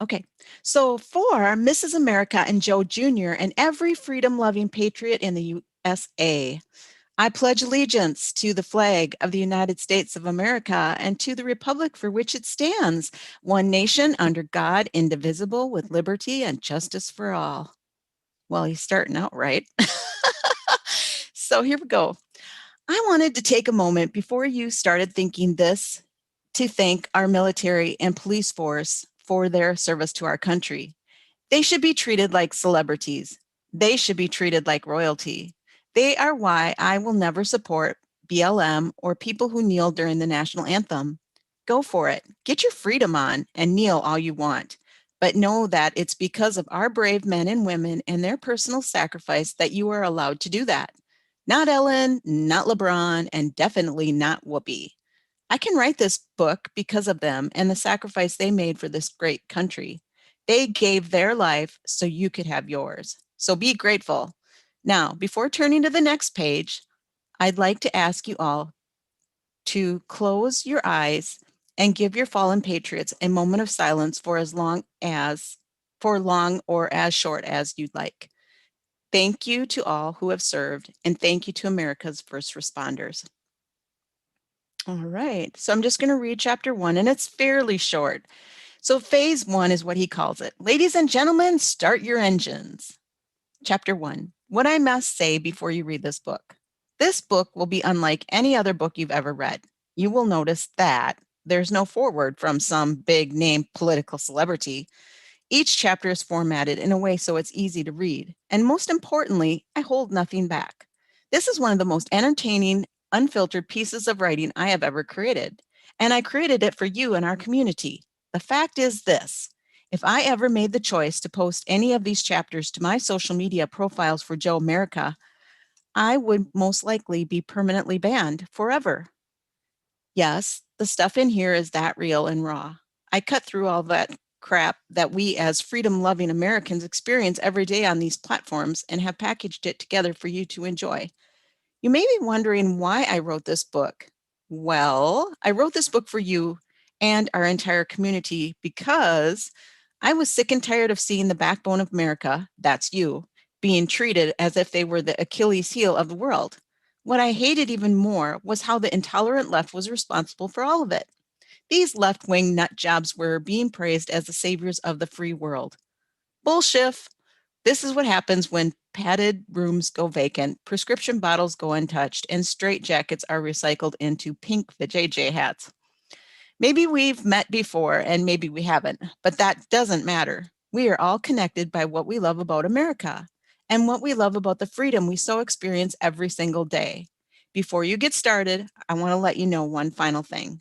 okay, so for Mrs. America and Joe Jr. and every freedom-loving patriot in the USA, I pledge allegiance to the flag of the United States of America and to the republic for which it stands, one nation under God, indivisible, with liberty and justice for all. Well, he's starting out right. So here we go. I wanted to take a moment before you started thinking this to thank our military and police force for their service to our country. They should be treated like celebrities. They should be treated like royalty. They are why I will never support BLM or people who kneel during the national anthem. Go for it. Get your freedom on and kneel all you want. But know that it's because of our brave men and women and their personal sacrifice that you are allowed to do that. Not Ellen, not LeBron, and definitely not Whoopi. I can write this book because of them and the sacrifice they made for this great country. They gave their life so you could have yours. So be grateful. Now, before turning to the next page, I'd like to ask you all to close your eyes and give your fallen patriots a moment of silence for long or as short as you'd like. Thank you to all who have served, and thank you to America's first responders. All right, so I'm just going to read chapter 1, and it's fairly short. So phase 1 is what he calls it. Ladies and gentlemen, start your engines. Chapter 1, what I must say before you read this book. This book will be unlike any other book you've ever read. You will notice that there's no foreword from some big name political celebrity. Each chapter is formatted in a way so it's easy to read. And most importantly, I hold nothing back. This is one of the most entertaining, unfiltered pieces of writing I have ever created. And I created it for you and our community. The fact is this. If I ever made the choice to post any of these chapters to my social media profiles for Joe America, I would most likely be permanently banned forever. Yes, the stuff in here is that real and raw. I cut through all that crap that we as freedom-loving Americans experience every day on these platforms and have packaged it together for you to enjoy. You may be wondering why I wrote this book. Well, I wrote this book for you and our entire community because I was sick and tired of seeing the backbone of America, that's you, being treated as if they were the Achilles heel of the world. What I hated even more was how the intolerant left was responsible for all of it. These left-wing nut jobs were being praised as the saviors of the free world. Bullshit. This is what happens when padded rooms go vacant, prescription bottles go untouched, and straitjackets are recycled into pink vajayjay hats. Maybe we've met before and maybe we haven't, but that doesn't matter. We are all connected by what we love about America and what we love about the freedom we so experience every single day. Before you get started, I want to let you know one final thing.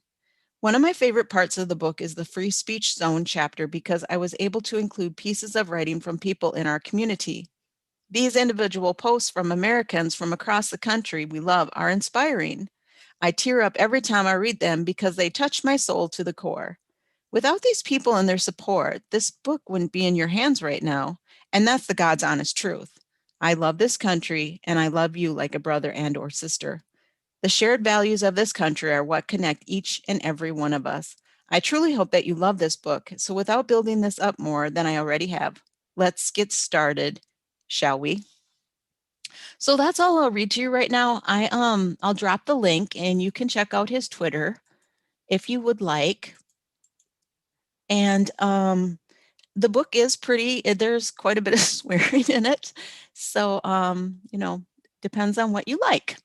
One of my favorite parts of the book is the free speech zone chapter because I was able to include pieces of writing from people in our community. These individual posts from Americans from across the country we love are inspiring. I tear up every time I read them because they touch my soul to the core. Without these people and their support, this book wouldn't be in your hands right now. And that's the God's honest truth. I love this country and I love you like a brother and or sister. The shared values of this country are what connect each and every one of us. I truly hope that you love this book. So without building this up more than I already have, let's get started, shall we? So that's all I'll read to you right now. I'll drop the link and you can check out his Twitter if you would like. And the book is pretty, there's quite a bit of swearing in it. So, you know, depends on what you like.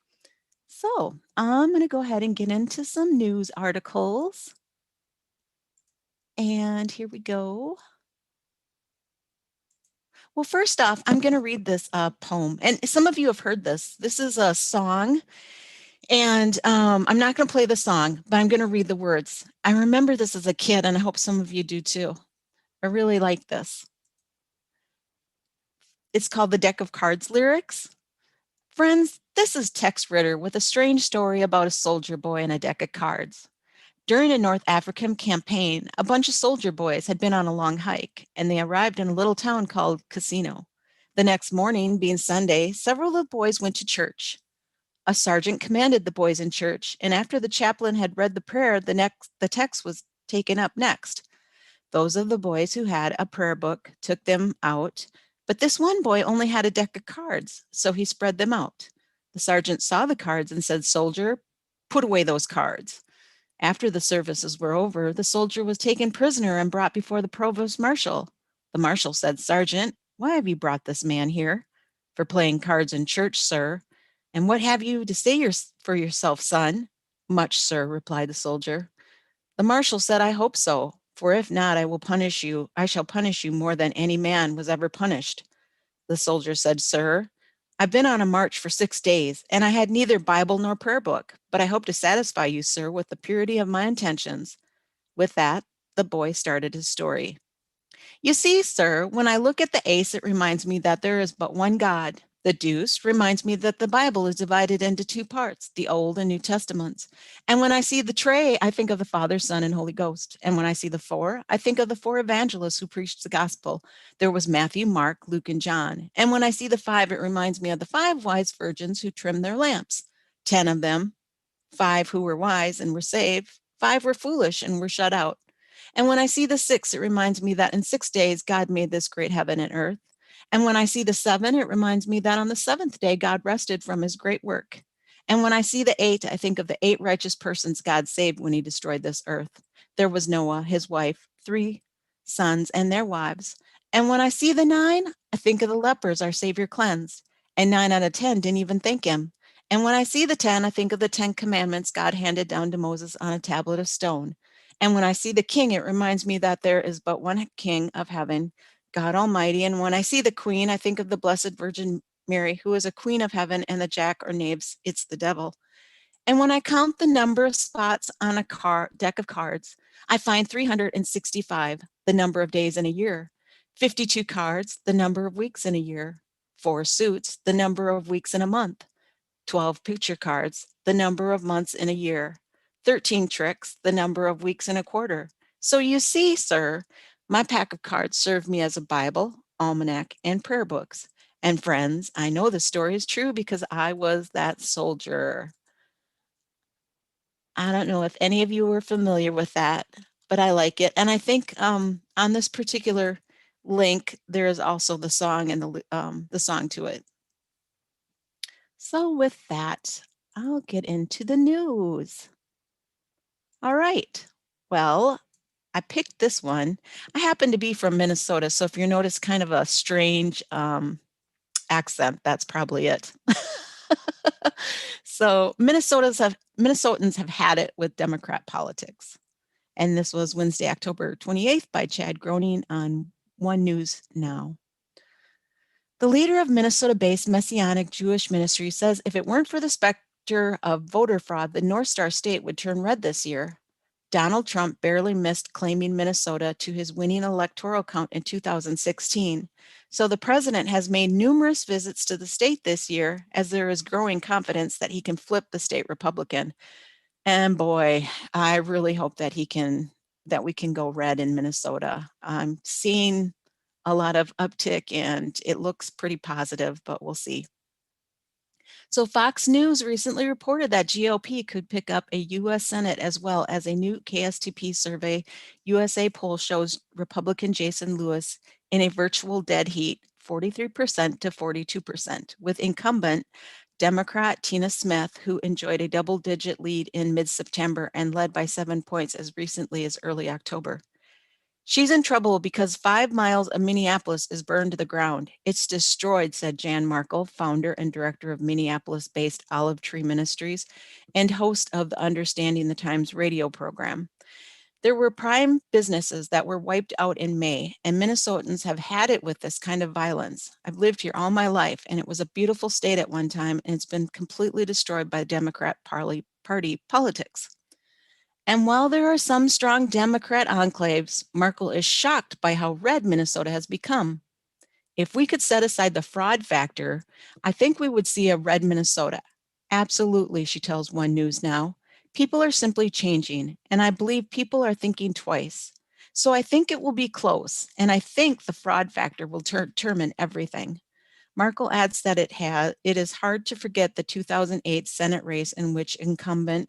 So I'm going to go ahead and get into some news articles. And here we go. Well, first off, I'm going to read this poem. And some of you have heard this. This is a song. And I'm not going to play the song, but I'm going to read the words. I remember this as a kid, and I hope some of you do too. I really like this. It's called the Deck of Cards Lyrics. Friends, this is Tex Ritter with a strange story about a soldier boy and a deck of cards. During a North African campaign, a bunch of soldier boys had been on a long hike, and they arrived in a little town called Casino. The next morning, being Sunday, several of the boys went to church. A sergeant commanded the boys in church, and after the chaplain had read the prayer, the text was taken up next. Those of the boys who had a prayer book took them out, but this one boy only had a deck of cards, so he spread them out. The sergeant saw the cards and said, "Soldier, put away those cards." After the services were over, the soldier was taken prisoner and brought before the provost marshal. The marshal said, "Sergeant, why have you brought this man here?" "For playing cards in church, sir." "And what have you to say for yourself, son?" "Much, sir," replied the soldier. The marshal said, "I hope so, for if not, I shall punish you more than any man was ever punished." The soldier said, "Sir, I've been on a march for 6 days, and I had neither Bible nor prayer book, but I hope to satisfy you, sir, with the purity of my intentions." With that, the boy started his story. "You see, sir, when I look at the ace, it reminds me that there is but one God. The deuce reminds me that the Bible is divided into 2 parts, the Old and New Testaments. And when I see the tray, I think of the Father, Son, and Holy Ghost. And when I see the 4, I think of the 4 evangelists who preached the gospel. There was Matthew, Mark, Luke, and John. And when I see the 5, it reminds me of the 5 wise virgins who trimmed their lamps. 10 of them, 5 who were wise and were saved, 5 were foolish and were shut out. And when I see the 6, it reminds me that in 6 days God made this great heaven and earth. And when I see the 7, it reminds me that on the 7th day God rested from his great work. And when I see the 8, I think of the 8 righteous persons God saved when he destroyed this earth. There was Noah, his wife, 3 sons and their wives. And when I see the 9, I think of the lepers our Savior cleansed. And 9 out of 10 didn't even thank him. And when I see the 10, I think of the 10 commandments God handed down to Moses on a tablet of stone. And when I see the king, it reminds me that there is but one king of heaven, God Almighty. And when I see the queen, I think of the Blessed Virgin Mary, who is a queen of heaven, and the jack or knaves, it's the devil. And when I count the number of spots on a deck of cards, I find 365, the number of days in a year, 52 cards, the number of weeks in a year, 4 suits, the number of weeks in a month, 12 picture cards, the number of months in a year, 13 tricks, the number of weeks in a quarter. So you see, sir, my pack of cards served me as a Bible, almanac, and prayer books. And friends, I know the story is true because I was that soldier. I don't know if any of you were familiar with that, but I like it. And I think on this particular link, there is also the song and the song to it. So with that, I'll get into the news. All right. Well, I picked this one. I happen to be from Minnesota, so if you notice kind of a strange accent, that's probably it. So Minnesotans have had it with Democrat politics. And this was Wednesday, October 28th by Chad Groening on One News Now. The leader of Minnesota-based Messianic Jewish Ministry says if it weren't for the specter of voter fraud, the North Star state would turn red this year. Donald Trump barely missed claiming Minnesota to his winning electoral count in 2016. So the president has made numerous visits to the state this year as there is growing confidence that he can flip the state Republican. And boy, I really hope that we can go red in Minnesota. I'm seeing a lot of uptick and it looks pretty positive, but we'll see. So Fox News recently reported that GOP could pick up a U.S. Senate as well as a new KSTP survey. USA poll shows Republican Jason Lewis in a virtual dead heat, 43% to 42%, with incumbent Democrat Tina Smith, who enjoyed a double-digit lead in mid-September and led by 7 points as recently as early October. She's in trouble because 5 miles of Minneapolis is burned to the ground. It's destroyed, said Jan Markle, founder and director of Minneapolis-based Olive Tree Ministries and host of the Understanding the Times radio program. There were prime businesses that were wiped out in May, and Minnesotans have had it with this kind of violence. I've lived here all my life, and it was a beautiful state at one time, and it's been completely destroyed by Democrat Party politics. And while there are some strong Democrat enclaves, Markle is shocked by how red Minnesota has become. If we could set aside the fraud factor, I think we would see a red Minnesota. Absolutely, she tells One News Now. People are simply changing, and I believe people are thinking twice. So I think it will be close, and I think the fraud factor will determine everything. Markle adds that it is hard to forget the 2008 Senate race in which incumbent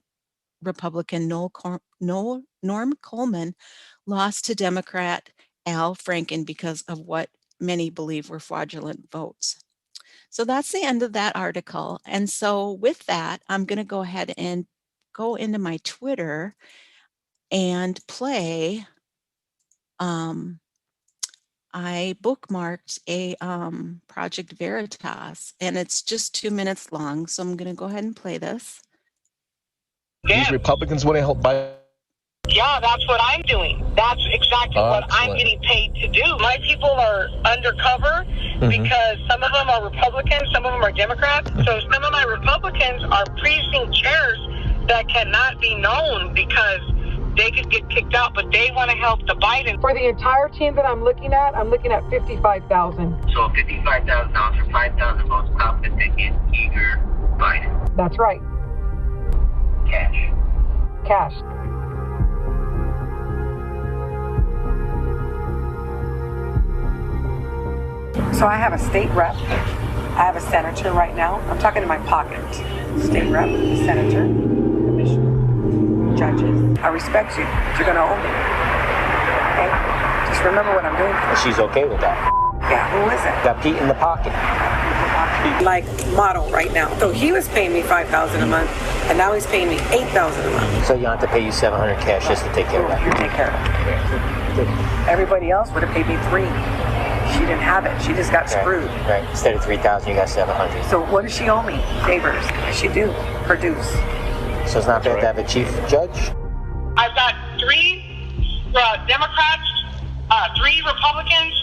Republican Norm Coleman lost to Democrat Al Franken because of what many believe were fraudulent votes. So that's the end of that article. And so with that, I'm going to go ahead and go into my Twitter and play. I bookmarked a Project Veritas, and it's just 2 minutes long. So I'm going to go ahead and play this. These Republicans want to help Biden. Yeah, that's what I'm doing. That's exactly what I'm getting paid to do. My people are undercover because some of them are Republicans, some of them are Democrats. So some of my Republicans are precinct chairs that cannot be known because they could get kicked out, but they want to help the Biden. For the entire team that I'm looking at $55,000. So $55,000 for 5,000 votes, confident in eager Biden. That's right. Cash. So I have a state rep. I have a senator right now. I'm talking to my pocket. State rep, senator, commissioner, judges. I respect you, but you're going to owe me. Okay? Just remember what I'm doing. She's okay with that. Yeah, who is it? Got Pete in the pocket. Like model right now. So he was paying me $5,000 a month, and now he's paying me $8,000 a month. So you don't have to pay you $700 cash just to take care of that. You take care of it. Everybody else would have paid me $3,000. She didn't have it. She just got screwed. Right. Instead of $3,000, you got $700. So what does she owe me? Favors. She do. Produce. So it's not bad to have a chief judge? I've got 3 Democrats, 3 Republicans.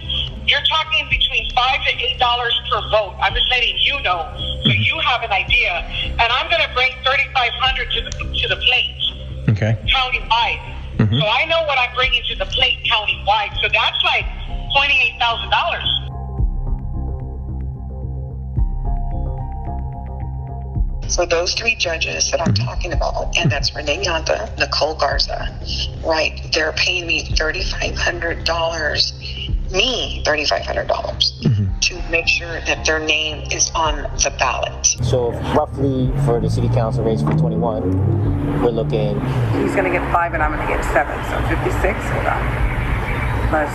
You're talking between $5 to $8 per vote. I'm just letting you know, so you have an idea. And I'm going to bring $3,500 to the plate. Okay. Countywide. So I know what I'm bringing to the plate countywide. So that's like $28,000. So those 3 judges that I'm talking about, and that's Renee Yanta, Nicole Garza, right? They're paying me $3,500. Me $3,500 to make sure that their name is on the ballot. So roughly for the city council race for 21, we're looking. He's going to get 5 and I'm going to get 7, so 56. Hold on. Plus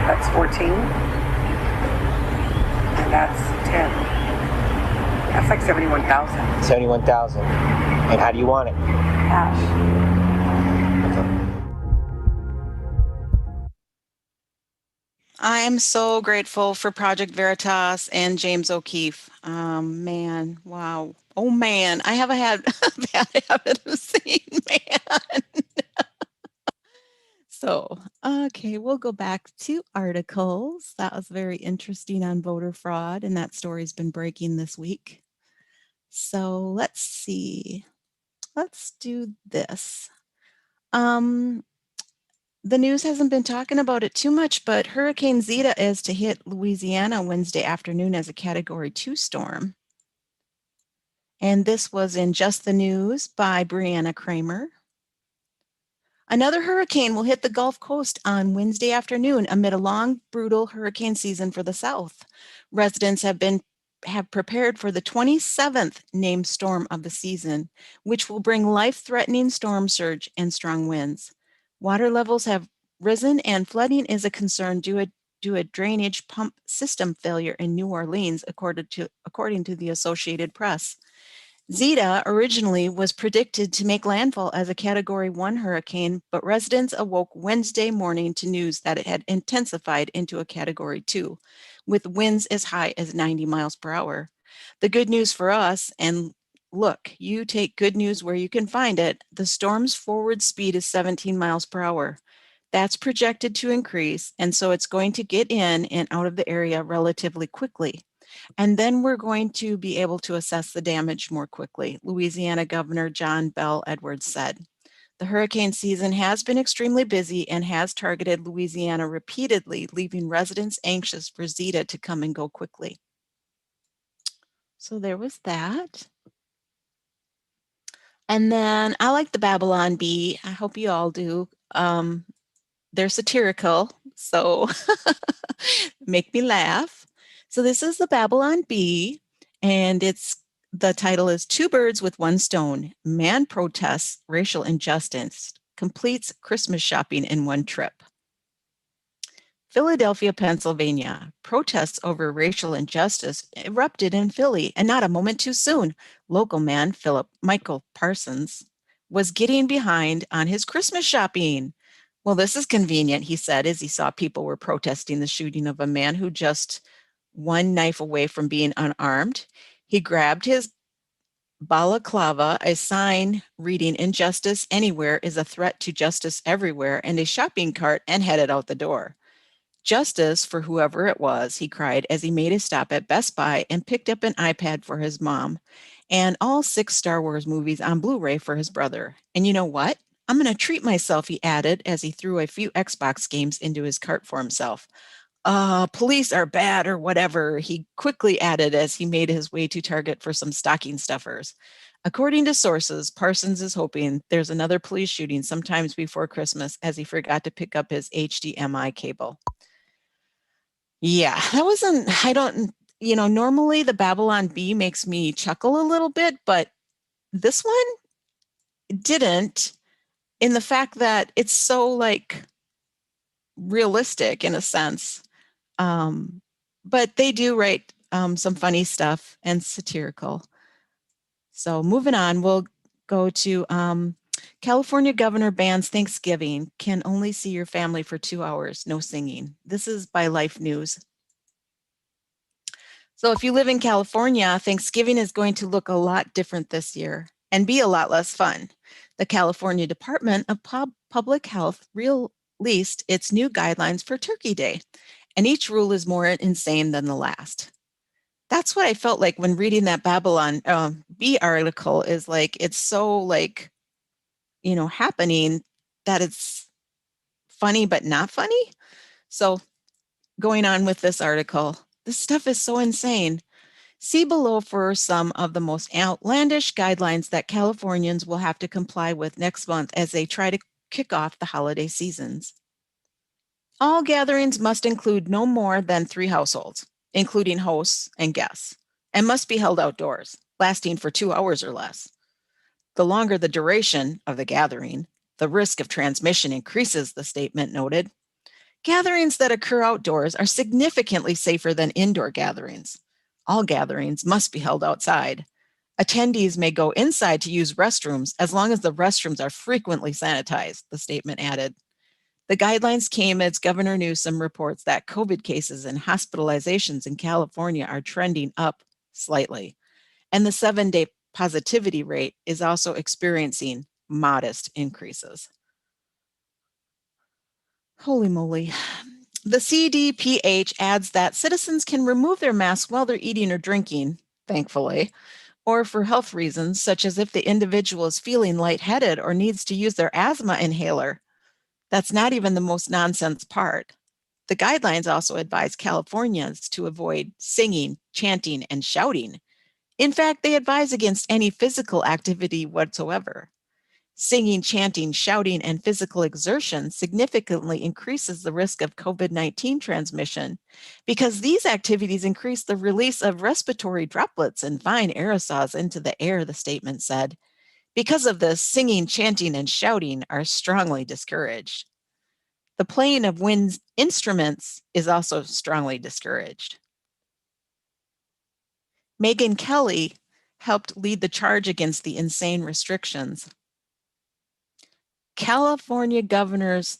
that's 14, and that's 10. That's like 71,000. 71,000. And how do you want it? Cash. I am so grateful for Project Veritas and James O'Keefe. Man, wow. Oh man, I have had a bad habit of saying man. So, okay, we'll go back to articles. That was very interesting on voter fraud, and that story's been breaking this week. So let's see. Let's do this. the news hasn't been talking about it too much, but Hurricane Zeta is to hit Louisiana Wednesday afternoon as a Category 2 storm. And this was in Just the News by Brianna Kramer. Another hurricane will hit the Gulf Coast on Wednesday afternoon amid a long, brutal hurricane season for the South. Residents have prepared for the 27th named storm of the season, which will bring life-threatening storm surge and strong winds. Water levels have risen and flooding is a concern due to a drainage pump system failure in New Orleans, according to the Associated Press. Zeta originally was predicted to make landfall as a Category 1 hurricane, but residents awoke Wednesday morning to news that it had intensified into a Category 2, with winds as high as 90 miles per hour. The good news for us, and look, you take good news where you can find it, the storm's forward speed is 17 miles per hour. That's projected to increase, and so it's going to get in and out of the area relatively quickly. And then we're going to be able to assess the damage more quickly, Louisiana Governor John Bell Edwards said. The hurricane season has been extremely busy and has targeted Louisiana repeatedly, leaving residents anxious for Zeta to come and go quickly. So there was that. And then I like the Babylon Bee. I hope you all do. They're satirical, so make me laugh. So this is the Babylon Bee, and the title is Two Birds with One Stone. Man protests racial injustice, completes Christmas shopping in one trip. Philadelphia, Pennsylvania. Protests over racial injustice erupted in Philly, and not a moment too soon. Local man Michael Parsons was getting behind on his Christmas shopping. Well, this is convenient, he said, as he saw people were protesting the shooting of a man who just one knife away from being unarmed. He grabbed his balaclava, a sign reading "Injustice anywhere is a threat to justice everywhere," and a shopping cart, and headed out the door. Justice for whoever it was, he cried as he made a stop at Best Buy and picked up an iPad for his mom and all 6 Star Wars movies on Blu-ray for his brother. And you know what? I'm going to treat myself, he added as he threw a few Xbox games into his cart for himself. Police are bad or whatever, he quickly added as he made his way to Target for some stocking stuffers. According to sources, Parsons is hoping there's another police shooting sometimes before Christmas as he forgot to pick up his HDMI cable. Yeah, that wasn't, normally the Babylon Bee makes me chuckle a little bit, but this one didn't, in the fact that it's so realistic in a sense. But they do write some funny stuff and satirical. So moving on, we'll go to California governor bans Thanksgiving, can only see your family for 2 hours, no singing. This is by Life News. So if you live in California, Thanksgiving is going to look a lot different this year and be a lot less fun. The California Department of Public Health released its new guidelines for Turkey Day, and each rule is more insane than the last. That's what I felt like when reading that Babylon Bee article, is it's so happening that it's funny but not funny. So going on with this article, this stuff is so insane. See below for some of the most outlandish guidelines that Californians will have to comply with next month as they try to kick off the holiday seasons. All gatherings must include no more than 3 households, including hosts and guests, and must be held outdoors, lasting for 2 hours or less. The longer the duration of the gathering, the risk of transmission increases, the statement noted. Gatherings that occur outdoors are significantly safer than indoor gatherings. All gatherings must be held outside. Attendees may go inside to use restrooms as long as the restrooms are frequently sanitized, the statement added. The guidelines came as Governor Newsom reports that COVID cases and hospitalizations in California are trending up slightly, and the 7-day positivity rate is also experiencing modest increases. Holy moly. The CDPH adds that citizens can remove their masks while they're eating or drinking, thankfully, or for health reasons, such as if the individual is feeling lightheaded or needs to use their asthma inhaler. That's not even the most nonsense part. The guidelines also advise Californians to avoid singing, chanting, and shouting. In fact, they advise against any physical activity whatsoever. Singing, chanting, shouting, and physical exertion significantly increases the risk of COVID-19 transmission because these activities increase the release of respiratory droplets and fine aerosols into the air, the statement said. Because of this, singing, chanting, and shouting are strongly discouraged. The playing of wind instruments is also strongly discouraged. Megyn Kelly helped lead the charge against the insane restrictions. California governor's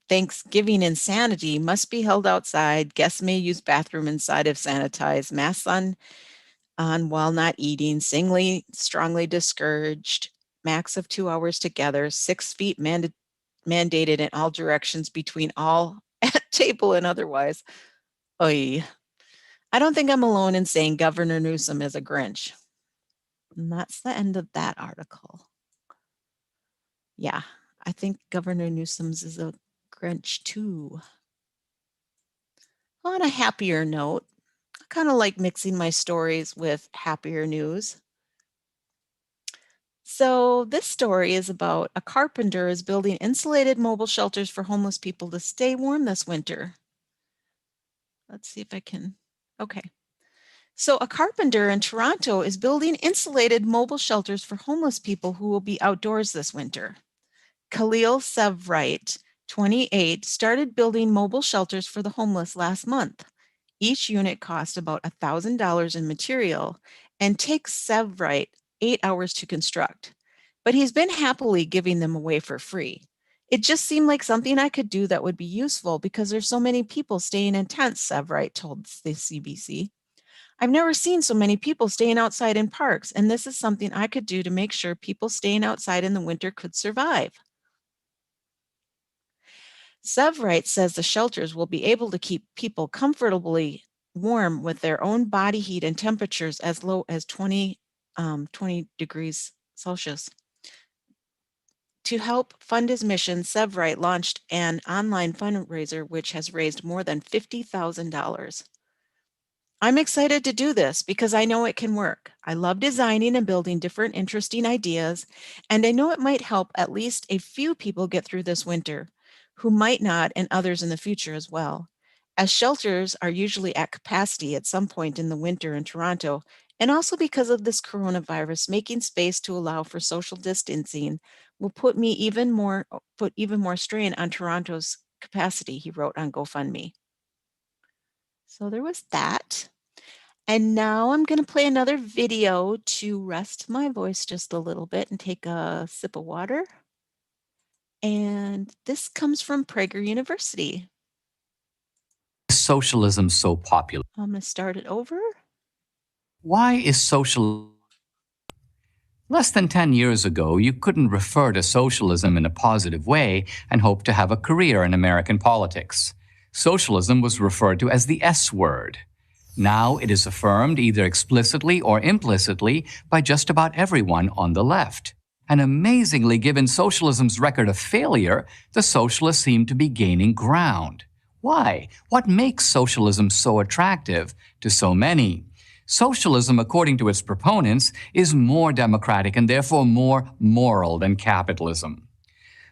Thanksgiving insanity must be held outside. Guests may use bathroom inside if sanitized. Masks on while not eating. Strongly discouraged. Max of 2 hours together. 6 feet mandated in all directions between all at table and otherwise. Oy. I don't think I'm alone in saying Governor Newsom is a Grinch. And that's the end of that article. Yeah, I think Governor Newsom's is a Grinch too. On a happier note, I kind of like mixing my stories with happier news. So this story is about a carpenter is building insulated mobile shelters for homeless people to stay warm this winter. Let's see if I can, okay. So a carpenter in Toronto is building insulated mobile shelters for homeless people who will be outdoors this winter. Khalil Sevright, 28, started building mobile shelters for the homeless last month. Each unit cost about $1,000 in material and takes Sevright 8 hours to construct. But he's been happily giving them away for free. It just seemed like something I could do that would be useful because there's so many people staying in tents, Sevright told the CBC. I've never seen so many people staying outside in parks, and this is something I could do to make sure people staying outside in the winter could survive. Sevright says the shelters will be able to keep people comfortably warm with their own body heat and temperatures as low as 20 degrees Celsius. To help fund his mission, Sevright launched an online fundraiser which has raised more than $50,000. I'm excited to do this because I know it can work. I love designing and building different interesting ideas, and I know it might help at least a few people get through this winter, who might not, and others in the future as well. As shelters are usually at capacity at some point in the winter in Toronto, and also because of this coronavirus, making space to allow for social distancing will put even more strain on Toronto's capacity, he wrote on GoFundMe. So there was that. And now I'm going to play another video to rest my voice just a little bit and take a sip of water. And this comes from Prager University. Socialism so popular? I'm going to start it over. Why is socialism? Less than 10 years ago, you couldn't refer to socialism in a positive way and hope to have a career in American politics. Socialism was referred to as the S word. Now it is affirmed either explicitly or implicitly by just about everyone on the left. And amazingly, given socialism's record of failure, the socialists seem to be gaining ground. Why? What makes socialism so attractive to so many? Socialism, according to its proponents, is more democratic and therefore more moral than capitalism.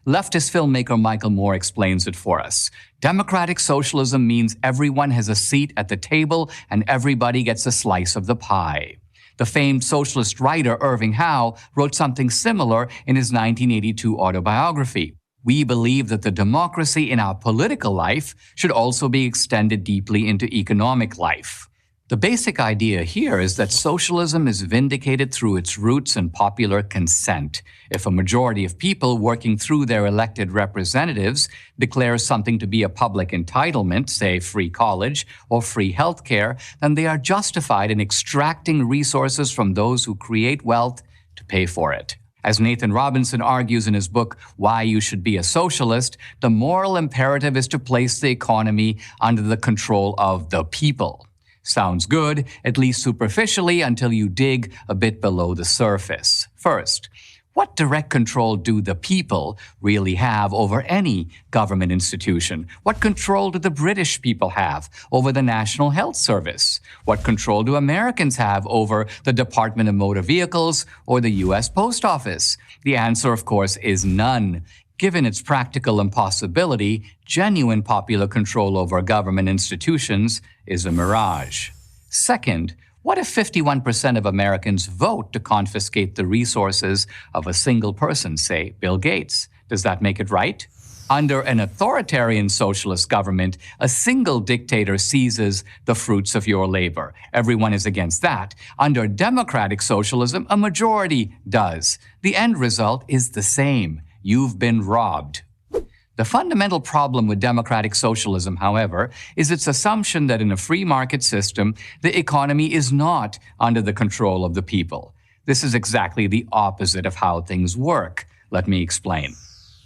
Leftist filmmaker Michael Moore explains it for us. Democratic socialism means everyone has a seat at the table and everybody gets a slice of the pie. The famed socialist writer Irving Howe wrote something similar in his 1982 autobiography. We believe that the democracy in our political life should also be extended deeply into economic life. The basic idea here is that socialism is vindicated through its roots in popular consent. If a majority of people working through their elected representatives declare something to be a public entitlement, say free college or free health care, then they are justified in extracting resources from those who create wealth to pay for it. As Nathan Robinson argues in his book, Why You Should Be a Socialist, the moral imperative is to place the economy under the control of the people. Sounds good, at least superficially, until you dig a bit below the surface. First, What direct control do the people really have over any government institution? What control do the British people have over the National Health Service? What control do Americans have over the Department of Motor Vehicles or the U.S. Post Office? The answer, of course, is none. Given its practical impossibility, genuine popular control over government institutions is a mirage. Second, what if 51% of Americans vote to confiscate the resources of a single person, say Bill Gates? Does that make it right? Under an authoritarian socialist government, a single dictator seizes the fruits of your labor. Everyone is against that. Under democratic socialism, a majority does. The end result is the same. You've been robbed. The fundamental problem with democratic socialism, however, is its assumption that in a free market system, the economy is not under the control of the people. This is exactly the opposite of how things work. Let me explain.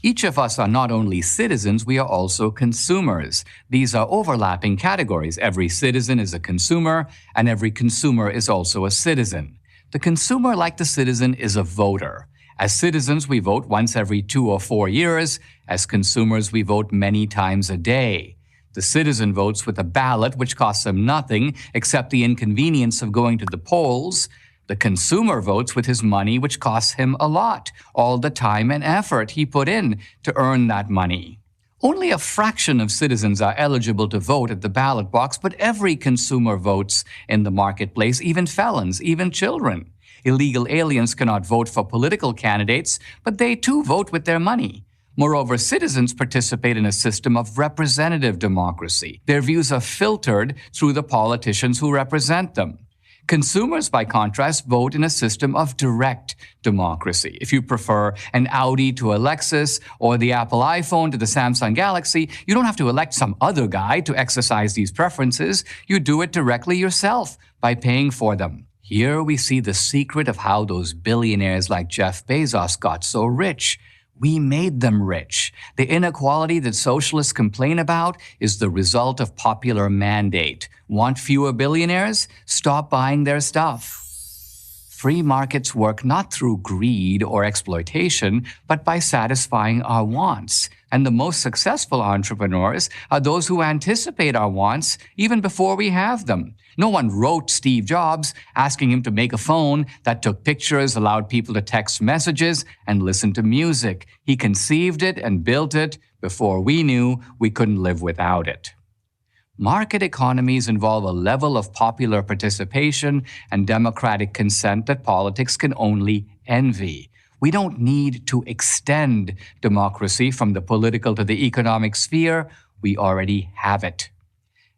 Each of us are not only citizens, we are also consumers. These are overlapping categories. Every citizen is a consumer, and every consumer is also a citizen. The consumer, like the citizen, is a voter. As citizens, we vote once every 2 or 4 years. As consumers, we vote many times a day. The citizen votes with a ballot, which costs him nothing except the inconvenience of going to the polls. The consumer votes with his money, which costs him a lot, all the time and effort he put in to earn that money. Only a fraction of citizens are eligible to vote at the ballot box, but every consumer votes in the marketplace, even felons, even children. Illegal aliens cannot vote for political candidates, but they too vote with their money. Moreover, citizens participate in a system of representative democracy. Their views are filtered through the politicians who represent them. Consumers, by contrast, vote in a system of direct democracy. If you prefer an Audi to a Lexus or the Apple iPhone to the Samsung Galaxy, you don't have to elect some other guy to exercise these preferences. You do it directly yourself by paying for them. Here we see the secret of how those billionaires like Jeff Bezos got so rich. We made them rich. The inequality that socialists complain about is the result of popular mandate. Want fewer billionaires? Stop buying their stuff. Free markets work not through greed or exploitation, but by satisfying our wants. And the most successful entrepreneurs are those who anticipate our wants even before we have them. No one wrote Steve Jobs asking him to make a phone that took pictures, allowed people to text messages, and listen to music. He conceived it and built it before we knew we couldn't live without it. Market economies involve a level of popular participation and democratic consent that politics can only envy. We don't need to extend democracy from the political to the economic sphere. We already have it.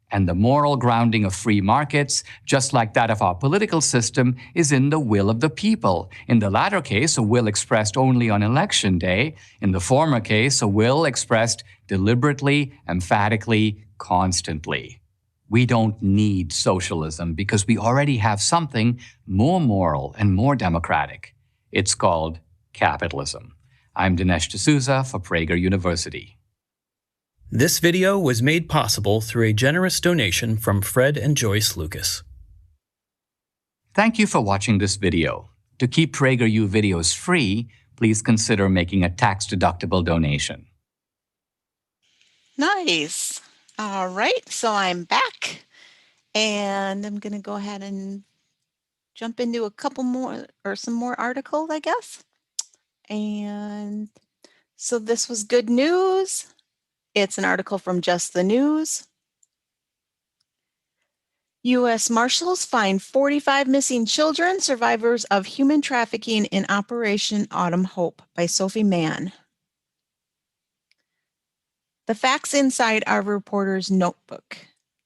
And the moral grounding of free markets, just like that of our political system, is in the will of the people. In the latter case, a will expressed only on election day. In the former case, a will expressed deliberately, emphatically, constantly. We don't need socialism because we already have something more moral and more democratic. It's called capitalism. I'm Dinesh D'Souza for Prager University. This video was made possible through a generous donation from Fred and Joyce Lucas. Thank you for watching this video. To keep PragerU videos free, please consider making a tax-deductible donation. Nice. All right, so I'm back, and I'm going to go ahead and jump into a couple more, or some more articles, I guess. And so this was good news. It's an article from Just the News. U.S. Marshals find 45 missing children, survivors of human trafficking in Operation Autumn Hope by Sophie Mann. The facts inside our reporter's notebook.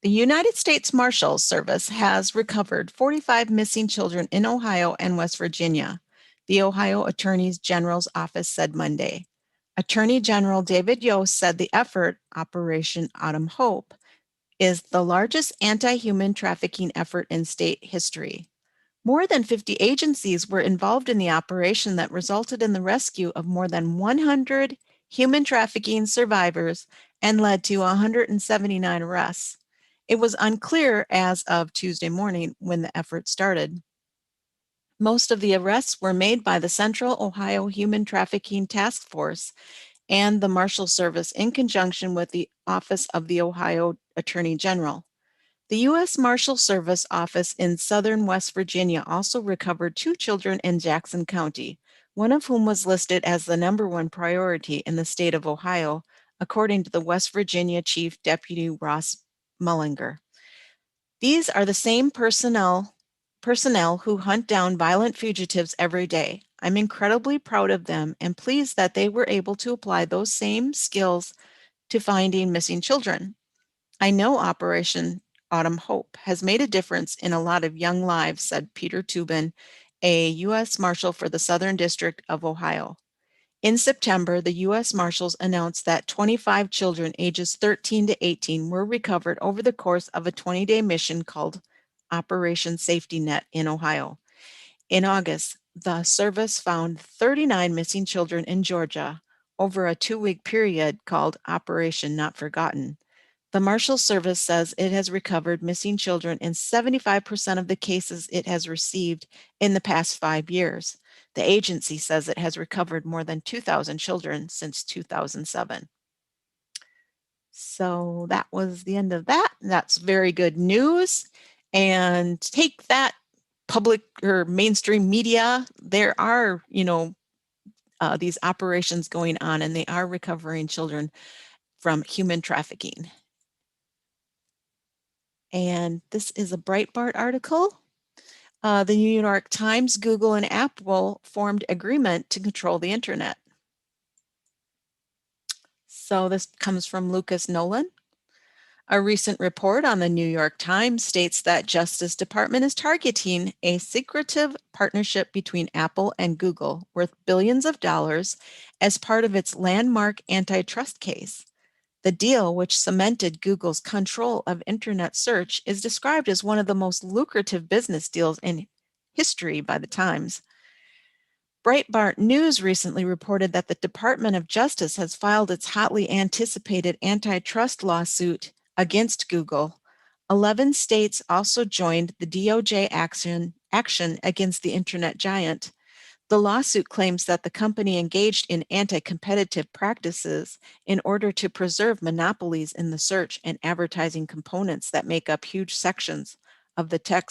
The United States Marshals Service has recovered 45 missing children in Ohio and West Virginia, the Ohio Attorney General's office said Monday. Attorney General David Yost said the effort, Operation Autumn Hope, is the largest anti-human trafficking effort in state history. More than 50 agencies were involved in the operation that resulted in the rescue of more than 100 human trafficking survivors and led to 179 arrests. It was unclear as of Tuesday morning when the effort started. Most of the arrests were made by the Central Ohio Human Trafficking Task Force and the Marshal Service in conjunction with the Office of the Ohio Attorney General. The U.S. Marshal Service office in southern West Virginia also recovered 2 children in Jackson County, one of whom was listed as the #1 priority in the state of Ohio, according to the West Virginia Chief Deputy Ross Mullinger. These are the same personnel who hunt down violent fugitives every day. I'm incredibly proud of them and pleased that they were able to apply those same skills to finding missing children. I know Operation Autumn Hope has made a difference in a lot of young lives, said Peter Tubin, a U.S. Marshal for the Southern District of Ohio. In September, the U.S. Marshals announced that 25 children ages 13 to 18 were recovered over the course of a 20-day mission called Operation Safety Net in Ohio. In August, the service found 39 missing children in Georgia over a 2-week period called Operation Not Forgotten. The Marshal Service says it has recovered missing children in 75% of the cases it has received in the past 5 years. The agency says it has recovered more than 2,000 children since 2007. So that was the end of that. That's very good news. And take that, public or mainstream media. There are, these operations going on, and they are recovering children from human trafficking. And this is a Breitbart article. The New York Times, Google, and Apple formed agreement to control the internet. So this comes from Lucas Nolan. A recent report on the New York Times states that Justice Department is targeting a secretive partnership between Apple and Google worth billions of dollars as part of its landmark antitrust case. The deal, which cemented Google's control of internet search, is described as one of the most lucrative business deals in history by the Times. Breitbart News recently reported that the Department of Justice has filed its hotly anticipated antitrust lawsuit against Google. 11 states also joined the DOJ action against the internet giant. The lawsuit claims that the company engaged in anti-competitive practices in order to preserve monopolies in the search and advertising components that make up huge sections of the tech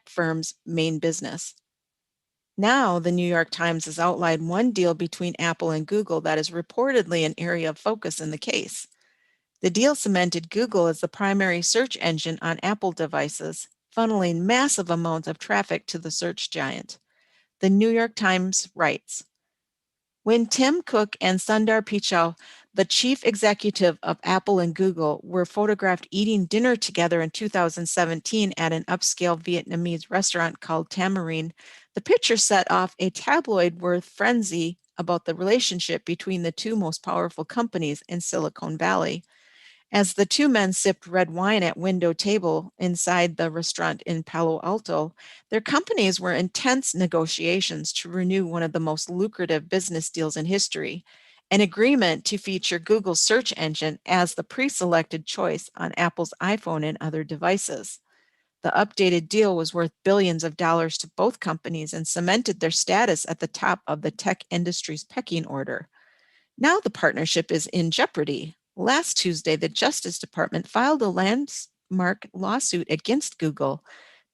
firm's main business. Now, the New York Times has outlined one deal between Apple and Google that is reportedly an area of focus in the case. The deal cemented Google as the primary search engine on Apple devices, funneling massive amounts of traffic to the search giant. The New York Times writes, when Tim Cook and Sundar Pichai, the chief executive of Apple and Google, were photographed eating dinner together in 2017 at an upscale Vietnamese restaurant called Tamarind, the picture set off a tabloid-worth frenzy about the relationship between the two most powerful companies in Silicon Valley. As the two men sipped red wine at window table inside the restaurant in Palo Alto, their companies were in tense negotiations to renew one of the most lucrative business deals in history, an agreement to feature Google's search engine as the pre-selected choice on Apple's iPhone and other devices. The updated deal was worth billions of dollars to both companies and cemented their status at the top of the tech industry's pecking order. Now the partnership is in jeopardy. Last Tuesday, the Justice Department filed a landmark lawsuit against Google,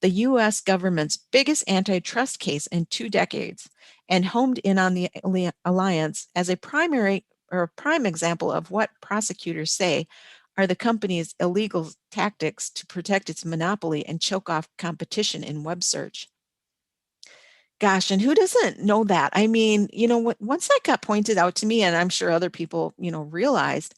the U.S. government's biggest antitrust case in 2 decades, and homed in on the alliance as a prime example of what prosecutors say are the company's illegal tactics to protect its monopoly and choke off competition in web search. Gosh, and who doesn't know that? I mean, once that got pointed out to me, and I'm sure other people, realized,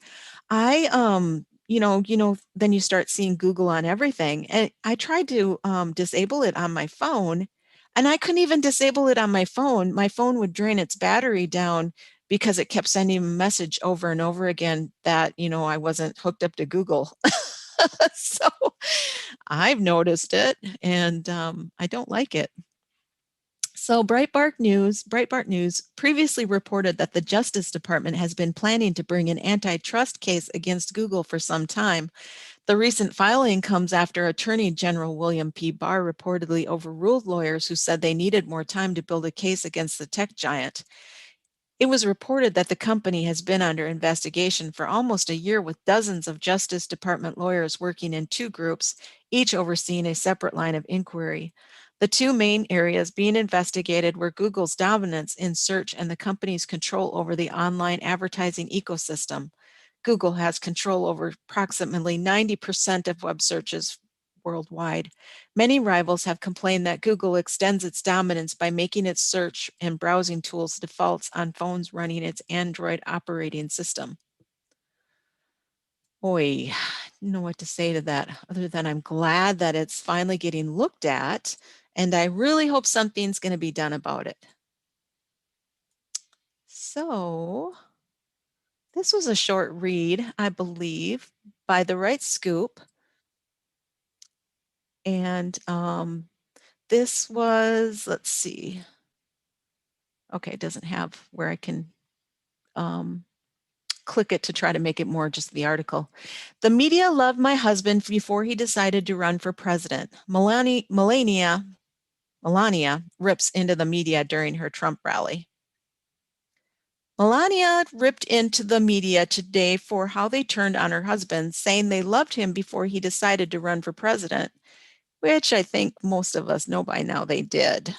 then you start seeing Google on everything. And I tried to disable it on my phone, and I couldn't even disable it on my phone. My phone would drain its battery down because it kept sending a message over and over again that, I wasn't hooked up to Google. So I've noticed it, and I don't like it. So Breitbart News previously reported that the Justice Department has been planning to bring an antitrust case against Google for some time. The recent filing comes after Attorney General William P. Barr reportedly overruled lawyers who said they needed more time to build a case against the tech giant. It was reported that the company has been under investigation for almost a year, with dozens of Justice Department lawyers working in two groups, each overseeing a separate line of inquiry. The two main areas being investigated were Google's dominance in search and the company's control over the online advertising ecosystem. Google has control over approximately 90% of web searches worldwide. Many rivals have complained that Google extends its dominance by making its search and browsing tools defaults on phones running its Android operating system. Boy, I don't know what to say to that other than I'm glad that it's finally getting looked at, and I really hope something's going to be done about it. So this was a short read, I believe, by The Right Scoop. And this was, let's see. Okay, it doesn't have where I can click it to try to make it more just the article. The media loved my husband before he decided to run for president. Melania rips into the media during her Trump rally. Melania ripped into the media today for how they turned on her husband, saying they loved him before he decided to run for president, which I think most of us know by now they did.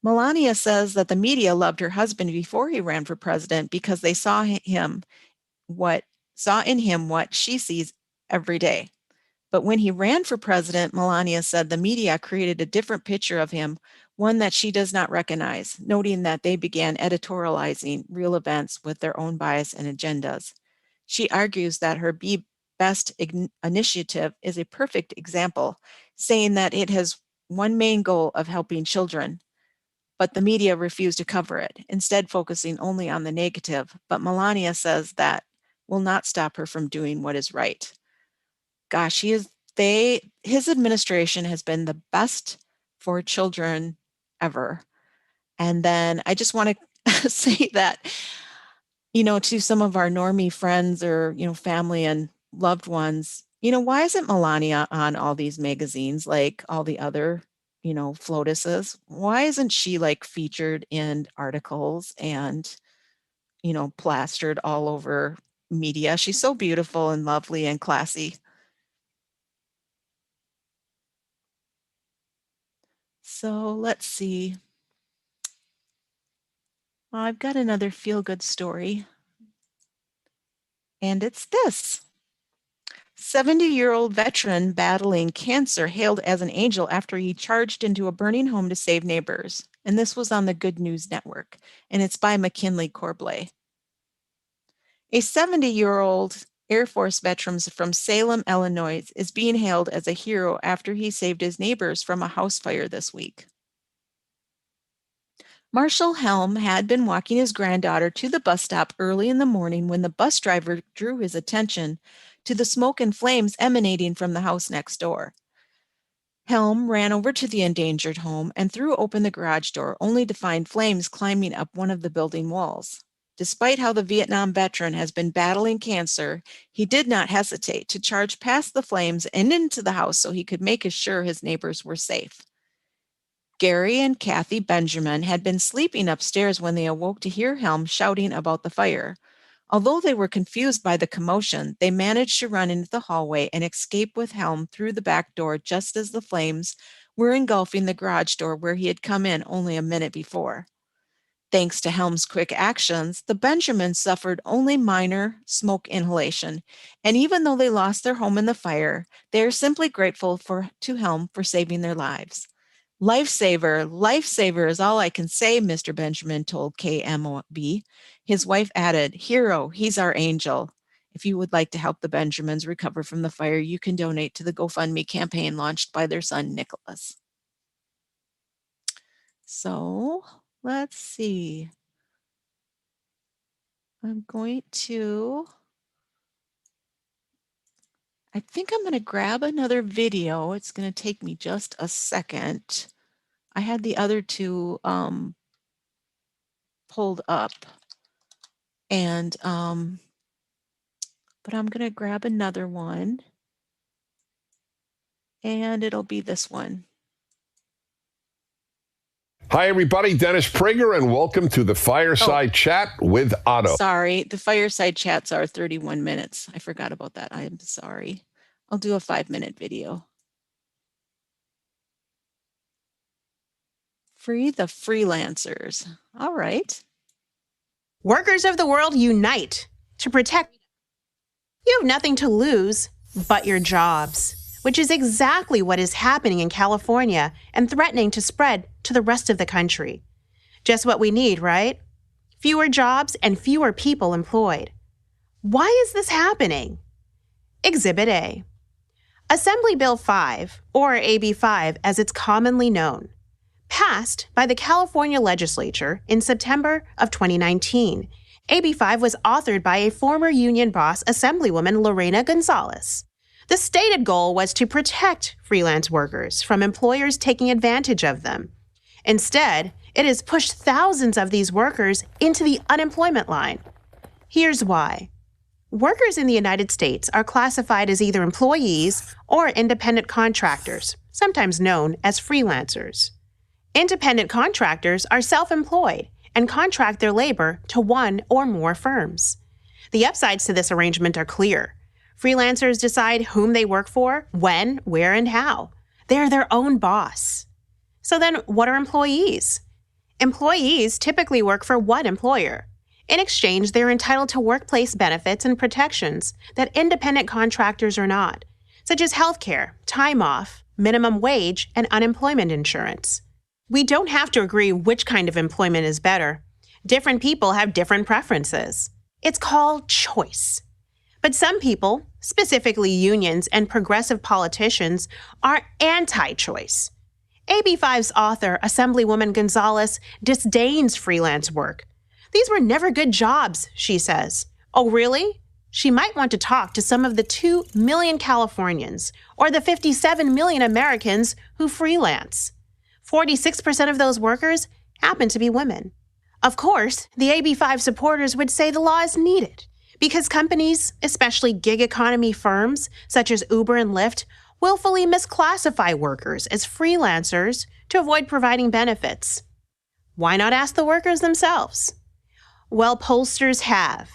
Melania says that the media loved her husband before he ran for president because they saw in him what she sees every day. But when he ran for president, Melania said the media created a different picture of him, one that she does not recognize, noting that they began editorializing real events with their own bias and agendas. She argues that her Be Best initiative is a perfect example, saying that it has one main goal of helping children, but the media refused to cover it, instead focusing only on the negative. But Melania says that will not stop her from doing what is right. Gosh, his administration has been the best for children ever. And then I just want to say that, to some of our normie friends or, family and loved ones, why isn't Melania on all these magazines like all the other FLOTUSes? Why isn't she featured in articles and, plastered all over media? She's so beautiful and lovely and classy. So let's see. I've got another feel-good story. And it's this. 70-year-old veteran battling cancer hailed as an angel after he charged into a burning home to save neighbors. And this was on the Good News Network. And it's by McKinley Corblay. A 70-year-old Air Force veteran from Salem, Illinois, is being hailed as a hero after he saved his neighbors from a house fire this week. Marshall Helm had been walking his granddaughter to the bus stop early in the morning when the bus driver drew his attention to the smoke and flames emanating from the house next door. Helm ran over to the endangered home and threw open the garage door, only to find flames climbing up one of the building walls. Despite how the Vietnam veteran has been battling cancer, he did not hesitate to charge past the flames and into the house so he could make sure his neighbors were safe. Gary and Kathy Benjamin had been sleeping upstairs when they awoke to hear Helm shouting about the fire. Although they were confused by the commotion, they managed to run into the hallway and escape with Helm through the back door just as the flames were engulfing the garage door where he had come in only a minute before. Thanks to Helm's quick actions, the Benjamins suffered only minor smoke inhalation, and even though they lost their home in the fire, they are simply grateful to Helm for saving their lives. Lifesaver is all I can say, Mr. Benjamin told KMOB. His wife added, hero, he's our angel. If you would like to help the Benjamins recover from the fire, you can donate to the GoFundMe campaign launched by their son, Nicholas. So let's see. I think I'm going to grab another video. It's going to take me just a second. I had the other two pulled up, and but I'm going to grab another one. And it'll be this one. Hi, everybody. Dennis Prager, and welcome to the Fireside Chat with Otto. Sorry, the fireside chats are 31 minutes. I forgot about that. I'm sorry. I'll do a 5-minute video. Free the freelancers. All right. Workers of the world unite to protect. You have nothing to lose but your jobs, which is exactly what is happening in California and threatening to spread to the rest of the country. Just what we need, right? Fewer jobs and fewer people employed. Why is this happening? Exhibit A. Assembly Bill 5, or AB 5 as it's commonly known, passed by the California legislature in September of 2019. AB 5 was authored by a former union boss, Assemblywoman Lorena Gonzalez. The stated goal was to protect freelance workers from employers taking advantage of them. Instead, it has pushed thousands of these workers into the unemployment line. Here's why. Workers in the United States are classified as either employees or independent contractors, sometimes known as freelancers. Independent contractors are self-employed and contract their labor to one or more firms. The upsides to this arrangement are clear. Freelancers decide whom they work for, when, where, and how. They're their own boss. So then, what are employees? Employees typically work for one employer. In exchange, they're entitled to workplace benefits and protections that independent contractors are not, such as health care, time off, minimum wage, and unemployment insurance. We don't have to agree which kind of employment is better. Different people have different preferences. It's called choice. But some people, specifically unions and progressive politicians, are anti-choice. AB 5's author, Assemblywoman Gonzalez, disdains freelance work. These were never good jobs, she says. Oh, really? She might want to talk to some of the 2 million Californians or the 57 million Americans who freelance. 46% of those workers happen to be women. Of course, the AB 5 supporters would say the law is needed because companies, especially gig economy firms such as Uber and Lyft, willfully misclassify workers as freelancers to avoid providing benefits. Why not ask the workers themselves? Well, pollsters have.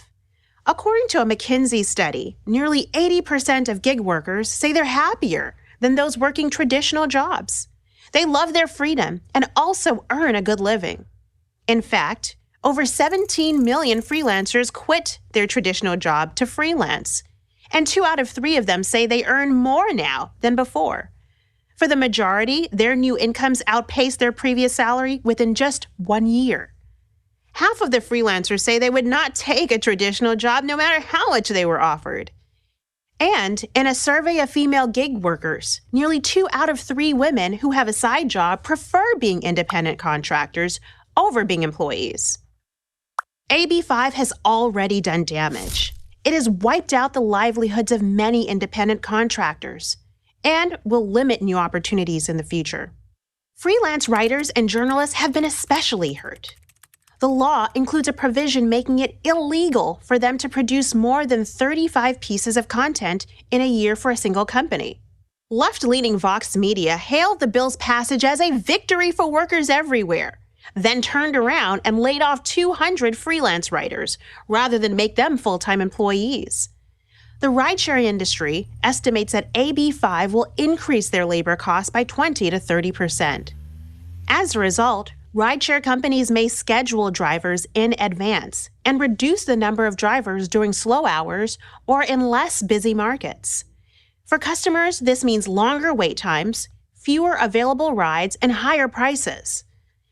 According to a McKinsey study, nearly 80% of gig workers say they're happier than those working traditional jobs. They love their freedom and also earn a good living. In fact, over 17 million freelancers quit their traditional job to freelance, and 2 out of 3 of them say they earn more now than before. For the majority, their new incomes outpace their previous salary within just 1 year. Half of the freelancers say they would not take a traditional job no matter how much they were offered. And in a survey of female gig workers, nearly 2 out of 3 women who have a side job prefer being independent contractors over being employees. AB 5 has already done damage. It has wiped out the livelihoods of many independent contractors and will limit new opportunities in the future. Freelance writers and journalists have been especially hurt. The law includes a provision making it illegal for them to produce more than 35 pieces of content in a year for a single company. Left-leaning Vox Media hailed the bill's passage as a victory for workers everywhere, then turned around and laid off 200 freelance writers rather than make them full-time employees. The rideshare industry estimates that AB 5 will increase their labor costs by 20 to 30%. As a result, rideshare companies may schedule drivers in advance and reduce the number of drivers during slow hours or in less busy markets. For customers, this means longer wait times, fewer available rides, and higher prices.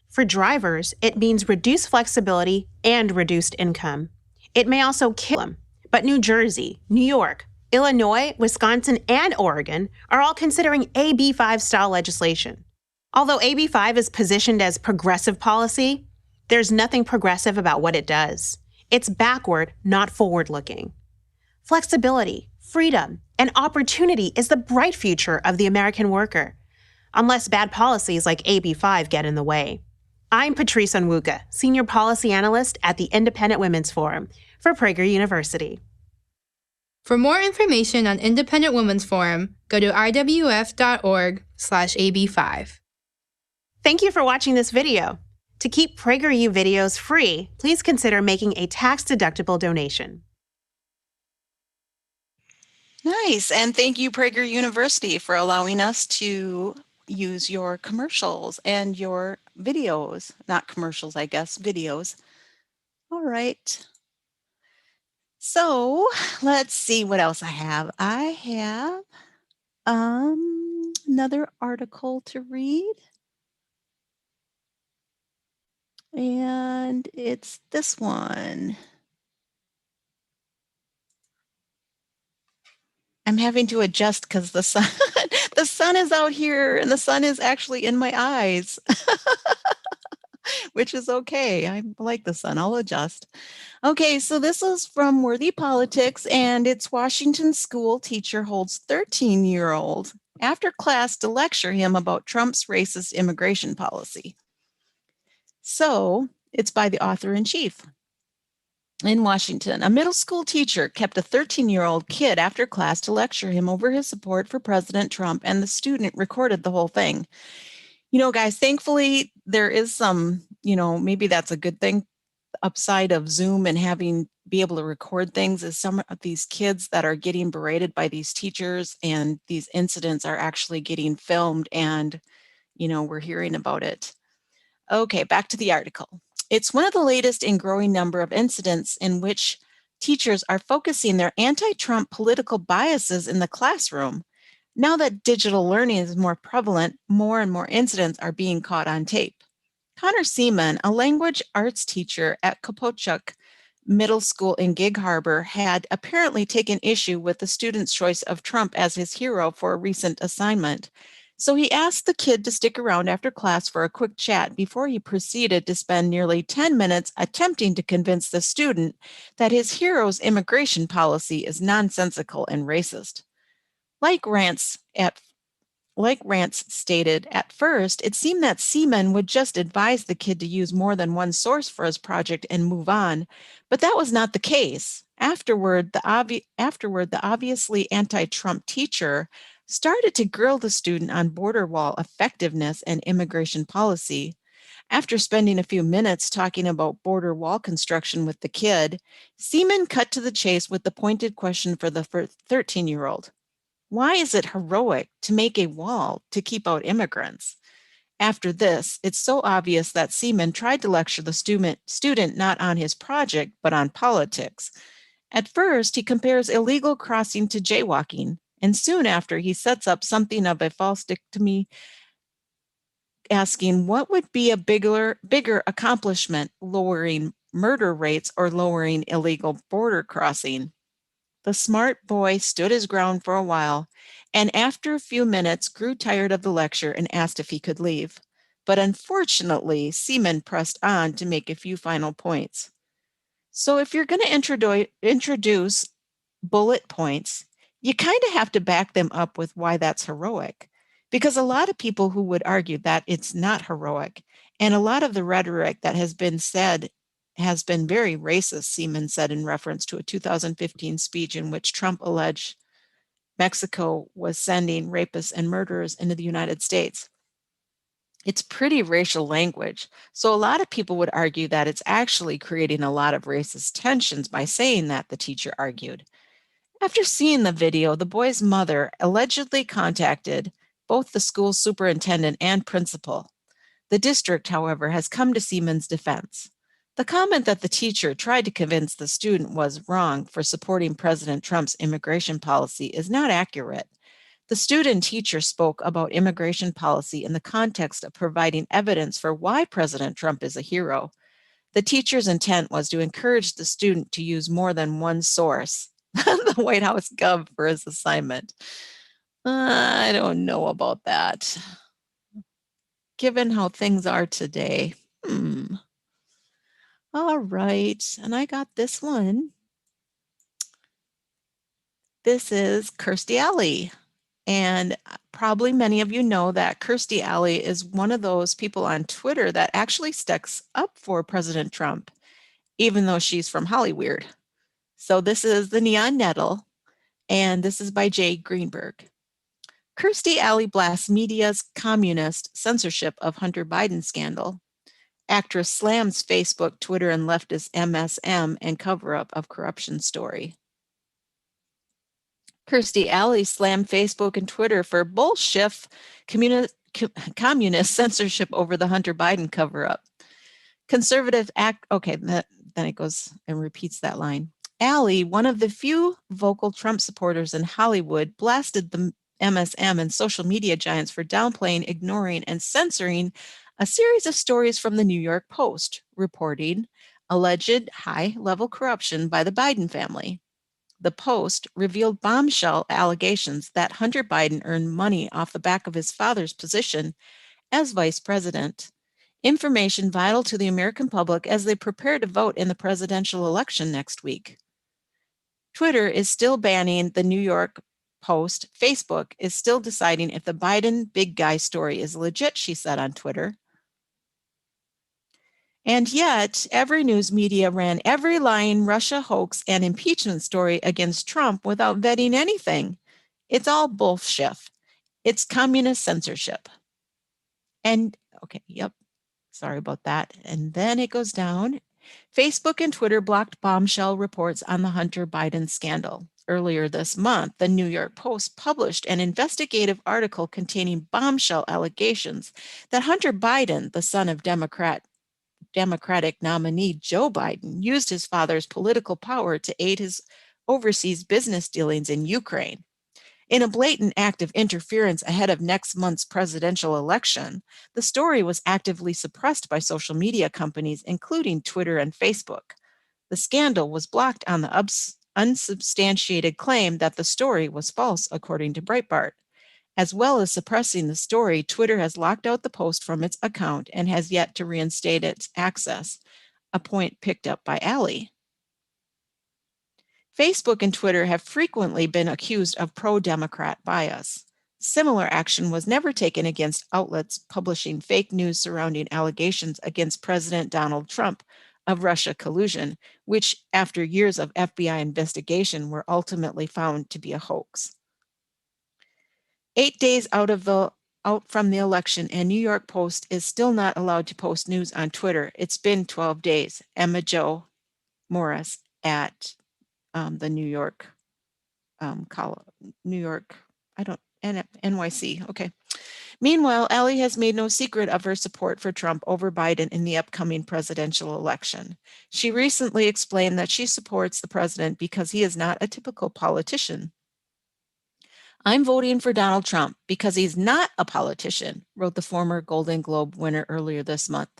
For drivers, it means reduced flexibility and reduced income. It may also kill them, but New Jersey, New York, Illinois, Wisconsin, and Oregon are all considering AB 5-style legislation. Although AB 5 is positioned as progressive policy, there's nothing progressive about what it does. It's backward, not forward-looking. Flexibility, freedom, and opportunity is the bright future of the American worker, unless bad policies like AB 5 get in the way. I'm Patrice Onwuka, Senior Policy Analyst at the Independent Women's Forum for Prager University. For more information on Independent Women's Forum, go to iwf.org/AB5. Thank you for watching this video. To keep PragerU videos free, please consider making a tax-deductible donation. Nice. And thank you, Prager University, for allowing us to use your commercials and your videos. Not commercials, I guess, videos. All right. So let's see what else I have. I have another article to read. And it's this one. I'm having to adjust because the sun, the sun is out here and the sun is actually in my eyes, which is okay. I like the sun. I'll adjust. Okay, so this is from Worthy Politics, and it's Washington school teacher holds 13-year-old after class to lecture him about Trump's racist immigration policy. So it's by the author-in-chief. In Washington, a middle school teacher kept a 13-year-old kid after class to lecture him over his support for President Trump, and the student recorded the whole thing. You know, guys, thankfully, there is some, maybe that's a good thing. Upside of Zoom and be able to record things is some of these kids that are getting berated by these teachers, and these incidents are actually getting filmed, and, we're hearing about it. Okay, back to the article. It's one of the latest and growing number of incidents in which teachers are focusing their anti-Trump political biases in the classroom. Now that digital learning is more prevalent, more and more incidents are being caught on tape. Connor Seaman, a language arts teacher at Kopochuk Middle School in Gig Harbor, had apparently taken issue with the student's choice of Trump as his hero for a recent assignment. So he asked the kid to stick around after class for a quick chat before he proceeded to spend nearly 10 minutes attempting to convince the student that his hero's immigration policy is nonsensical and racist. Like Rance stated, at first, it seemed that Seaman would just advise the kid to use more than one source for his project and move on, but that was not the case. Afterward, the obviously anti-Trump teacher started to grill the student on border wall effectiveness and immigration policy. After spending a few minutes talking about border wall construction with the kid, Seaman cut to the chase with the pointed question for the 13-year-old. Why is it heroic to make a wall to keep out immigrants? After this, it's so obvious that Seaman tried to lecture the student not on his project, but on politics. At first, he compares illegal crossing to jaywalking, and soon after, he sets up something of a false dichotomy, asking what would be a bigger accomplishment, lowering murder rates or lowering illegal border crossing. The smart boy stood his ground for a while, and after a few minutes grew tired of the lecture and asked if he could leave. But unfortunately, Seaman pressed on to make a few final points. So if you're going to introduce bullet points, you kind of have to back them up with why that's heroic, because a lot of people who would argue that it's not heroic, and a lot of the rhetoric that has been said has been very racist, Seaman said in reference to a 2015 speech in which Trump alleged Mexico was sending rapists and murderers into the United States. It's pretty racial language, so a lot of people would argue that it's actually creating a lot of racist tensions by saying that, the teacher argued. After seeing the video, the boy's mother allegedly contacted both the school superintendent and principal. The district, however, has come to Seaman's defense. The comment that the teacher tried to convince the student was wrong for supporting President Trump's immigration policy is not accurate. The student teacher spoke about immigration policy in the context of providing evidence for why President Trump is a hero. The teacher's intent was to encourage the student to use more than one source, the White House Gov, for his assignment. I don't know about that. Given how things are today. All right, and I got this one. This is Kirstie Alley. And probably many of you know that Kirstie Alley is one of those people on Twitter that actually sticks up for President Trump, even though she's from Hollyweird. So this is the Neon Nettle. And this is by Jay Greenberg. Kirstie Alley blasts media's communist censorship of Hunter Biden scandal. Actress slams Facebook, Twitter, and leftist MSM and cover-up of corruption story. Kirstie Alley slammed Facebook and Twitter for bullshit communist censorship over the Hunter Biden cover-up. Conservative act. Okay, then it goes and repeats that line. Alley, one of the few vocal Trump supporters in Hollywood, blasted the MSM and social media giants for downplaying, ignoring, and censoring a series of stories from the New York Post reporting alleged high-level corruption by the Biden family. The Post revealed bombshell allegations that Hunter Biden earned money off the back of his father's position as vice president. Information vital to the American public as they prepare to vote in the presidential election next week. Twitter is still banning the New York Post. Facebook is still deciding if the Biden big guy story is legit, she said on Twitter. And yet, every news media ran every lying Russia hoax and impeachment story against Trump without vetting anything. It's all bullshit. It's communist censorship. And, okay, yep, sorry about that. And then it goes down. Facebook and Twitter blocked bombshell reports on the Hunter Biden scandal. Earlier this month, the New York Post published an investigative article containing bombshell allegations that Hunter Biden, the son of Democratic nominee Joe Biden, used his father's political power to aid his overseas business dealings in Ukraine. In a blatant act of interference ahead of next month's presidential election, the story was actively suppressed by social media companies, including Twitter and Facebook. The scandal was blocked on the unsubstantiated claim that the story was false, according to Breitbart. As well as suppressing the story, Twitter has locked out the Post from its account and has yet to reinstate its access, a point picked up by Alley. Facebook and Twitter have frequently been accused of pro-Democrat bias. Similar action was never taken against outlets publishing fake news surrounding allegations against President Donald Trump of Russia collusion, which, after years of FBI investigation, were ultimately found to be a hoax. 8 days out from the election, and New York Post is still not allowed to post news on Twitter. It's been 12 days. Emma Jo Morris at the New York, NYC. Okay. Meanwhile, Alley has made no secret of her support for Trump over Biden in the upcoming presidential election. She recently explained that she supports the president because he is not a typical politician. I'm voting for Donald Trump because he's not a politician, wrote the former Golden Globe winner earlier this month.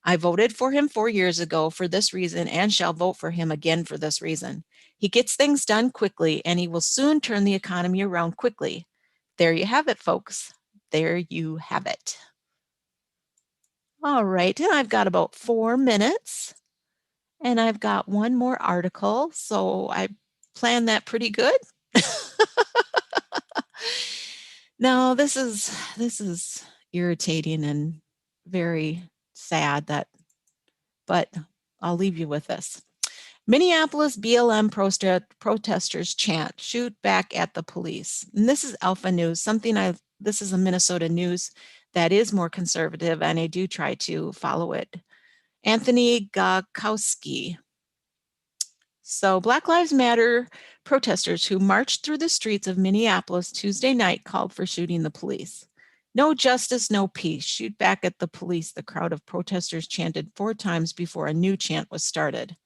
I voted for him 4 years ago for this reason and shall vote for him again for this reason. He gets things done quickly and he will soon turn the economy around quickly. There you have it, folks. There you have it. All right, and I've got about 4 minutes and I've got one more article, so I planned that pretty good. Now, this is irritating and very sad but I'll leave you with this. Minneapolis BLM protesters chant, shoot back at the police. And this is Alpha News, this is a Minnesota news that is more conservative, and I do try to follow it. Anthony Gakowski. So Black Lives Matter protesters who marched through the streets of Minneapolis Tuesday night called for shooting the police. No justice, no peace. Shoot back at the police, the crowd of protesters chanted 4 times before a new chant was started.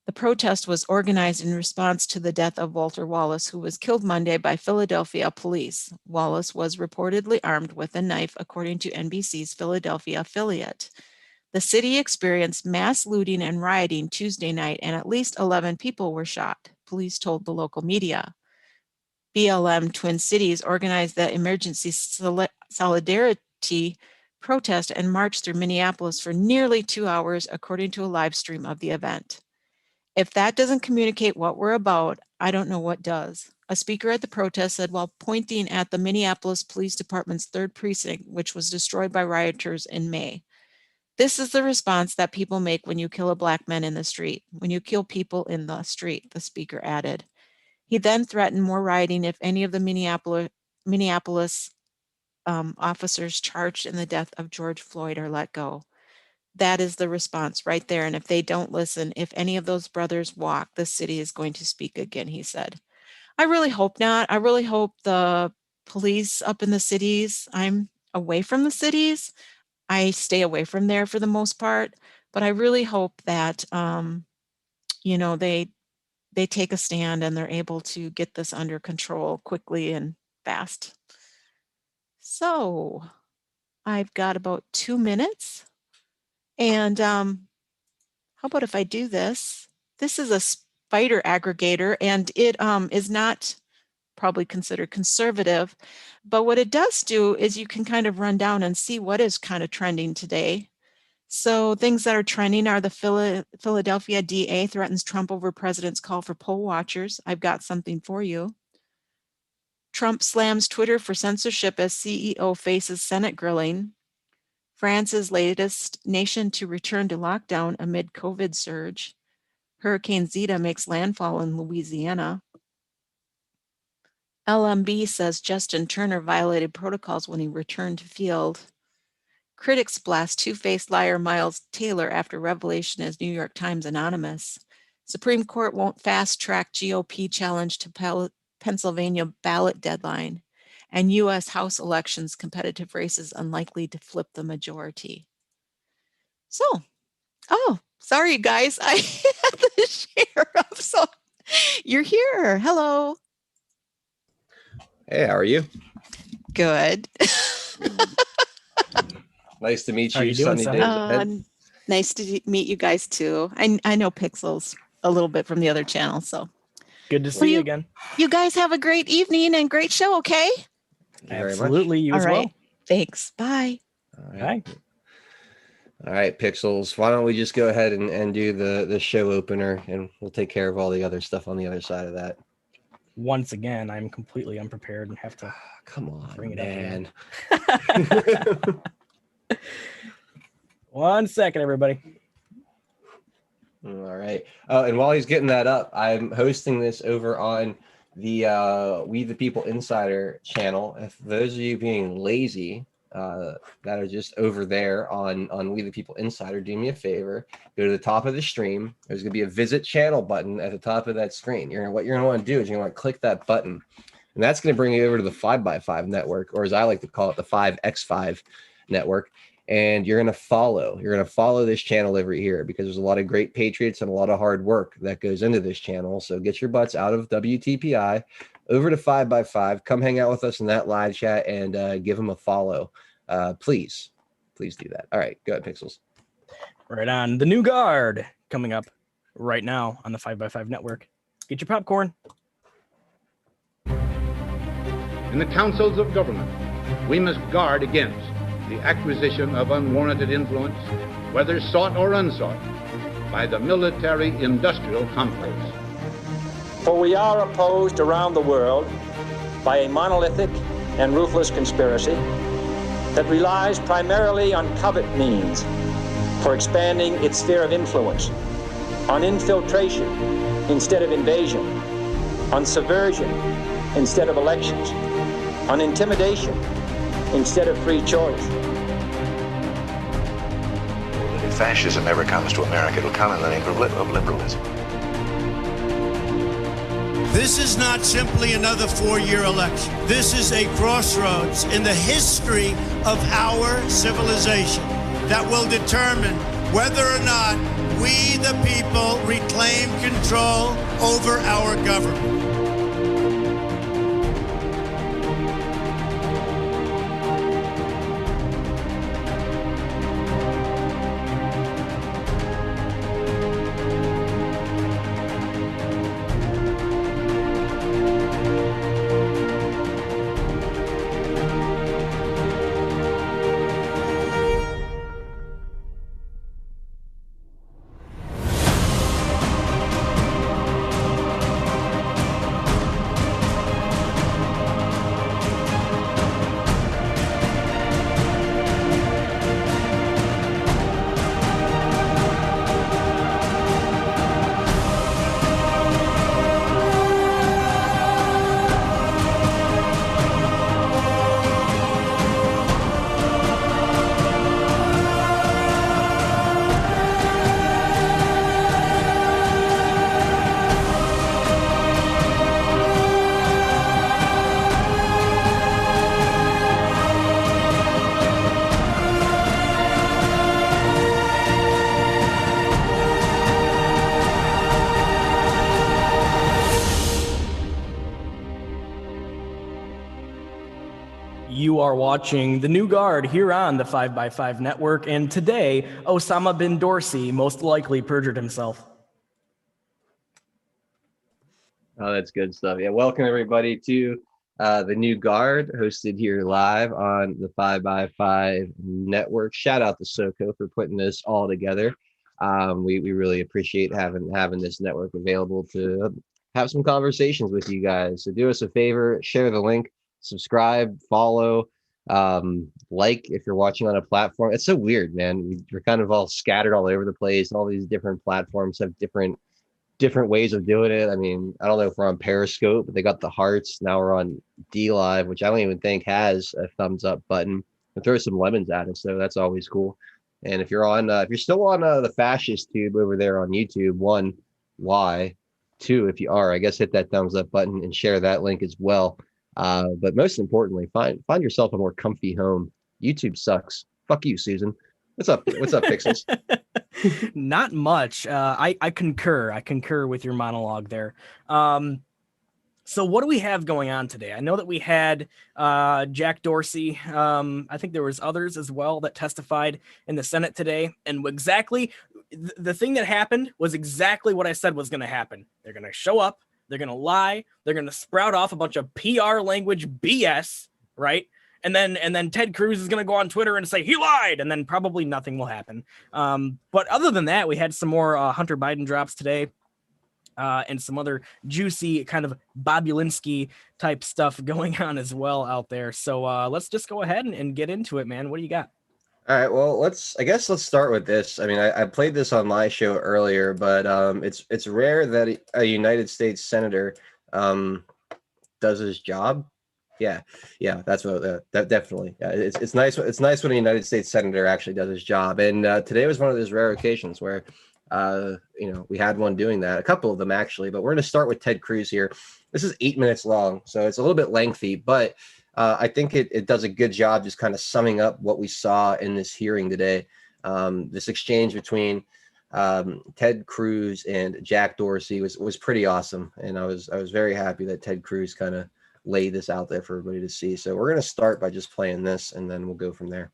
The protest was organized in response to the death of Walter Wallace, who was killed Monday by Philadelphia police. Wallace was reportedly armed with a knife, according to NBC's Philadelphia affiliate. The city experienced mass looting and rioting Tuesday night, and at least 11 people were shot, police told the local media. BLM Twin Cities organized the emergency solidarity protest and marched through Minneapolis for nearly 2 hours, according to a live stream of the event. If that doesn't communicate what we're about, I don't know what does. A speaker at the protest said while pointing at the Minneapolis Police Department's 3rd precinct, which was destroyed by rioters in May. This is the response that people make when you kill a Black man in the street, when you kill people in the street, the speaker added. He then threatened more rioting if any of the Minneapolis officers charged in the death of George Floyd are let go. That is the response right there. And if they don't listen, if any of those brothers walk, the city is going to speak again, he said. I really hope not. I really hope the police up in the cities, I'm away from the cities. I stay away from there for the most part, but I really hope that, you know, they take a stand and they're able to get this under control quickly and fast. So I've got about 2 minutes. And how about if I do this? This is a spider aggregator, and it is not probably considered conservative, but what it does do is you can kind of run down and see what is kind of trending today. So things that are trending are the Philadelphia DA threatens Trump over president's call for poll watchers. I've got something for you. Trump slams Twitter for censorship as CEO faces Senate grilling. France's latest nation to return to lockdown amid COVID surge. Hurricane Zeta makes landfall in Louisiana. LMB says Justin Turner violated protocols when he returned to field. Critics blast two-faced liar Miles Taylor after revelation as New York Times anonymous. Supreme Court won't fast-track GOP challenge to Pennsylvania ballot deadline. And U.S. House elections competitive races unlikely to flip the majority. So, oh, sorry guys, I had to share up. So you're here. Hello. Hey, how are you? Good. Nice to meet you, Sunny Days Ahead. Nice to meet you guys too. I know Pixels a little bit from the other channel, so good to see you again. You guys have a great evening and great show, okay? Absolutely, you as well. Thanks. Bye. Bye. All right, Pixels. Why don't we just go ahead and do the show opener, and we'll take care of all the other stuff on the other side of that. Once again, I'm completely unprepared and have to come on, bring it man. up. 1 second, everybody. All right. And while he's getting that up, I'm hosting this over on the We the People Insider channel. If those of you being lazy that are just over there on We the People Insider, do me a favor, go to the top of the stream. There's going to be a visit channel button at the top of that screen. What you're going to want to do is you're going to want to click that button, and that's going to bring you over to the 5x5 network, or as I like to call it, the 5x5 network. And you're going to follow this channel over here, because there's a lot of great patriots and a lot of hard work that goes into this channel. So get your butts out of WTPI over to 5x5. Come hang out with us in that live chat and give them a follow. Please do that. All right, go ahead, Pixels. Right on. The New Guard coming up right now on the 5x5 network. Get your popcorn. In the councils of government, we must guard against the acquisition of unwarranted influence, whether sought or unsought, by the military-industrial complex. For we are opposed around the world by a monolithic and ruthless conspiracy that relies primarily on covert means for expanding its sphere of influence, on infiltration instead of invasion, on subversion instead of elections, on intimidation instead of free choice. If fascism ever comes to America, it'll come in the name of liberalism. This is not simply another four-year election. This is a crossroads in the history of our civilization that will determine whether or not we, the people, reclaim control over our government. You are watching The New Guard here on the 5x5 Network, and today, Osama bin Dorsey most likely perjured himself. Oh, that's good stuff. Yeah, welcome everybody to The New Guard, hosted here live on the 5x5 Network. Shout out to Soko for putting this all together. We really appreciate having this network available to have some conversations with you guys. So do us a favor, share the link, subscribe, follow, like if you're watching on a platform. It's so weird, man. We're kind of all scattered all over the place. All these different platforms have different ways of doing it. I mean, I don't know if we're on Periscope, but they got the hearts. Now we're on D Live, which I don't even think has a thumbs up button. And throw some lemons at it, so that's always cool. And if you're on, if you're still on the fascist tube over there on YouTube, 1, why? 2, if you are, I guess hit that thumbs up button and share that link as well. But most importantly, find yourself a more comfy home. YouTube sucks. Fuck you, Susan. What's up? What's up, Pixels? Not much. I concur. I concur with your monologue there. So what do we have going on today? I know that we had Jack Dorsey. I think there was others as well that testified in the Senate today. And exactly the thing that happened was exactly what I said was going to happen. They're going to show up. They're going to lie. They're going to sprout off a bunch of PR language BS, right? And then Ted Cruz is going to go on Twitter and say he lied, and then probably nothing will happen. But other than that, we had some more Hunter Biden drops today, and some other juicy kind of Bobulinski type stuff going on as well out there. So let's just go ahead and get into it, man. What do you got? All right, well, let's start with this. I mean, I played this on my show earlier, but it's rare that a United States senator does his job. Yeah, that's what that definitely. Yeah, it's nice. It's nice when a United States senator actually does his job. And today was one of those rare occasions where, we had one doing that. A couple of them actually, but we're going to start with Ted Cruz here. This is 8 minutes long, so it's a little bit lengthy, but I think it does a good job just kind of summing up what we saw in this hearing today. This exchange between Ted Cruz and Jack Dorsey was pretty awesome, and I was very happy that Ted Cruz kind of lay this out there for everybody to see. So we're going to start by just playing this, and then we'll go from there.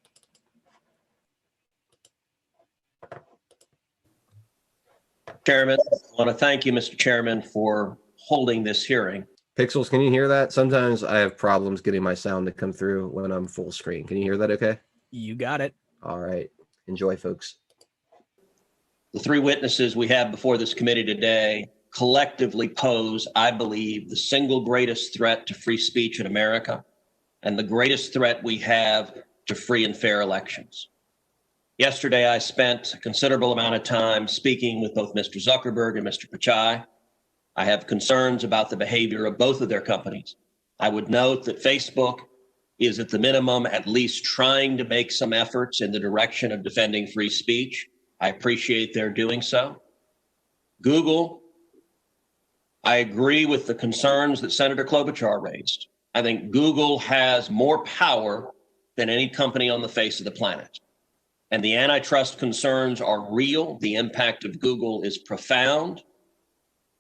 Chairman, I want to thank you, Mr. Chairman, for holding this hearing. Pixels, can you hear that? Sometimes I have problems getting my sound to come through when I'm full screen. Can you hear that okay? You got it. All right. Enjoy, folks. The 3 witnesses we have before this committee today collectively pose, I believe, the single greatest threat to free speech in America and the greatest threat we have to free and fair elections. Yesterday, I spent a considerable amount of time speaking with both Mr. Zuckerberg and Mr. Pichai. I have concerns about the behavior of both of their companies. I would note that Facebook is at the minimum at least trying to make some efforts in the direction of defending free speech. I appreciate their doing so. Google, I agree with the concerns that Senator Klobuchar raised. I think Google has more power than any company on the face of the planet. And the antitrust concerns are real. The impact of Google is profound.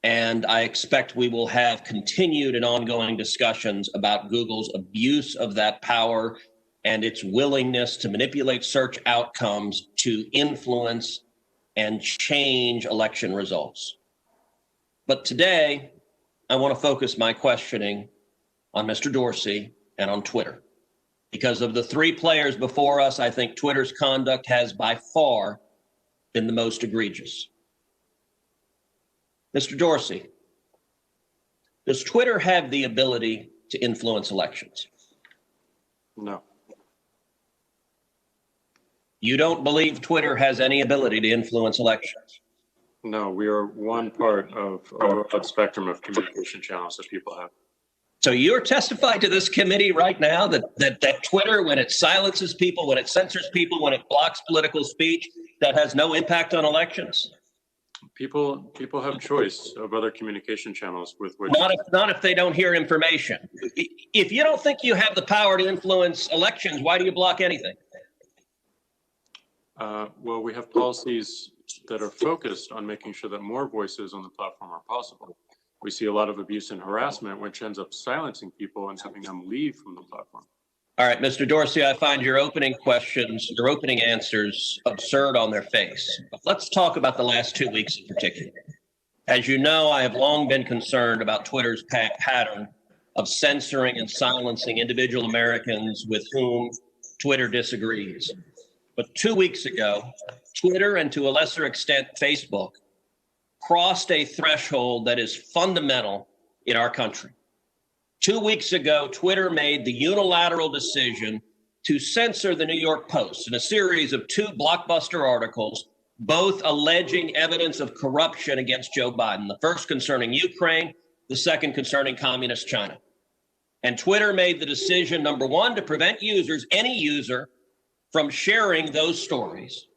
And I expect we will have continued and ongoing discussions about Google's abuse of that power and its willingness to manipulate search outcomes to influence and change election results. But today, I want to focus my questioning on Mr. Dorsey and on Twitter. Because of the 3 players before us, I think Twitter's conduct has by far been the most egregious. Mr. Dorsey, does Twitter have the ability to influence elections? No. You don't believe Twitter has any ability to influence elections? No, we are one part of a broad spectrum of communication channels that people have. So you're testifying to this committee right now that Twitter, when it silences people, when it censors people, when it blocks political speech, that has no impact on elections? People have choice of other communication channels with which. Not if they don't hear information. If you don't think you have the power to influence elections, why do you block anything? Well, we have policies that are focused on making sure that more voices on the platform are possible. We see a lot of abuse and harassment, which ends up silencing people and having them leave from the platform. All right, Mr. Dorsey, I find your opening questions, your opening answers absurd on their face. But let's talk about the last 2 weeks in particular. As you know, I have long been concerned about Twitter's pattern of censoring and silencing individual Americans with whom Twitter disagrees. But 2 weeks ago, Twitter, and to a lesser extent Facebook, crossed a threshold that is fundamental in our country. 2 weeks ago, Twitter made the unilateral decision to censor the New York Post in a series of 2 blockbuster articles, both alleging evidence of corruption against Joe Biden, the first concerning Ukraine, the second concerning communist China. And Twitter made the decision, number one, to prevent users, any user, from sharing those stories.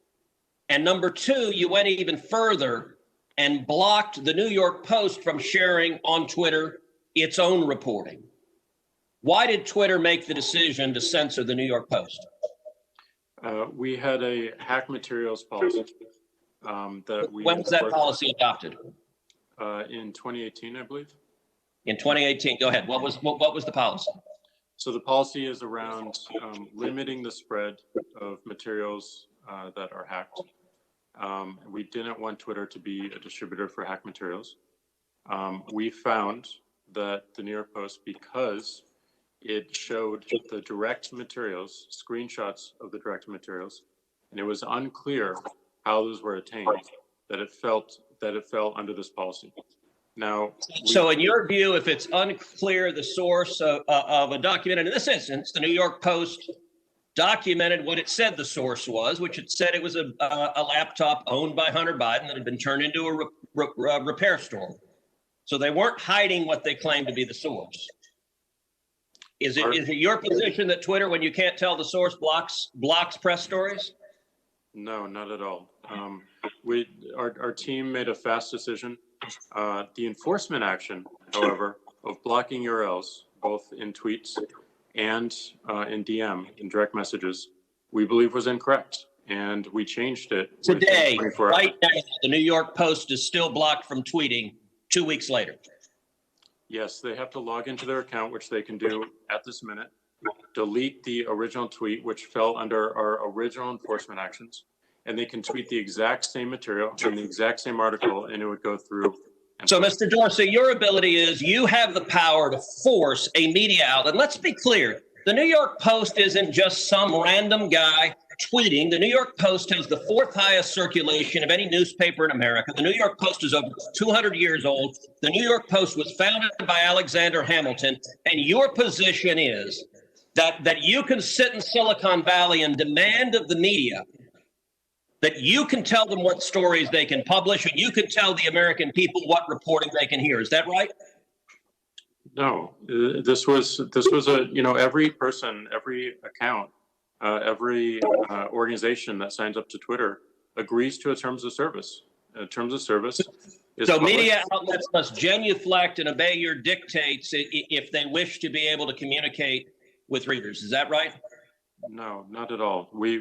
And number two, you went even further and blocked the New York Post from sharing on Twitter its own reporting. Why did Twitter make the decision to censor the New York Post? We had a hack materials policy that we— When was that policy adopted? In 2018, I believe. In 2018, go ahead. What was the policy? So the policy is around limiting the spread of materials that are hacked. We didn't want Twitter to be a distributor for hack materials. We found that the New York Post, because it showed the direct materials, screenshots of the direct materials, and it was unclear how those were attained, that it fell under this policy. Now, so in your view, if it's unclear the source of a document, and in this instance, the New York Post documented what it said the source was, which it said it was a laptop owned by Hunter Biden that had been turned into a repair store. So they weren't hiding what they claimed to be the source. Is it your position that Twitter, when you can't tell the source, blocks press stories? No, not at all. Our team made a fast decision. The enforcement action, however, of blocking URLs, both in tweets and in DM, in direct messages, we believe was incorrect. And we changed it. Today, right now, the New York Post is still blocked from tweeting 2 weeks later. Yes, they have to log into their account, which they can do at this minute, delete the original tweet, which fell under our original enforcement actions, and they can tweet the exact same material in the exact same article, and it would go through. So, Mr. Dorsey, your ability is you have the power to force a media outlet. Let's be clear. The New York Post isn't just some random guy tweeting. The New York Post has the 4th highest circulation of any newspaper in America. The New York Post is over 200 years old. The New York Post was founded by Alexander Hamilton. And your position is that you can sit in Silicon Valley and demand of the media that you can tell them what stories they can publish, and you can tell the American people what reporting they can hear. Is that right? No, this was every person, every account, every organization that signs up to Twitter agrees to a terms of service. Terms of service is so published. Media outlets must genuflect and obey your dictates if they wish to be able to communicate with readers. Is that right? No, not at all. We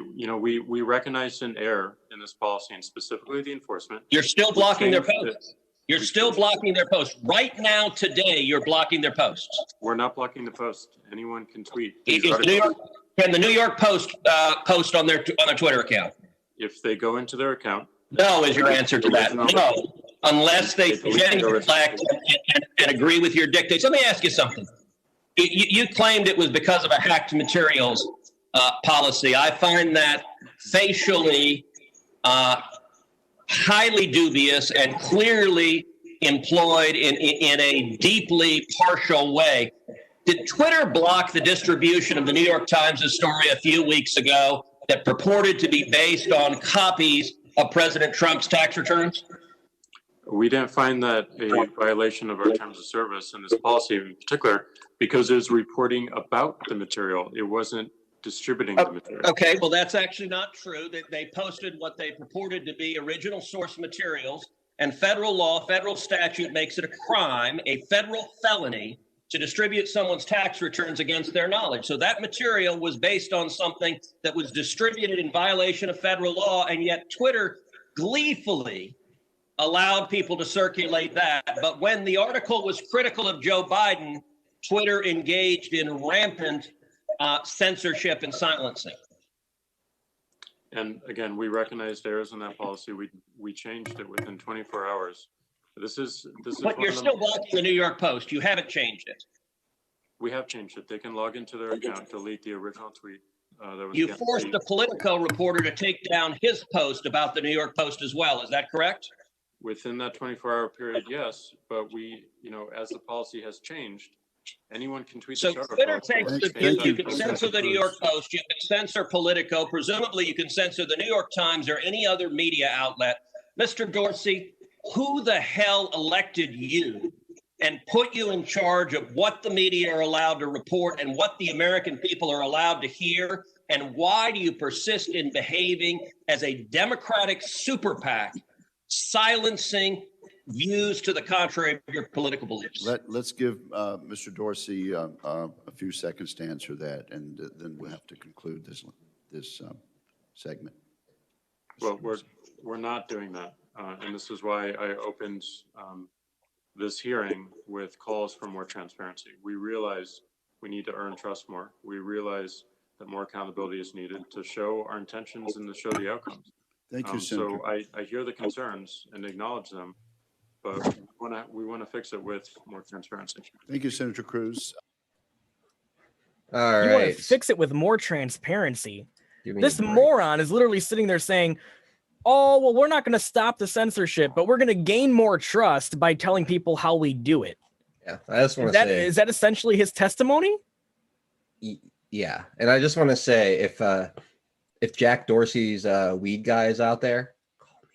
recognize an error in this policy, and specifically the enforcement. You're still blocking their posts. You're still blocking their posts. Right now, today, you're blocking their posts. We're not blocking the post. Anyone can tweet. Can the New York Post post on their Twitter account? If they go into their account. No is your answer to that. No, unless they genuflect and agree with your dictates. Let me ask you something. You claimed it was because of a hacked materials policy. I find that facially highly dubious and clearly employed in a deeply partial way. Did Twitter block the distribution of the New York Times' story a few weeks ago that purported to be based on copies of President Trump's tax returns? We didn't find that a violation of our terms of service in this policy in particular, because it was reporting about the material. It wasn't distributing the material. Okay, well, that's actually not true. They posted what they purported to be original source materials, and federal law, federal statute makes it a crime, a federal felony, to distribute someone's tax returns against their knowledge. So that material was based on something that was distributed in violation of federal law, and yet Twitter gleefully allowed people to circulate that. But when the article was critical of Joe Biden, Twitter engaged in rampant censorship and silencing. And again, we recognized errors in that policy. We changed it within 24 hours. This is. But you're still blocking the New York Post. You haven't changed it. We have changed it. They can log into their account, delete the original tweet. That was You forced a Politico reporter to take down his post about the New York Post as well. Is that correct? Within that 24-hour period, yes. But we, as the policy has changed, anyone can tweet the show. So Twitter takes the view you can censor the New York Post, you can censor Politico, presumably you can censor the New York Times or any other media outlet. Mr. Dorsey, who the hell elected you and put you in charge of what the media are allowed to report and what the American people are allowed to hear? And why do you persist in behaving as a Democratic super PAC, silencing views to the contrary of your political beliefs? Let's give Mr. Dorsey a few seconds to answer that, and then we'll have to conclude this segment. Well, we're not doing that, and this is why I opened this hearing with calls for more transparency. We realize we need to earn trust more. We realize that more accountability is needed to show our intentions and to show the outcomes. Thank you, Senator. So I hear the concerns and acknowledge them, but we want to fix it with more transparency. Thank you, Senator Cruz. All you right. want to fix it with more transparency. Give me This a break. moron is literally sitting there saying, oh, well, we're not going to stop the censorship, but we're going to gain more trust by telling people how we do it. Yeah, I just want to say, is that essentially his testimony? Yeah, and I just want to say, if Jack Dorsey's weed guy is out there, call me.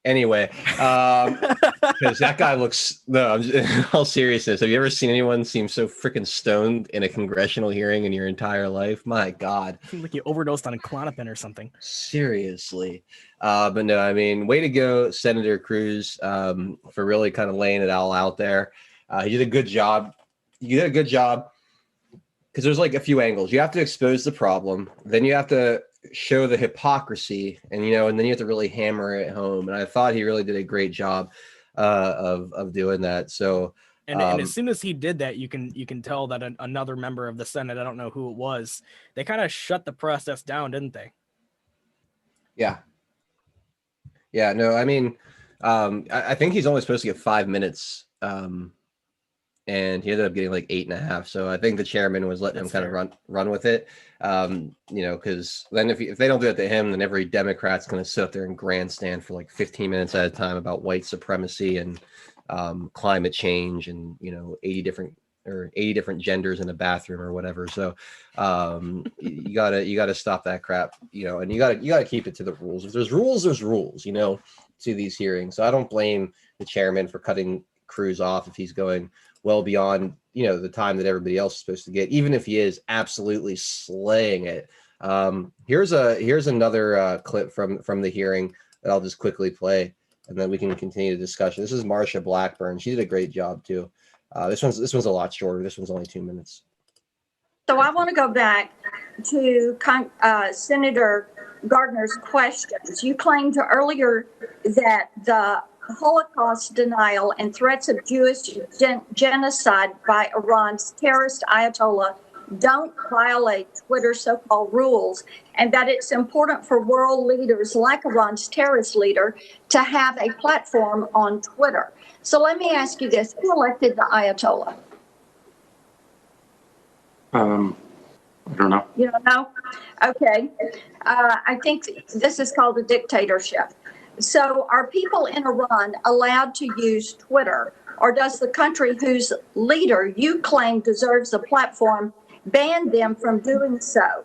Anyway, because that guy looks, no, in all seriousness, have you ever seen anyone seem so freaking stoned in a congressional hearing in your entire life? My God. Seems like you overdosed on a Klonopin or something. Seriously. But no, I mean, way to go, Senator Cruz, for really kind of laying it all out there. You did a good job. You did a good job because there's like a few angles. You have to expose the problem. Then you have to show the hypocrisy, and and then you have to really hammer it home. And I thought he really did a great job of doing that. So and as soon as he did that, you can tell that another member of the Senate, I don't know who it was, they kind of shut the process down, didn't they? Yeah. No, I mean, I think he's only supposed to get 5 minutes, and he ended up getting like 8.5. So I think the chairman was letting him kind of run with it, because then if they don't do it to him, then every Democrat's going to sit up there and grandstand for like 15 minutes at a time about white supremacy and climate change and 80 different genders in a bathroom or whatever. So you gotta stop that crap, and you gotta keep it to the rules. If there's rules, there's rules, to these hearings. So I don't blame the chairman for cutting Cruz off if he's going well beyond the time that everybody else is supposed to get, even if he is absolutely slaying it. Here's another clip from the hearing that I'll just quickly play, and then we can continue the discussion. This is Marsha Blackburn. She did a great job too. This one's a lot shorter. This one's only 2 minutes. So I want to go back to Senator Gardner's questions. You claimed earlier that the Holocaust denial and threats of Jewish genocide by Iran's terrorist Ayatollah don't violate Twitter's so-called rules, and that it's important for world leaders like Iran's terrorist leader to have a platform on Twitter. So let me ask you this: who elected the Ayatollah? I don't know. You don't know? Okay. I think this is called a dictatorship. So are people in Iran allowed to use Twitter, or does the country whose leader you claim deserves a platform ban them from doing so?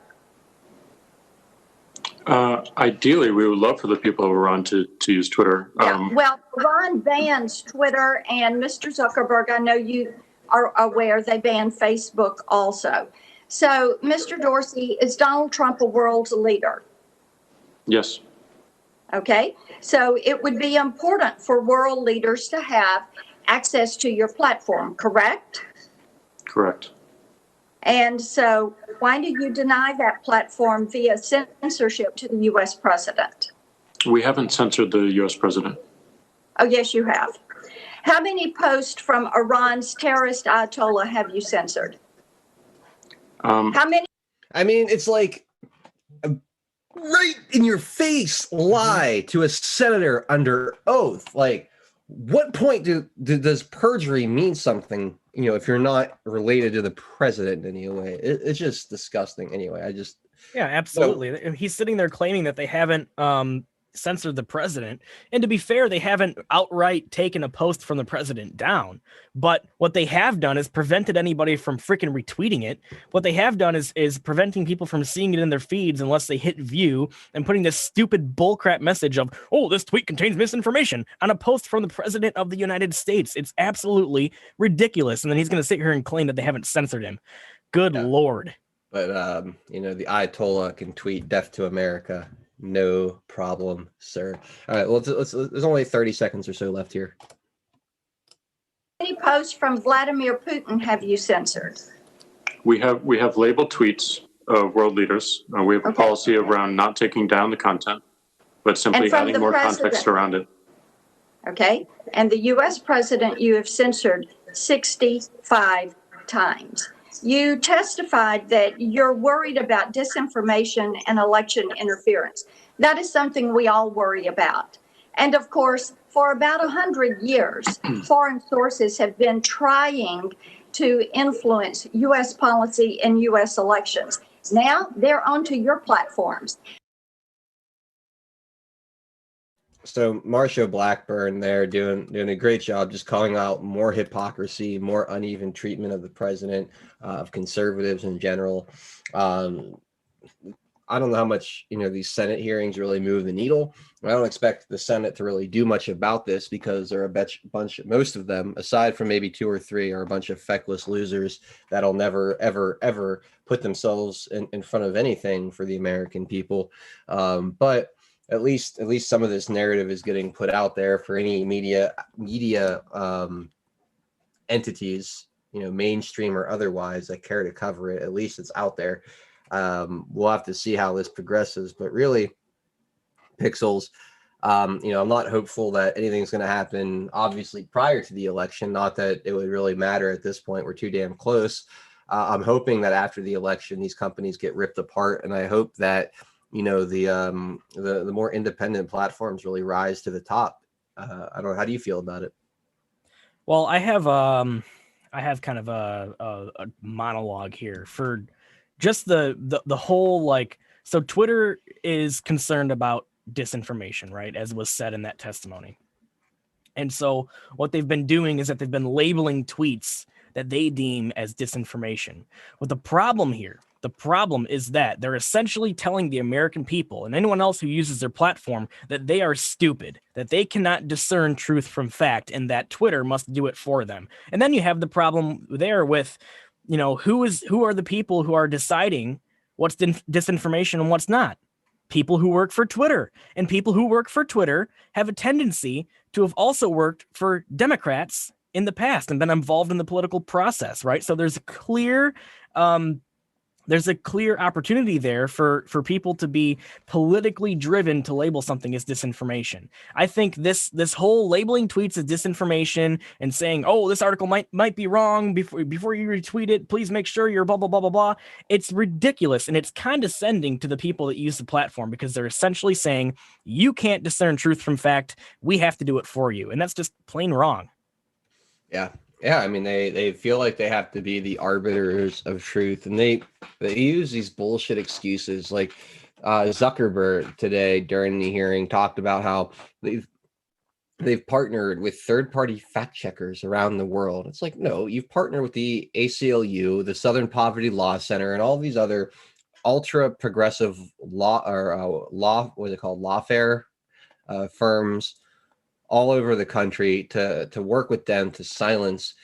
Ideally, we would love for the people of Iran to use Twitter. Well, Iran bans Twitter, and Mr. Zuckerberg, I know you are aware, they ban Facebook also. So, Mr. Dorsey, is Donald Trump a world leader? Yes. Okay, so it would be important for world leaders to have access to your platform, correct? Correct. And so why do you deny that platform via censorship to the U.S. president? We haven't censored the U.S. president. Oh, yes, you have. How many posts from Iran's terrorist Ayatollah have you censored? How many? I mean, it's like a right in your face lie to a senator under oath. Like, what point does perjury mean something? You know, if you're not related to the president in any way, it's just disgusting. Anyway, Yeah, absolutely. He's sitting there claiming that they haven't censored the president. And to be fair, they haven't outright taken a post from the president down. But what they have done is prevented anybody from freaking retweeting it. What they have done is preventing people from seeing it in their feeds unless they hit view and putting this stupid bullcrap message of, oh, this tweet contains misinformation on a post from the president of the United States. It's absolutely ridiculous. And then he's going to sit here and claim that they haven't censored him. Good Lord. But you know, the Ayatollah can tweet "Death to America," no problem, sir. All right, well, let's there's only 30 seconds or so left here. How many posts from Vladimir Putin have you censored? We have labeled tweets of world leaders. We have a policy around not taking down the content, but simply adding more context around it. Okay, and the U.S. president you have censored 65 times. You testified that you're worried about disinformation and election interference. That is something we all worry about. And of course, for about 100 years, foreign sources have been trying to influence U.S. policy and U.S. elections. Now they're onto your platforms. So Marsha Blackburn there doing a great job, just calling out more hypocrisy, more uneven treatment of the president, of conservatives in general. I don't know how much, you know, these Senate hearings really move the needle. I don't expect the Senate to really do much about this because they're most of them, aside from maybe 2 or 3, are a bunch of feckless losers that'll never, ever, ever put themselves in front of anything for the American people. But at least some of this narrative is getting put out there for any media entities, you know, mainstream or otherwise, that care to cover it. At least it's out there. We'll have to see how this progresses, but really, Pixels, you know, I'm not hopeful that anything's going to happen, obviously, prior to the election. Not that it would really matter at this point. We're too damn close. I'm hoping that after the election, these companies get ripped apart, and I hope that, you know, the more independent platforms really rise to the top. I don't know. How do you feel about it? Well, I have kind of a monologue here for just the whole, like, so Twitter is concerned about disinformation, right? As was said in that testimony. And so what they've been doing is that they've been labeling tweets that they deem as disinformation. But the problem is that they're essentially telling the American people and anyone else who uses their platform that they are stupid, that they cannot discern truth from fact, and that Twitter must do it for them. And then you have the problem there with, you know, who are the people who are deciding what's disinformation and what's not? People who work for Twitter. And people who work for Twitter have a tendency to have also worked for Democrats in the past and been involved in the political process, right? So there's a clear opportunity there for people to be politically driven to label something as disinformation. I think this whole labeling tweets as disinformation and saying, oh, this article might be wrong, before you retweet it, please make sure you're blah, blah, blah, blah, blah. It's ridiculous. And it's condescending to the people that use the platform because they're essentially saying, you can't discern truth from fact. We have to do it for you. And that's just plain wrong. Yeah. Yeah, I mean, they feel like they have to be the arbiters of truth, and they use these bullshit excuses. Like Zuckerberg today during the hearing talked about how they've partnered with third-party fact checkers around the world. It's like, no, you've partnered with the ACLU, the Southern Poverty Law Center, and all these other ultra progressive lawfare firms all over the country to work with them to silence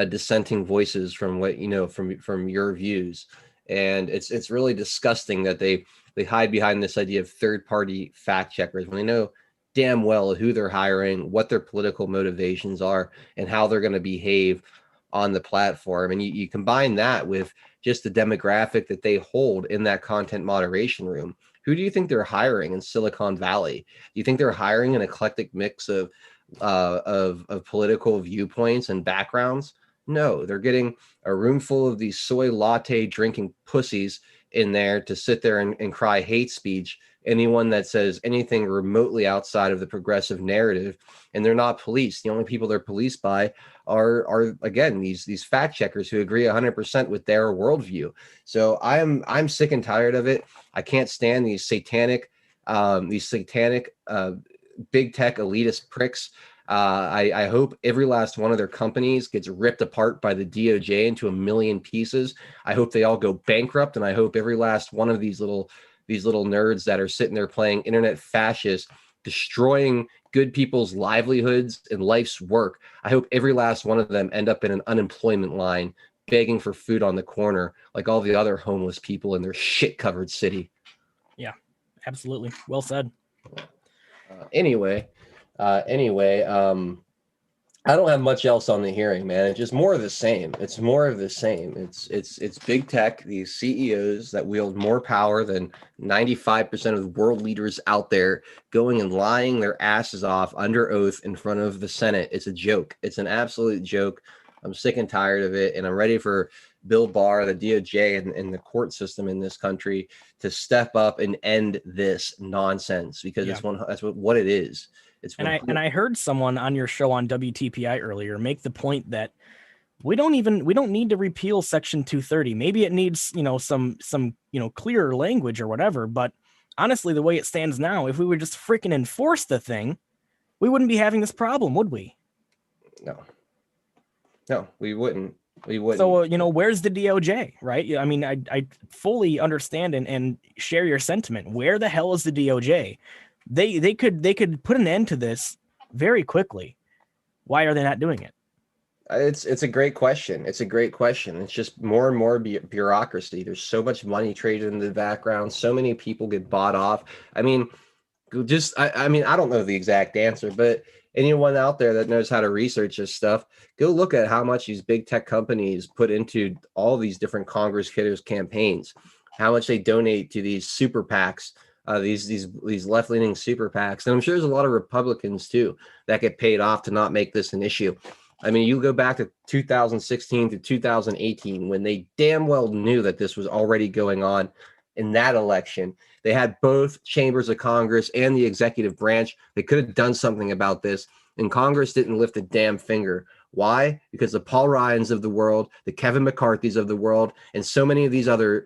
dissenting voices from what, you know, from your views. And it's really disgusting that they hide behind this idea of third-party fact checkers when they know damn well who they're hiring, what their political motivations are, and how they're going to behave on the platform. And you combine that with just the demographic that they hold in that content moderation room. Who do you think they're hiring in Silicon Valley? Do you think they're hiring an eclectic mix of political viewpoints and backgrounds? No, they're getting a room full of these soy latte drinking pussies in there to sit there and cry hate speech. Anyone that says anything remotely outside of the progressive narrative, and they're not policed. The only people they're policed by are again these fact checkers who agree 100% with their worldview. So I'm sick and tired of it. I can't stand these satanic big tech elitist pricks. I hope every last one of their companies gets ripped apart by the DOJ into a million pieces. I hope they all go bankrupt, and I hope every last one of these little nerds that are sitting there playing internet fascists, destroying good people's livelihoods and life's work. I hope every last one of them end up in an unemployment line, begging for food on the corner, like all the other homeless people in their shit-covered city. Yeah, absolutely. Well said. Anyway, I don't have much else on the hearing, man. It's just more of the same. It's more of the same. It's big tech, these CEOs that wield more power than 95% of the world leaders out there, going and lying their asses off under oath in front of the Senate. It's a joke. It's an absolute joke. I'm sick and tired of it, and I'm ready for Bill Barr, the DOJ, and the court system in this country to step up and end this nonsense, because that's what it is. And I heard someone on your show on WTPI earlier make the point that we don't need to repeal Section 230. Maybe it needs, some clearer language or whatever. But honestly, the way it stands now, if we would just freaking enforce the thing, we wouldn't be having this problem, would we? No, we wouldn't. We wouldn't. So, where's the DOJ, right? I mean, I fully understand and share your sentiment. Where the hell is the DOJ? They could put an end to this very quickly. Why are they not doing it? It's a great question. It's a great question. It's just more and more bureaucracy. There's so much money traded in the background. So many people get bought off. I mean, I don't know the exact answer, but anyone out there that knows how to research this stuff, go look at how much these big tech companies put into all these different Congress kidders campaigns, how much they donate to these super PACs. These left-leaning super PACs, and I'm sure there's a lot of Republicans too that get paid off to not make this an issue. I mean, you go back to 2016 to 2018 when they damn well knew that this was already going on in that election. They had both chambers of Congress and the executive branch. They could have done something about this, and Congress didn't lift a damn finger. Why? Because the Paul Ryans of the world, the Kevin McCarthys of the world, and so many of these other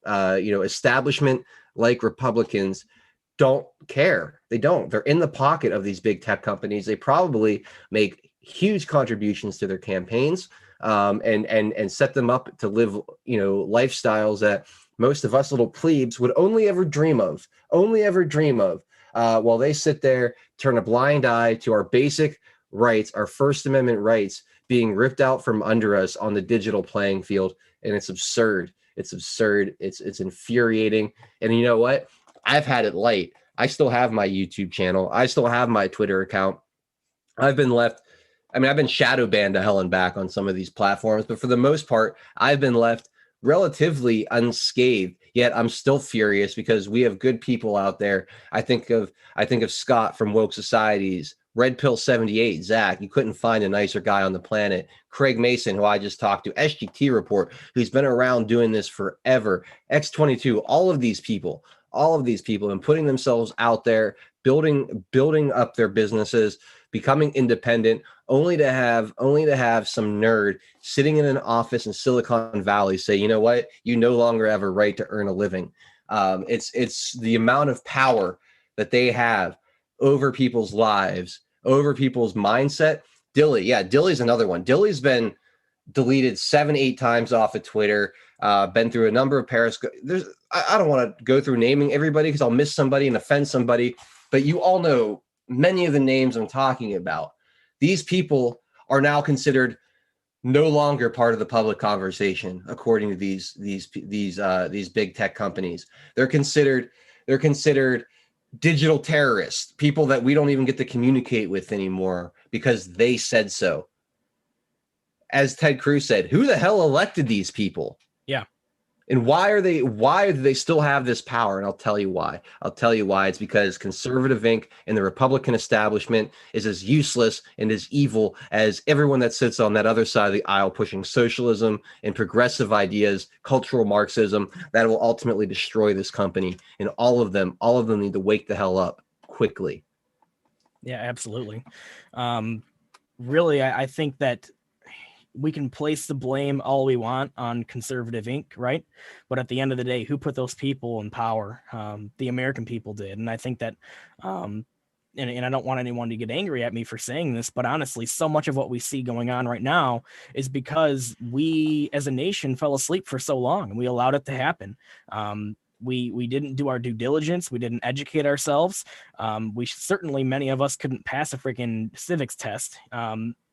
establishment like Republicans don't care. They don't. They're in the pocket of these big tech companies. They probably make huge contributions to their campaigns, and set them up to live, lifestyles that most of us little plebes would only ever dream of, while they sit there, turn a blind eye to our basic rights, our First Amendment rights being ripped out from under us on the digital playing field. And it's absurd. It's absurd. It's infuriating. And you know what? I've had it light. I still have my YouTube channel. I still have my Twitter account. I've been shadow banned to hell and back on some of these platforms, but for the most part, I've been left relatively unscathed. Yet I'm still furious because we have good people out there. I think of Scott from Woke Societies, Red Pill 78, Zach, you couldn't find a nicer guy on the planet. Craig Mason, who I just talked to, SGT Report, who's been around doing this forever, X22, all of these people and putting themselves out there, building up their businesses, becoming independent, only to have some nerd sitting in an office in Silicon Valley say, you know what, you no longer have a right to earn a living. It's the amount of power that they have over people's lives, over people's mindset. Dilly's another one. Dilly's been deleted 7-8 times off of Twitter, been through a number of Periscope. I don't want to go through naming everybody because I'll miss somebody and offend somebody, but you all know many of the names I'm talking about. These people are now considered no longer part of the public conversation, according to these big tech companies. They're considered digital terrorists, people that we don't even get to communicate with anymore because they said so. As Ted Cruz said, who the hell elected these people? Yeah. And why do they still have this power? And I'll tell you why. It's because Conservative Inc. and the Republican establishment is as useless and as evil as everyone that sits on that other side of the aisle pushing socialism and progressive ideas, cultural Marxism that will ultimately destroy this company. And all of them need to wake the hell up quickly. Yeah, absolutely. Really, I think that we can place the blame all we want on Conservative Inc., right? But at the end of the day, who put those people in power? The American people did. And I think that, and I don't want anyone to get angry at me for saying this, but honestly, so much of what we see going on right now is because we as a nation fell asleep for so long and we allowed it to happen. We didn't do our due diligence. We didn't educate ourselves. Certainly, many of us couldn't pass a freaking civics test.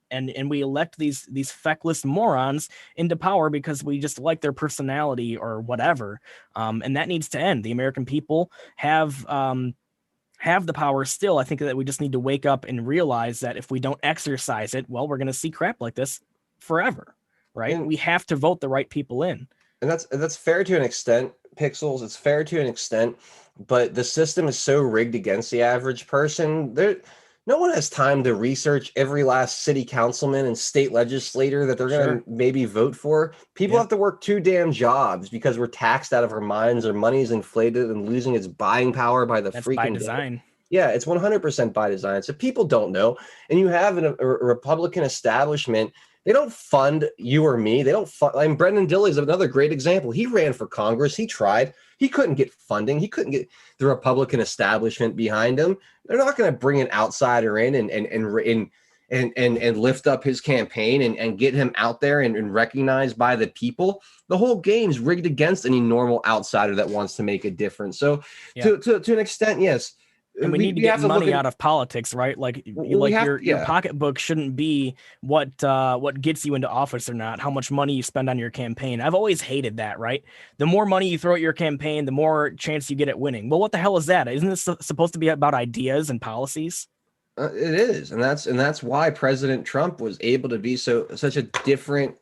And we elect these feckless morons into power because we just like their personality or whatever. And that needs to end. The American people have the power still. I think that we just need to wake up and realize that if we don't exercise it, well, we're going to see crap like this forever, right? And we have to vote the right people in. And that's fair to an extent, Pixels. It's fair to an extent, but the system is so rigged against the average person. No one has time to research every last city councilman and state legislator that they're going to maybe vote for. People have to work 2 damn jobs because we're taxed out of our minds. Our money is inflated and losing its buying power by the freaking by design. Yeah, it's 100% by design. So people don't know. And you have a Republican establishment. They don't fund you or me. They don't fund. I mean, Brendan Dilley is another great example. He ran for Congress. He tried. He couldn't get funding. He couldn't get the Republican establishment behind him. They're not going to bring an outsider in and lift up his campaign and get him out there and recognized by the people. The whole game's rigged against any normal outsider that wants to make a difference. So to an extent, yes. And we need to get money out of politics, right? Like your pocketbook shouldn't be what gets you into office or not, how much money you spend on your campaign. I've always hated that, right? The more money you throw at your campaign, the more chance you get at winning. Well, what the hell is that? Isn't this supposed to be about ideas and policies? It is. And that's why President Trump was able to be such a different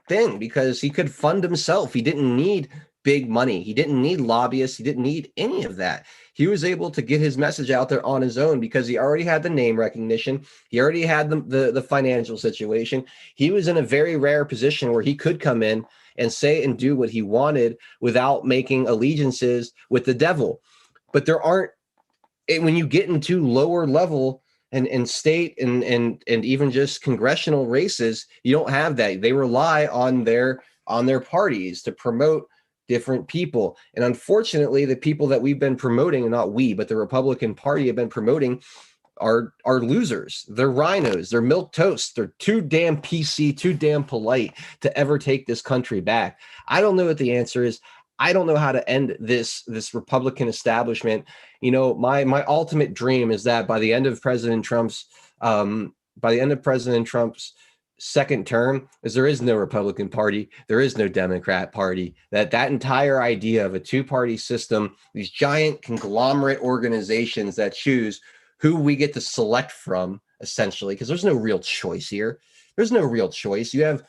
thing, because he could fund himself. He didn't need big money. He didn't need lobbyists. He didn't need any of that. He was able to get his message out there on his own because he already had the name recognition. He already had the financial situation. He was in a very rare position where he could come in and say and do what he wanted without making allegiances with the devil. But there aren't, when you get into lower level and state and even just congressional races, you don't have that. They rely on their parties to promote different people. And unfortunately, the people that we've been promoting, and not we, but the Republican Party have been promoting are losers. They're rhinos. They're milk toast. They're too damn PC, too damn polite to ever take this country back. I don't know what the answer is. I don't know how to end this Republican establishment. You know, my ultimate dream is that by the end of President Trump's second term, is there is no Republican Party, there is no Democrat Party, that entire idea of a two-party system, these giant conglomerate organizations that choose who we get to select from, essentially, because there's no real choice here. There's no real choice. You have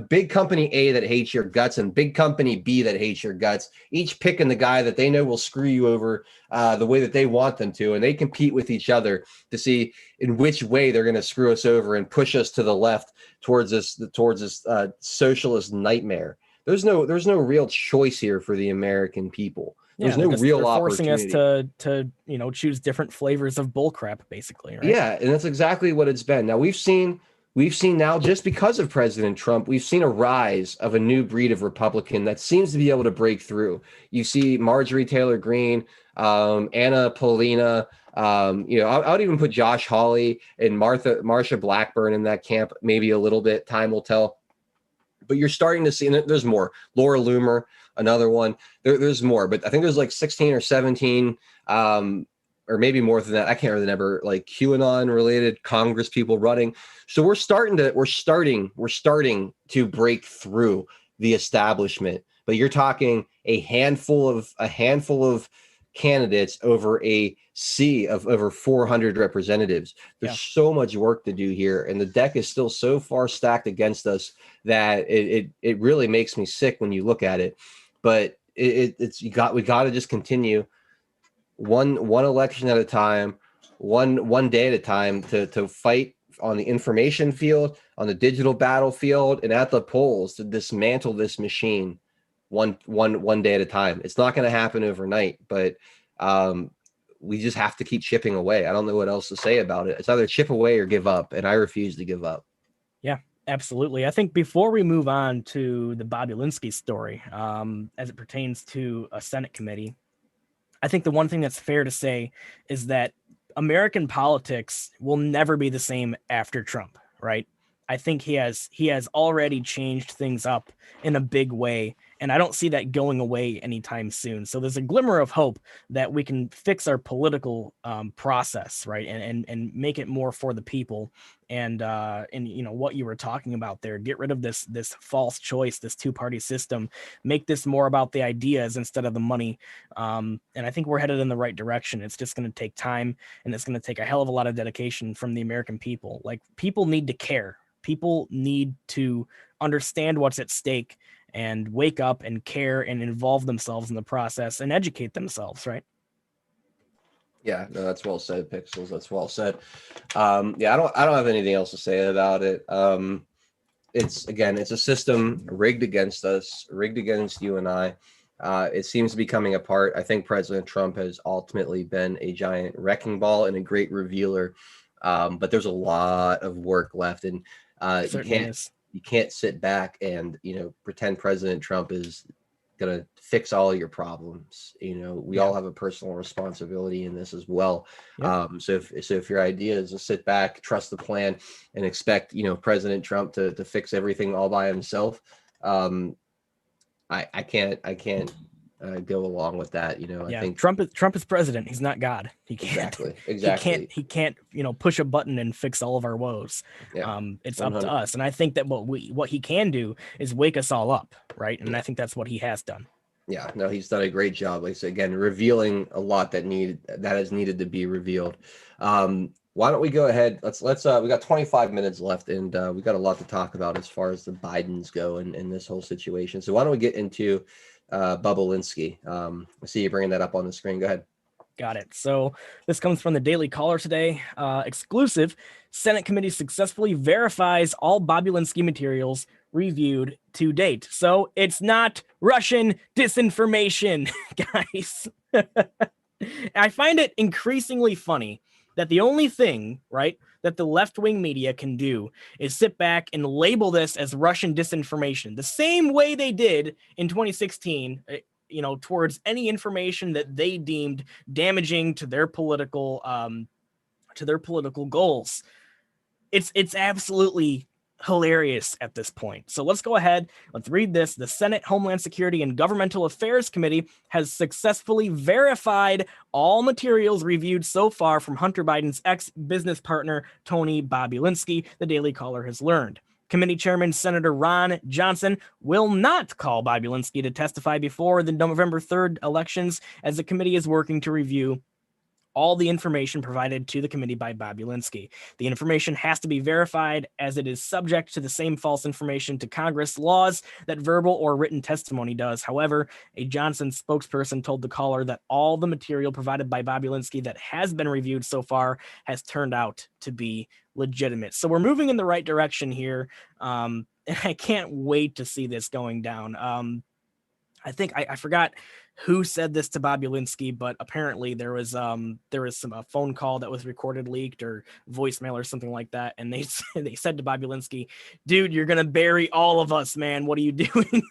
big company A that hates your guts and big company B that hates your guts, each picking the guy that they know will screw you over the way that they want them to, and they compete with each other to see in which way they're going to screw us over and push us to the left towards this socialist nightmare. There's no real choice here for the American people. There's no real opportunity. Forcing us to choose different flavors of bullcrap, basically. Right? Yeah, and that's exactly what it's been. Now we've seen now, just because of President Trump, we've seen a rise of a new breed of Republican that seems to be able to break through. You see Marjorie Taylor Greene, Anna Paulina, I would even put Josh Hawley and Marsha Blackburn in that camp, maybe a little bit. Time will tell. But you're starting to see, and there's more. Laura Loomer, another one. There's more, but I think there's like 16 or 17 or maybe more than that. I can't remember, like QAnon related Congress people running. So we're starting to break through the establishment. But you're talking a handful of candidates over a sea of over 400 representatives. There's so much work to do here, and the deck is still so far stacked against us that it really makes me sick when you look at it. But we got to just continue one election at a time, one day at a time to fight on the information field, on the digital battlefield, and at the polls to dismantle this machine one day at a time. It's not going to happen overnight, but we just have to keep chipping away. I don't know what else to say about it. It's either chip away or give up, and I refuse to give up. Yeah, absolutely. I think before we move on to the Bobulinski story, as it pertains to a Senate committee, I think the one thing that's fair to say is that American politics will never be the same after Trump, right? I think he has already changed things up in a big way, and I don't see that going away anytime soon. So there's a glimmer of hope that we can fix our political process, right, and make it more for the people. And you know what you were talking about there, get rid of this false choice, this two-party system, make this more about the ideas instead of the money. And I think we're headed in the right direction. It's just going to take time, and it's going to take a hell of a lot of dedication from the American people. Like, people need to care. People need to understand what's at stake and wake up and care and involve themselves in the process and educate themselves, right? Yeah, no, that's well said, Pixels. That's well said. Yeah, I don't have anything else to say about it. It's a system rigged against us, rigged against you and I. It seems to be coming apart. I think President Trump has ultimately been a giant wrecking ball and a great revealer. But there's a lot of work left, and you can't sit back and pretend President Trump is gonna fix all your problems. We all have a personal responsibility in this as well. So if your idea is to sit back, trust the plan, and expect President Trump to fix everything all by himself, I can't go along with that. I think Trump is president. He's not God. He can't exactly. He can't push a button and fix all of our woes. It's 100. Up to us. And I think that what he can do is wake us all up, right? And I think that's what he has done. Yeah, no, he's done a great job. Like I said, again, revealing a lot that has needed to be revealed. Why don't we go ahead? Let's we got 25 minutes left, and we got a lot to talk about as far as the Bidens go and this whole situation. So why don't we get into Bobulinski? I see you bringing that up on the screen. Go ahead. Got it. So this comes from the Daily Caller today. Exclusive: Senate committee successfully verifies all Bobulinski materials reviewed to date. So it's not Russian disinformation, guys. I find it increasingly funny that the only thing, right, that the left-wing media can do is sit back and label this as Russian disinformation, the same way they did in 2016, towards any information that they deemed damaging to their political goals. It's absolutely hilarious at this point. So let's go ahead. Let's read this. The Senate Homeland Security and Governmental Affairs Committee has successfully verified all materials reviewed so far from Hunter Biden's ex-business partner, Tony Bobulinski, the Daily Caller has learned. Committee Chairman Senator Ron Johnson will not call Bobulinski to testify before the November 3rd elections, as the committee is working to review all the information provided to the committee by Bobulinski. The information has to be verified, as it is subject to the same false information to Congress laws that verbal or written testimony does. However, a Johnson spokesperson told the caller that all the material provided by Bobulinski that has been reviewed so far has turned out to be legitimate. So we're moving in the right direction here. And I can't wait to see this going down. I think I forgot who said this to Bobulinski, but apparently there was some phone call that was recorded, leaked, or voicemail or something like that, and they said to Bobulinski, "Dude, you're gonna bury all of us, man. What are you doing?"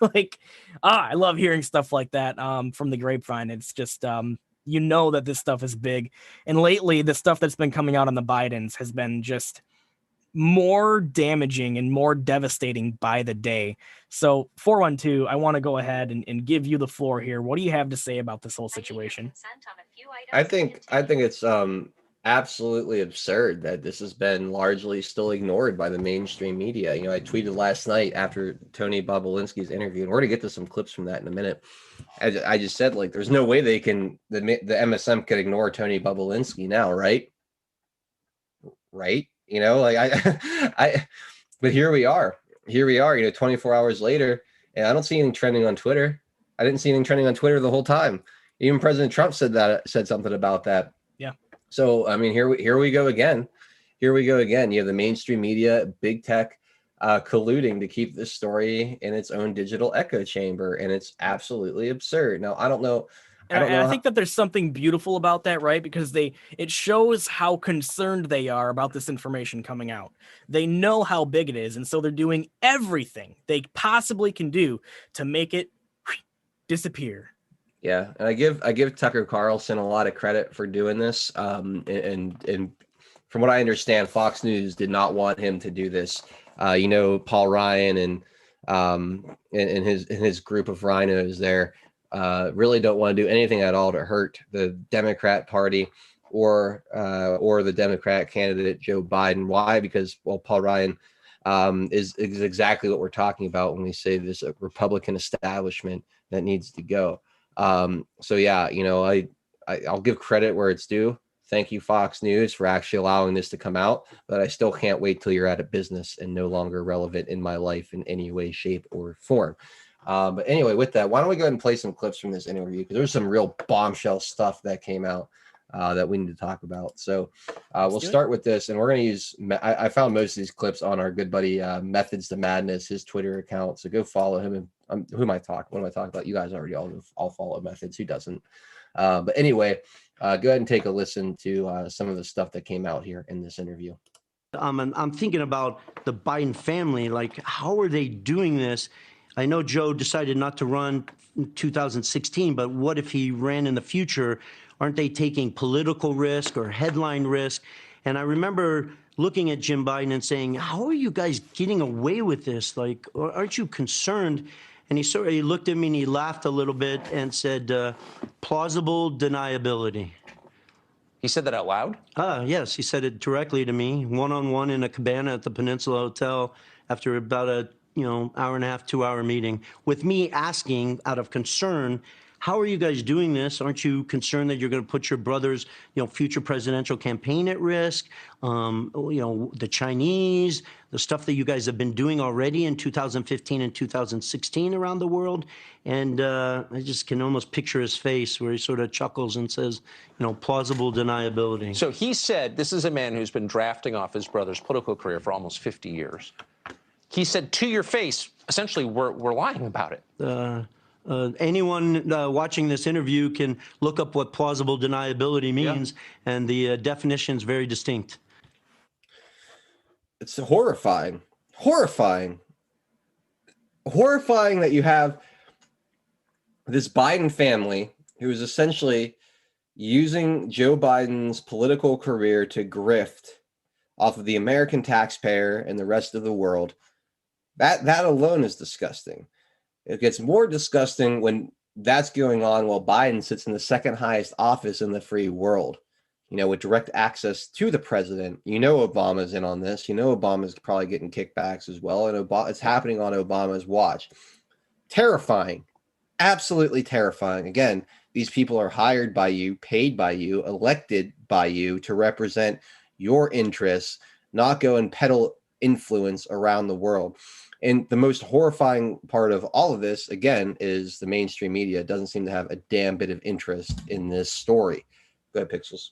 I love hearing stuff like that from the grapevine. It's just that this stuff is big, and lately the stuff that's been coming out on the Bidens has been just more damaging and more devastating by the day. So 412, I want to go ahead and give you the floor here. What do you have to say about this whole situation? I think it's absolutely absurd that this has been largely still ignored by the mainstream media. You know, I tweeted last night after Tony Bobulinski's interview, and we're going to get to some clips from that in a minute. I just said, like, there's no way the MSM could ignore Tony Bobulinski now, right? Right? You know, like but here we are. You know, 24 hours later, and I don't see anything trending on Twitter. I didn't see anything trending on Twitter the whole time. Even President Trump said something about that. Yeah. So, I mean, here we go again. Here we go again. You have the mainstream media, big tech, colluding to keep this story in its own digital echo chamber, and it's absolutely absurd. Now, I don't know. I think that there's something beautiful about that, right? Because it shows how concerned they are about this information coming out. They know how big it is, and so they're doing everything they possibly can do to make it disappear. Yeah, and I give Tucker Carlson a lot of credit for doing this. And from what I understand, Fox News did not want him to do this. You know, Paul Ryan and his group of rhinos there really don't want to do anything at all to hurt the Democrat Party or the Democrat candidate Joe Biden. Why? Because, well, Paul Ryan is exactly what we're talking about when we say there's a Republican establishment that needs to go. So yeah, you know, I'll give credit where it's due. Thank you, Fox News, for actually allowing this to come out, but I still can't wait till you're out of business and no longer relevant in my life in any way, shape, or form. But anyway, with that, why don't we go ahead and play some clips from this interview? Because there's some real bombshell stuff that came out that we need to talk about. So we'll start with this, and we're going to use, I found most of these clips on our good buddy Methods to Madness, his Twitter account. So go follow him. And who am I talking? What am I talking about? You guys already all follow Methods. Who doesn't? But anyway, go ahead and take a listen to some of the stuff that came out here in this interview. And I'm thinking about the Biden family. Like, how are they doing this? I know Joe decided not to run in 2016, but what if he ran in the future? Aren't they taking political risk or headline risk? And I remember looking at Jim Biden and saying, how are you guys getting away with this? Like, aren't you concerned? And he looked at me and he laughed a little bit and said, plausible deniability. He said that out loud? Yes, he said it directly to me, one-on-one in a cabana at the Peninsula Hotel after about a hour and a half, 2-hour meeting, with me asking out of concern, how are you guys doing this? Aren't you concerned that you're going to put your brother's, future presidential campaign at risk? The Chinese, the stuff that you guys have been doing already in 2015 and 2016 around the world. And I just can almost picture his face where he sort of chuckles and says, plausible deniability. So he said, this is a man who's been drafting off his brother's political career for almost 50 years. He said to your face, essentially, we're lying about it. Anyone watching this interview can look up what plausible deniability means, and the definition is very distinct. It's horrifying. Horrifying that you have this Biden family who is essentially using Joe Biden's political career to grift off of the American taxpayer and the rest of the world. That alone is disgusting. It gets more disgusting when that's going on while Biden sits in the second highest office in the free world, with direct access to the president. Obama's in on this. Obama's probably getting kickbacks as well. And it's happening on Obama's watch. Terrifying. Absolutely terrifying. Again, these people are hired by you, paid by you, elected by you to represent your interests, not go and peddle influence around the world. And the most horrifying part of all of this, again, is the mainstream media doesn't seem to have a damn bit of interest in this story. Go ahead, Pixels.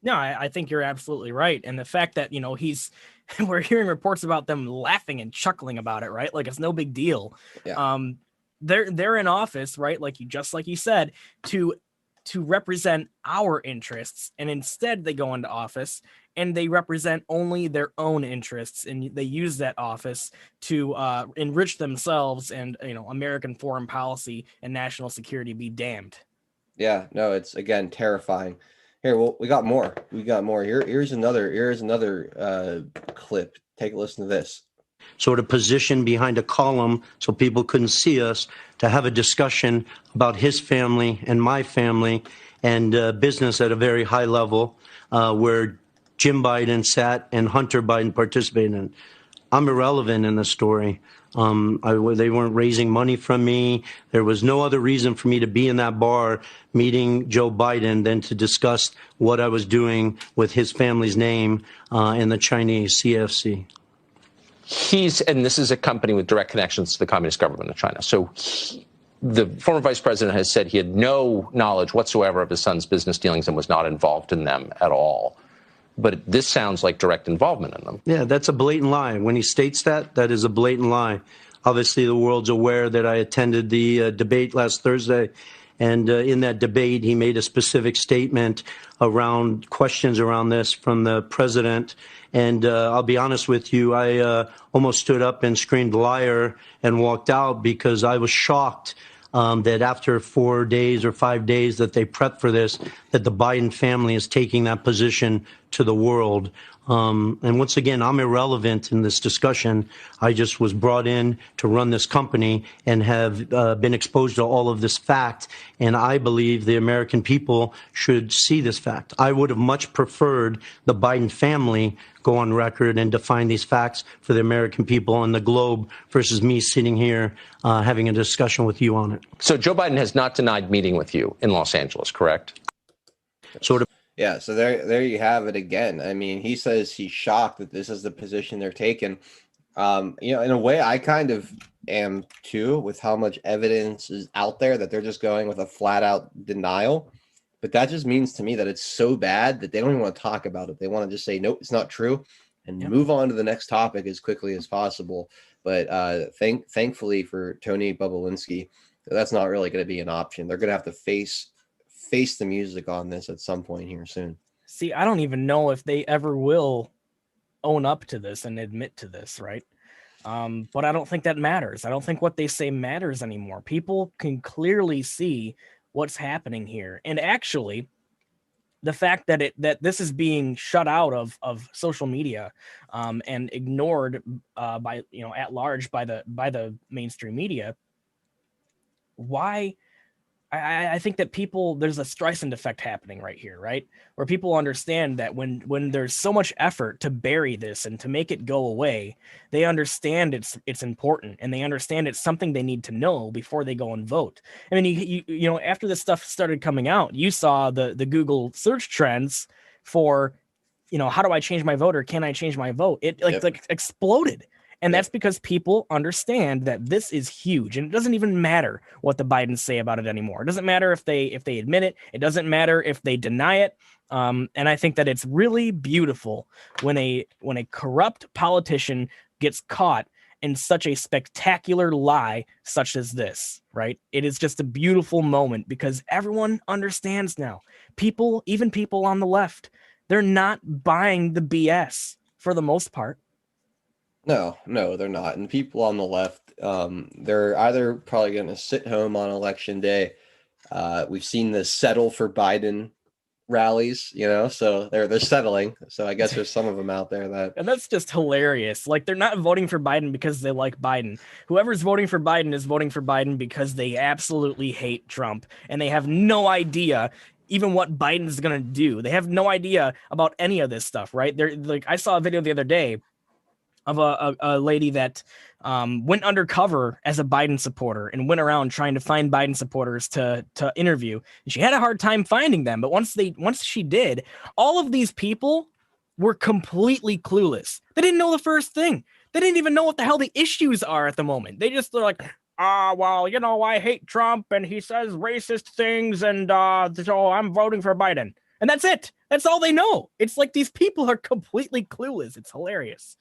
No, I think you're absolutely right. And the fact that, we're hearing reports about them laughing and chuckling about it, right? Like it's no big deal. Yeah. They're in office, right? Like you said, to represent our interests. And instead they go into office and they represent only their own interests. And they use that office to enrich themselves and, American foreign policy and national security be damned. Yeah, no, it's again, terrifying. Here, well, we got more. Here's another clip. Take a listen to this. sort of positioned behind a column so people couldn't see us, to have a discussion about his family and my family and business at a very high level, where Jim Biden sat and Hunter Biden participated in. I'm irrelevant in the story. They weren't raising money from me. There was no other reason for me to be in that bar meeting Joe Biden than to discuss what I was doing with his family's name in the Chinese CFC. And this is a company with direct connections to the Communist government of China. So the former vice president has said he had no knowledge whatsoever of his son's business dealings and was not involved in them at all. But this sounds like direct involvement in them. Yeah, that's a blatant lie. When he states that, that is a blatant lie. Obviously, the world's aware that I attended the debate last Thursday. And in that debate, he made a specific statement around questions around this from the president. And I'll be honest with you, I almost stood up and screamed liar and walked out because I was shocked that after 4 days or 5 days that they prepped for this, that the Biden family is taking that position to the world. And once again, I'm irrelevant in this discussion. I just was brought in to run this company and have been exposed to all of this fact. And I believe the American people should see this fact. I would have much preferred the Biden family go on record and define these facts for the American people and the globe versus me sitting here having a discussion with you on it. So Joe Biden has not denied meeting with you in Los Angeles, correct? Sort of. Yeah, so there you have it again. I mean, he says he's shocked that this is the position they're taking. In a way, I kind of am too, with how much evidence is out there that they're just going with a flat out denial. But that just means to me that it's so bad that they don't even want to talk about it. They want to just say, nope, it's not true, and move on to the next topic as quickly as possible. But thankfully for Tony Bobulinski, that's not really going to be an option. They're going to have to face the music on this at some point here soon. See, I don't even know if they ever will own up to this and admit to this, right? But I don't think that matters. I don't think what they say matters anymore. People can clearly see what's happening here. And actually, the fact that this is being shut out of social media and ignored by at large by the mainstream media, why? I think that there's a Streisand effect happening right here, right? Where people understand that when there's so much effort to bury this and to make it go away, they understand it's important, and they understand it's something they need to know before they go and vote. I mean, you know, after this stuff started coming out, you saw the Google search trends for, how do I change my vote, or can I change my vote? It like exploded. And that's because people understand that this is huge, and it doesn't even matter what the Bidens say about it anymore. It doesn't matter if they admit it. It doesn't matter if they deny it. And I think that it's really beautiful when a corrupt politician gets caught in such a spectacular lie such as this, right? It is just a beautiful moment because everyone understands now. Even people on the left, they're not buying the BS for the most part. No, they're not. And people on the left, they're either probably going to sit home on election day. We've seen the settle for Biden rallies, so they're settling. So I guess there's some of them out there that. And that's just hilarious. Like, they're not voting for Biden because they like Biden. Whoever's voting for Biden is voting for Biden because they absolutely hate Trump, and they have no idea even what Biden's going to do. They have no idea about any of this stuff, right? They're like, I saw a video the other day of a lady that went undercover as a Biden supporter and went around trying to find Biden supporters to interview. And she had a hard time finding them. But once she did, all of these people were completely clueless. They didn't know the first thing. They didn't even know what the hell the issues are at the moment. They're like, well, I hate Trump and he says racist things, and so I'm voting for Biden. And that's it. That's all they know. It's like these people are completely clueless. It's hilarious.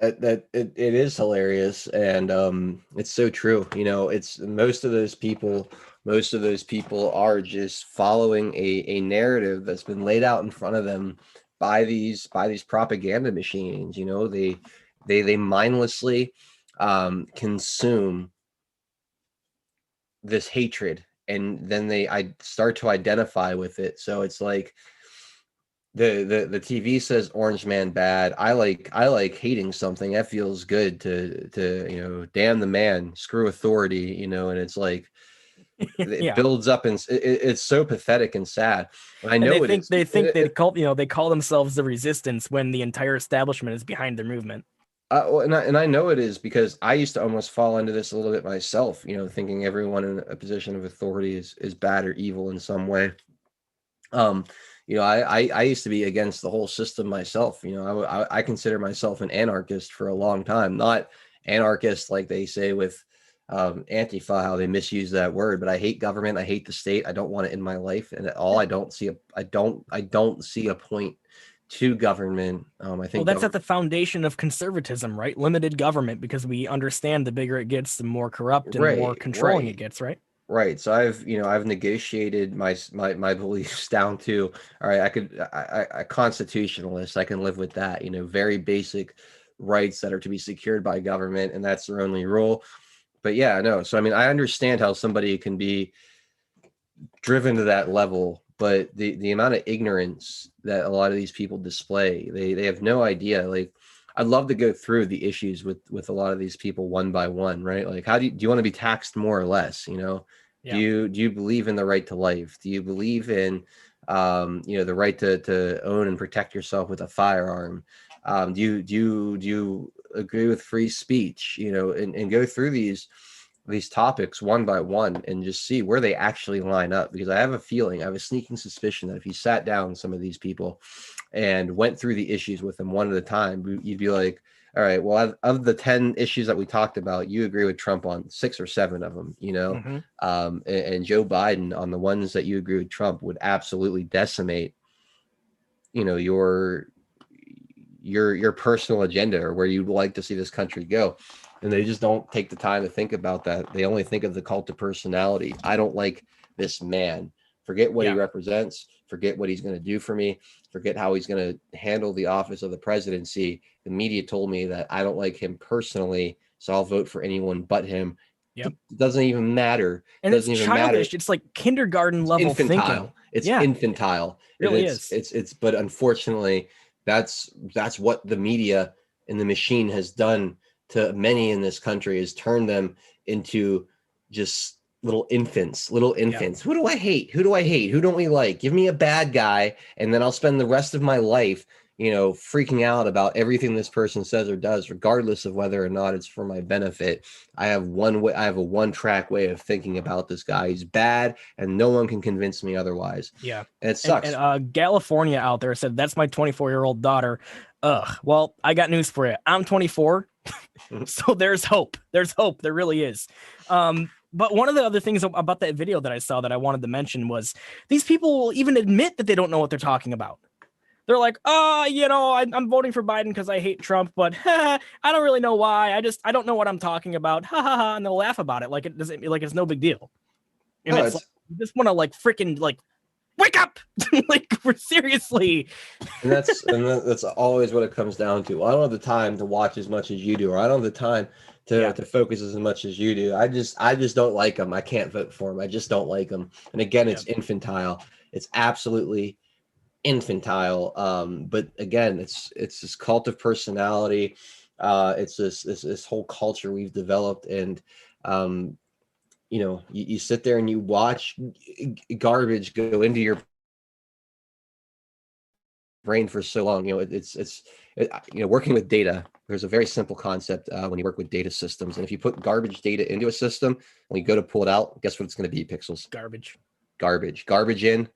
It is hilarious, and it's so true. It's most of those people are just following a narrative that's been laid out in front of them by these propaganda machines. They mindlessly consume this hatred, and then I start to identify with it. So it's like the TV says Orange Man bad. I like hating something. That feels good to damn the man, screw authority, and it's like it Yeah. builds up, and it's so pathetic and sad. And I And know they think they call themselves the resistance when the entire establishment is behind their movement. And I know it is, because I used to almost fall into this a little bit myself, thinking everyone in a position of authority is bad or evil in some way. I used to be against the whole system myself. I consider myself an anarchist for a long time, not anarchist like they say with Antifa, how they misuse that word, but I hate government. I hate the state. I don't want it in my life. And at all, I don't see a point to government. I think that's at the foundation of conservatism, right? Limited government, because we understand the bigger it gets, the more corrupt and more controlling it gets, right? Right. So I've negotiated my beliefs down to, all right, I constitutionalist, I can live with that, very basic rights that are to be secured by government, and that's their only rule. But yeah, no. So, I understand how somebody can be driven to that level, but the amount of ignorance that a lot of these people display, they have no idea. Like, I'd love to go through the issues with a lot of these people one by one, right? Like, how do you want to be taxed more or less? Yeah. Do you believe in the right to life? Do you believe in the right to own and protect yourself with a firearm? Do you agree with free speech? And go through these topics one by one and just see where they actually line up, because I have a sneaking suspicion that if you sat down with some of these people and went through the issues with them one at a time, you'd be like, all right, well, of the 10 issues that we talked about, you agree with Trump on 6 or 7 of them, and Joe Biden on the ones that you agree with Trump would absolutely decimate, your personal agenda or where you'd like to see this country go. And they just don't take the time to think about that. They only think of the cult of personality. I don't like this man. Forget what he represents. Forget what he's going to do for me. Forget how he's going to handle the office of the presidency. The media told me that I don't like him personally, so I'll vote for anyone but him. Yep. It doesn't even matter. And it's childish. It's like kindergarten level thinking. It's infantile. It really is. It's but unfortunately, that's what the media and the machine has done to many in this country, is turn them into just little infants. Who do I hate? Who don't we like? Give me a bad guy, and then I'll spend the rest of my life, freaking out about everything this person says or does, regardless of whether or not it's for my benefit. I have a one-track way of thinking about this guy. He's bad, and no one can convince me otherwise. Yeah. And it sucks. And California out there said, that's my 24-year-old daughter. Ugh. Well, I got news for you. I'm 24. So there's hope. There's hope. There really is. But one of the other things about that video that I saw that I wanted to mention was these people will even admit that they don't know what they're talking about. They're like, I'm voting for Biden because I hate Trump, but I don't really know why. I don't know what I'm talking about. Ha ha ha. And they'll laugh about it like it's no big deal. And it's like, you just want to freaking wake up. We're seriously. And that's always what it comes down to. I don't have the time to watch as much as you do, or I don't have the time to focus as much as you do. I just don't like them. I can't vote for them. I just don't like them. And again, it's infantile. It's absolutely infantile. But again, it's this cult of personality. It's this whole culture we've developed, and you sit there and you watch garbage go into your brain for so long. Working with data, there's a very simple concept when you work with data systems. And if you put garbage data into a system, when you go to pull it out, guess what it's going to be, Pixels? Garbage in,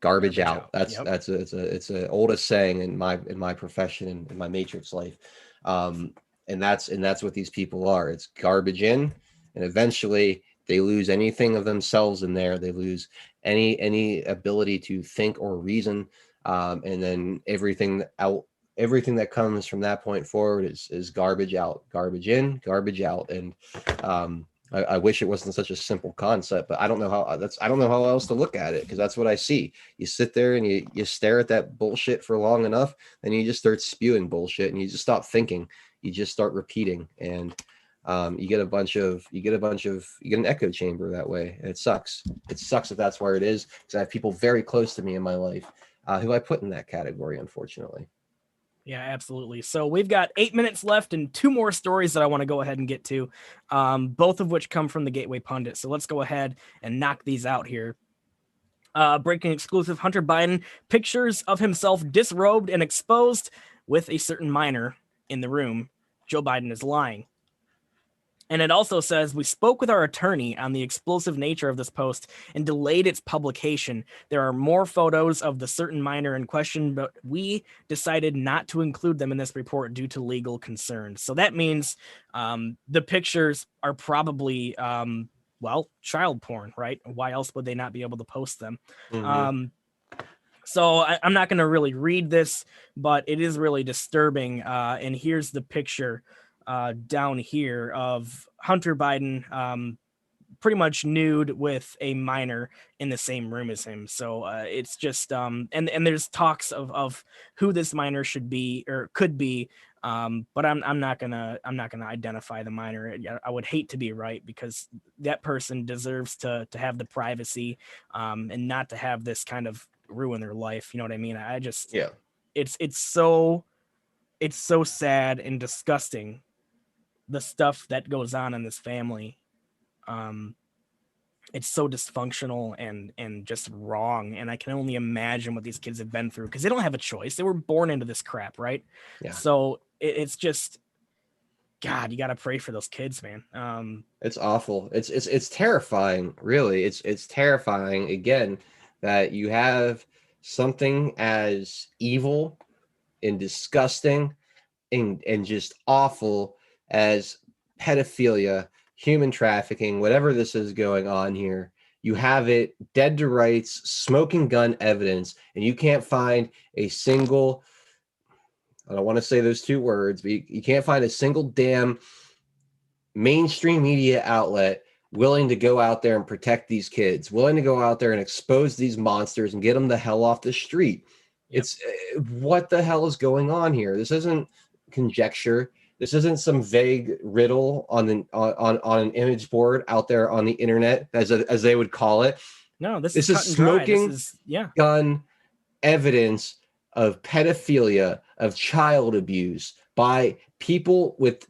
garbage out. It's a oldest saying in my profession and in my matrix life. And that's what these people are. It's garbage in, and eventually they lose anything of themselves in there. They lose any ability to think or reason. And then everything that comes from that point forward is garbage out, garbage in, garbage out. And I wish it wasn't such a simple concept, but I don't know how else to look at it, because that's what I see. You sit there and you stare at that bullshit for long enough, and you just start spewing bullshit, and you just stop thinking. You just start repeating, and you get an echo chamber that way. And it sucks. It sucks that that's where it is, because I have people very close to me in my life who I put in that category, unfortunately. Yeah, absolutely. So we've got 8 minutes left and 2 more stories that I want to go ahead and get to, both of which come from the Gateway Pundit. So let's go ahead and knock these out here. Breaking exclusive: Hunter Biden, pictures of himself disrobed and exposed with a certain minor in the room. Joe Biden is lying. And it also says, we spoke with our attorney on the explosive nature of this post and delayed its publication. There are more photos of the certain minor in question, but we decided not to include them in this report due to legal concerns. So that means the pictures are probably, child porn, right? Why else would they not be able to post them? So I'm not going to really read this, but it is really disturbing. And here's the picture down here of Hunter Biden pretty much nude with a minor in the same room as him. So it's just and there's talks of who this minor should be or could be, but I'm not gonna identify the minor. I would hate to be right, because that person deserves to have the privacy and not to have this kind of ruin their life. You know what I mean? I just, yeah, it's so sad and disgusting, the stuff that goes on in this family. It's so dysfunctional and just wrong. And I can only imagine what these kids have been through, because they don't have a choice. They were born into this crap, right? Yeah. So it's just, God, you got to pray for those kids, man. It's awful. It's terrifying, really. It's terrifying, again, that you have something as evil and disgusting and just awful as pedophilia, human trafficking, whatever this is going on here. You have it dead to rights, smoking gun evidence, and you can't find a single, I don't want to say those 2 words, but you can't find a single damn mainstream media outlet willing to go out there and protect these kids, willing to go out there and expose these monsters and get them the hell off the street. Yep. It's what the hell is going on here? This isn't conjecture. This isn't some vague riddle on an image board out there on the internet, as they would call it. No, this is smoking gun evidence of pedophilia, of child abuse by people with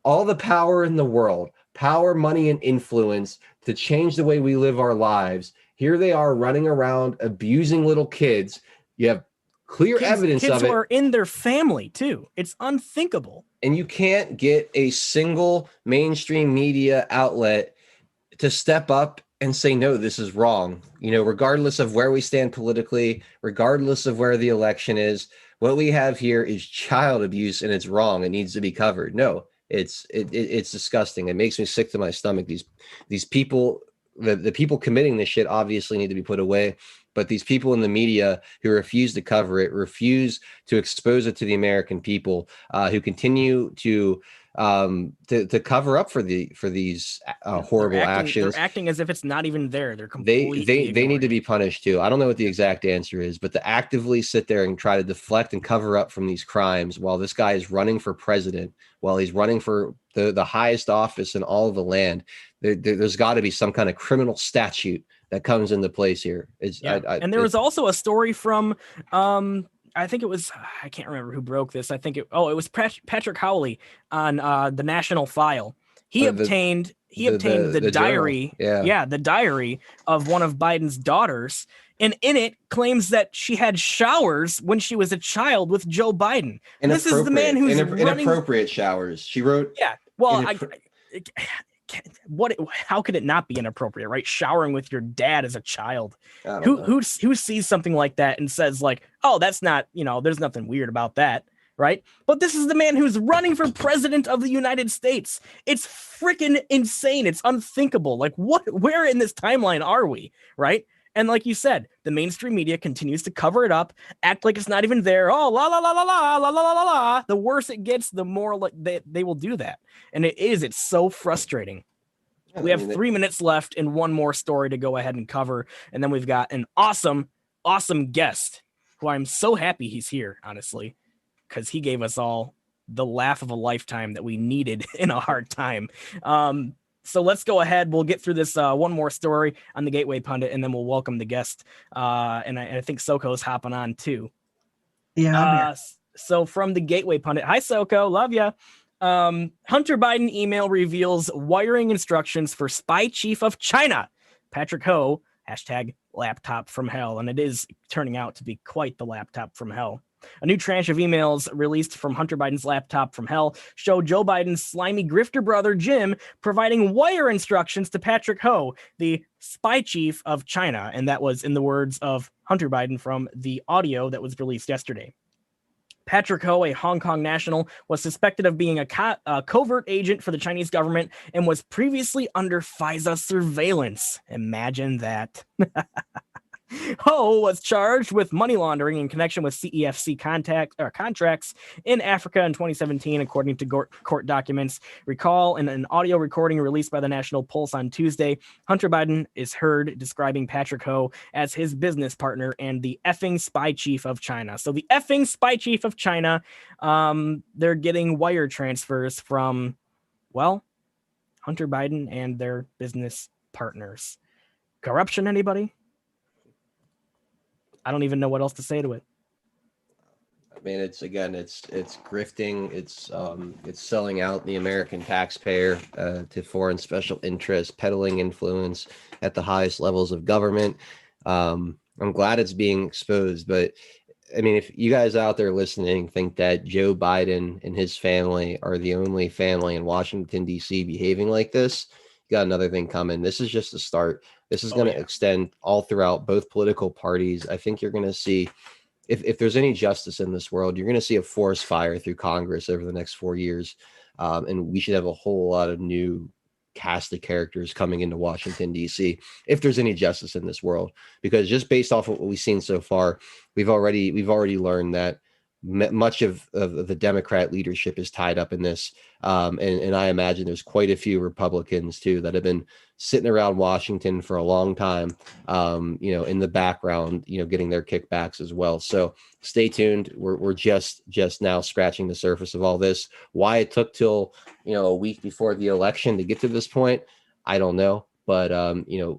all the power in the world, power, money, and influence to change the way we live our lives. Here they are running around abusing little kids. You have clear evidence of it. Kids who are in their family too. It's unthinkable. And you can't get a single mainstream media outlet to step up and say, no, this is wrong. You know, regardless of where we stand politically, regardless of where the election is, what we have here is child abuse, and it's wrong. It needs to be covered. No, it's disgusting. It makes me sick to my stomach. These people, the people committing this shit obviously need to be put away. But these people in the media who refuse to cover it, refuse to expose it to the American people, who continue to cover up for these horrible actions. They're acting as if it's not even there. They're completely they need to be punished too. I don't know what the exact answer is, but to actively sit there and try to deflect and cover up from these crimes while this guy is running for president, while he's running for the highest office in all of the land, there's got to be some kind of criminal statute that comes into place here. And there was also a story from I think it was, I can't remember who broke this. I think it was Patrick Howley on the National File. He obtained the diary. The diary of one of Biden's daughters, and in it claims that she had showers when she was a child with Joe Biden. And this is the man who's running inappropriate showers. She wrote. Yeah. Well, how could it not be inappropriate, right? Showering with your dad as a child. Who sees something like that and says like, oh, that's not, there's nothing weird about that, right? But this is the man who's running for president of the United States. It's freaking insane. It's unthinkable. Like, where in this timeline are we, right? And like you said, the mainstream media continues to cover it up, act like it's not even there. Oh, la la la la la la la la la. The worse it gets, the more like they will do that. And it's so frustrating. We have 3 minutes left and one more story to go ahead and cover. And then we've got an awesome guest who I'm so happy he's here, honestly, because he gave us all the laugh of a lifetime that we needed in a hard time. So let's go ahead. We'll get through this one more story on the Gateway Pundit, and then we'll welcome the guest. And I think Soko's hopping on too. Yeah, I'm here. So from the Gateway Pundit, hi Soko, love ya. Hunter Biden email reveals wiring instructions for spy chief of China, Patrick Ho, #laptop from hell. And it is turning out to be quite the laptop from hell. A new tranche of emails released from Hunter Biden's laptop from hell show Joe Biden's slimy grifter brother Jim providing wire instructions to Patrick Ho, the spy chief of China. And that was in the words of Hunter Biden from the audio that was released yesterday. Patrick Ho, a Hong Kong national, was suspected of being a covert agent for the Chinese government and was previously under FISA surveillance. Imagine that. Ho was charged with money laundering in connection with CEFC contracts in Africa in 2017, according to court documents. Recall in an audio recording released by the National Pulse on Tuesday, Hunter Biden is heard describing Patrick Ho as his business partner and the effing spy chief of China. So the effing spy chief of China, they're getting wire transfers from, well, Hunter Biden and their business partners. Corruption, anybody? I don't even know what else to say to it. I mean, it's grifting. It's selling out the American taxpayer to foreign special interests, peddling influence at the highest levels of government. I'm glad it's being exposed, but I mean, if you guys out there listening think that Joe Biden and his family are the only family in Washington, D.C. behaving like this, you got another thing coming. This is just the start. This is going to extend all throughout both political parties. I think you're going to see, if there's any justice in this world, you're going to see a forest fire through Congress over the next 4 years. And we should have a whole lot of new cast of characters coming into Washington, D.C., if there's any justice in this world. Because just based off of what we've seen so far, we've already learned that much of the Democrat leadership is tied up in this. And I imagine there's quite a few Republicans too that have been sitting around Washington for a long time, in the background, getting their kickbacks as well. So stay tuned. We're just now scratching the surface of all this. Why it took till, a week before the election to get to this point, I don't know. But,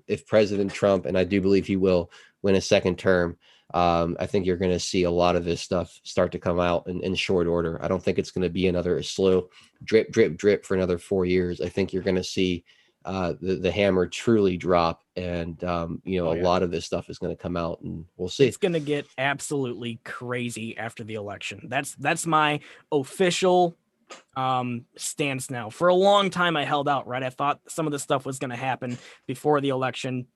if President Trump, and I do believe he will win a second term, I think you're going to see a lot of this stuff start to come out in short order. I don't think it's going to be another slow drip, drip, drip for another 4 years. I think you're going to see the hammer truly drop, and a lot of this stuff is going to come out, and we'll see. It's going to get absolutely crazy after the election. That's my official stance now. For a long time, I held out, right? I thought some of this stuff was going to happen before the election.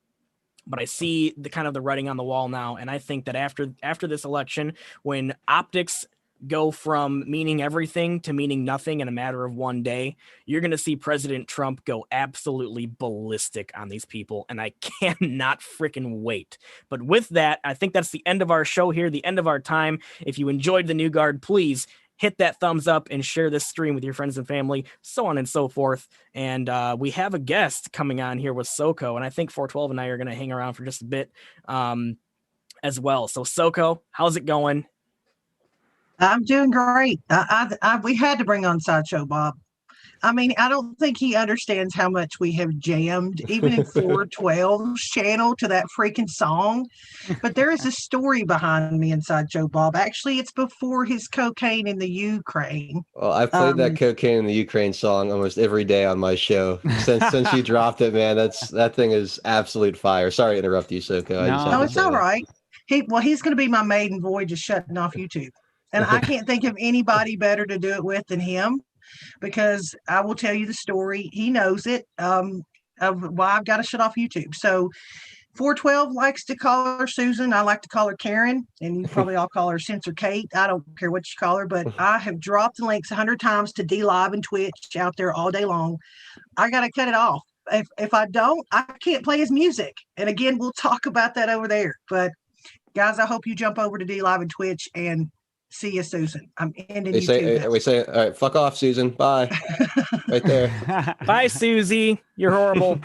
But I see the writing on the wall now, and I think that after this election, when optics go from meaning everything to meaning nothing in a matter of one day, you're going to see President Trump go absolutely ballistic on these people, and I cannot freaking wait. But with that, I think that's the end of our show here, the end of our time. If you enjoyed the New Guard, please hit that thumbs up and share this stream with your friends and family, so on and so forth. And we have a guest coming on here with Soko, and I think 412 and I are going to hang around for just a bit as well. So Soko, how's it going? I'm doing great. We had to bring on Sideshow Bob. I mean, I don't think he understands how much we have jammed, even in 412's channel, to that freaking song. But there is a story behind me and Sideshow Bob. Actually, it's before his cocaine in the Ukraine. Well, I've played that cocaine in the Ukraine song almost every day on my show since you dropped it, man. That thing is absolute fire. Sorry to interrupt you, Soko. No, it's all right. He's going to be my maiden voyage of shutting off YouTube. And I can't think of anybody better to do it with than him, because I will tell you the story. He knows it, of why I've got to shut off YouTube. So 412 likes to call her Susan. I like to call her Karen, and you probably all call her Censor Kate. I don't care what you call her, but I have dropped the links 100 times to D-Live and Twitch out there all day long. I got to cut it off. If I don't, I can't play his music. And again, we'll talk about that over there. But guys, I hope you jump over to D-Live and Twitch and see you, Susan. I'm ending YouTube. We say, all right, fuck off, Susan. Bye. Right there. Bye, Susie. You're horrible.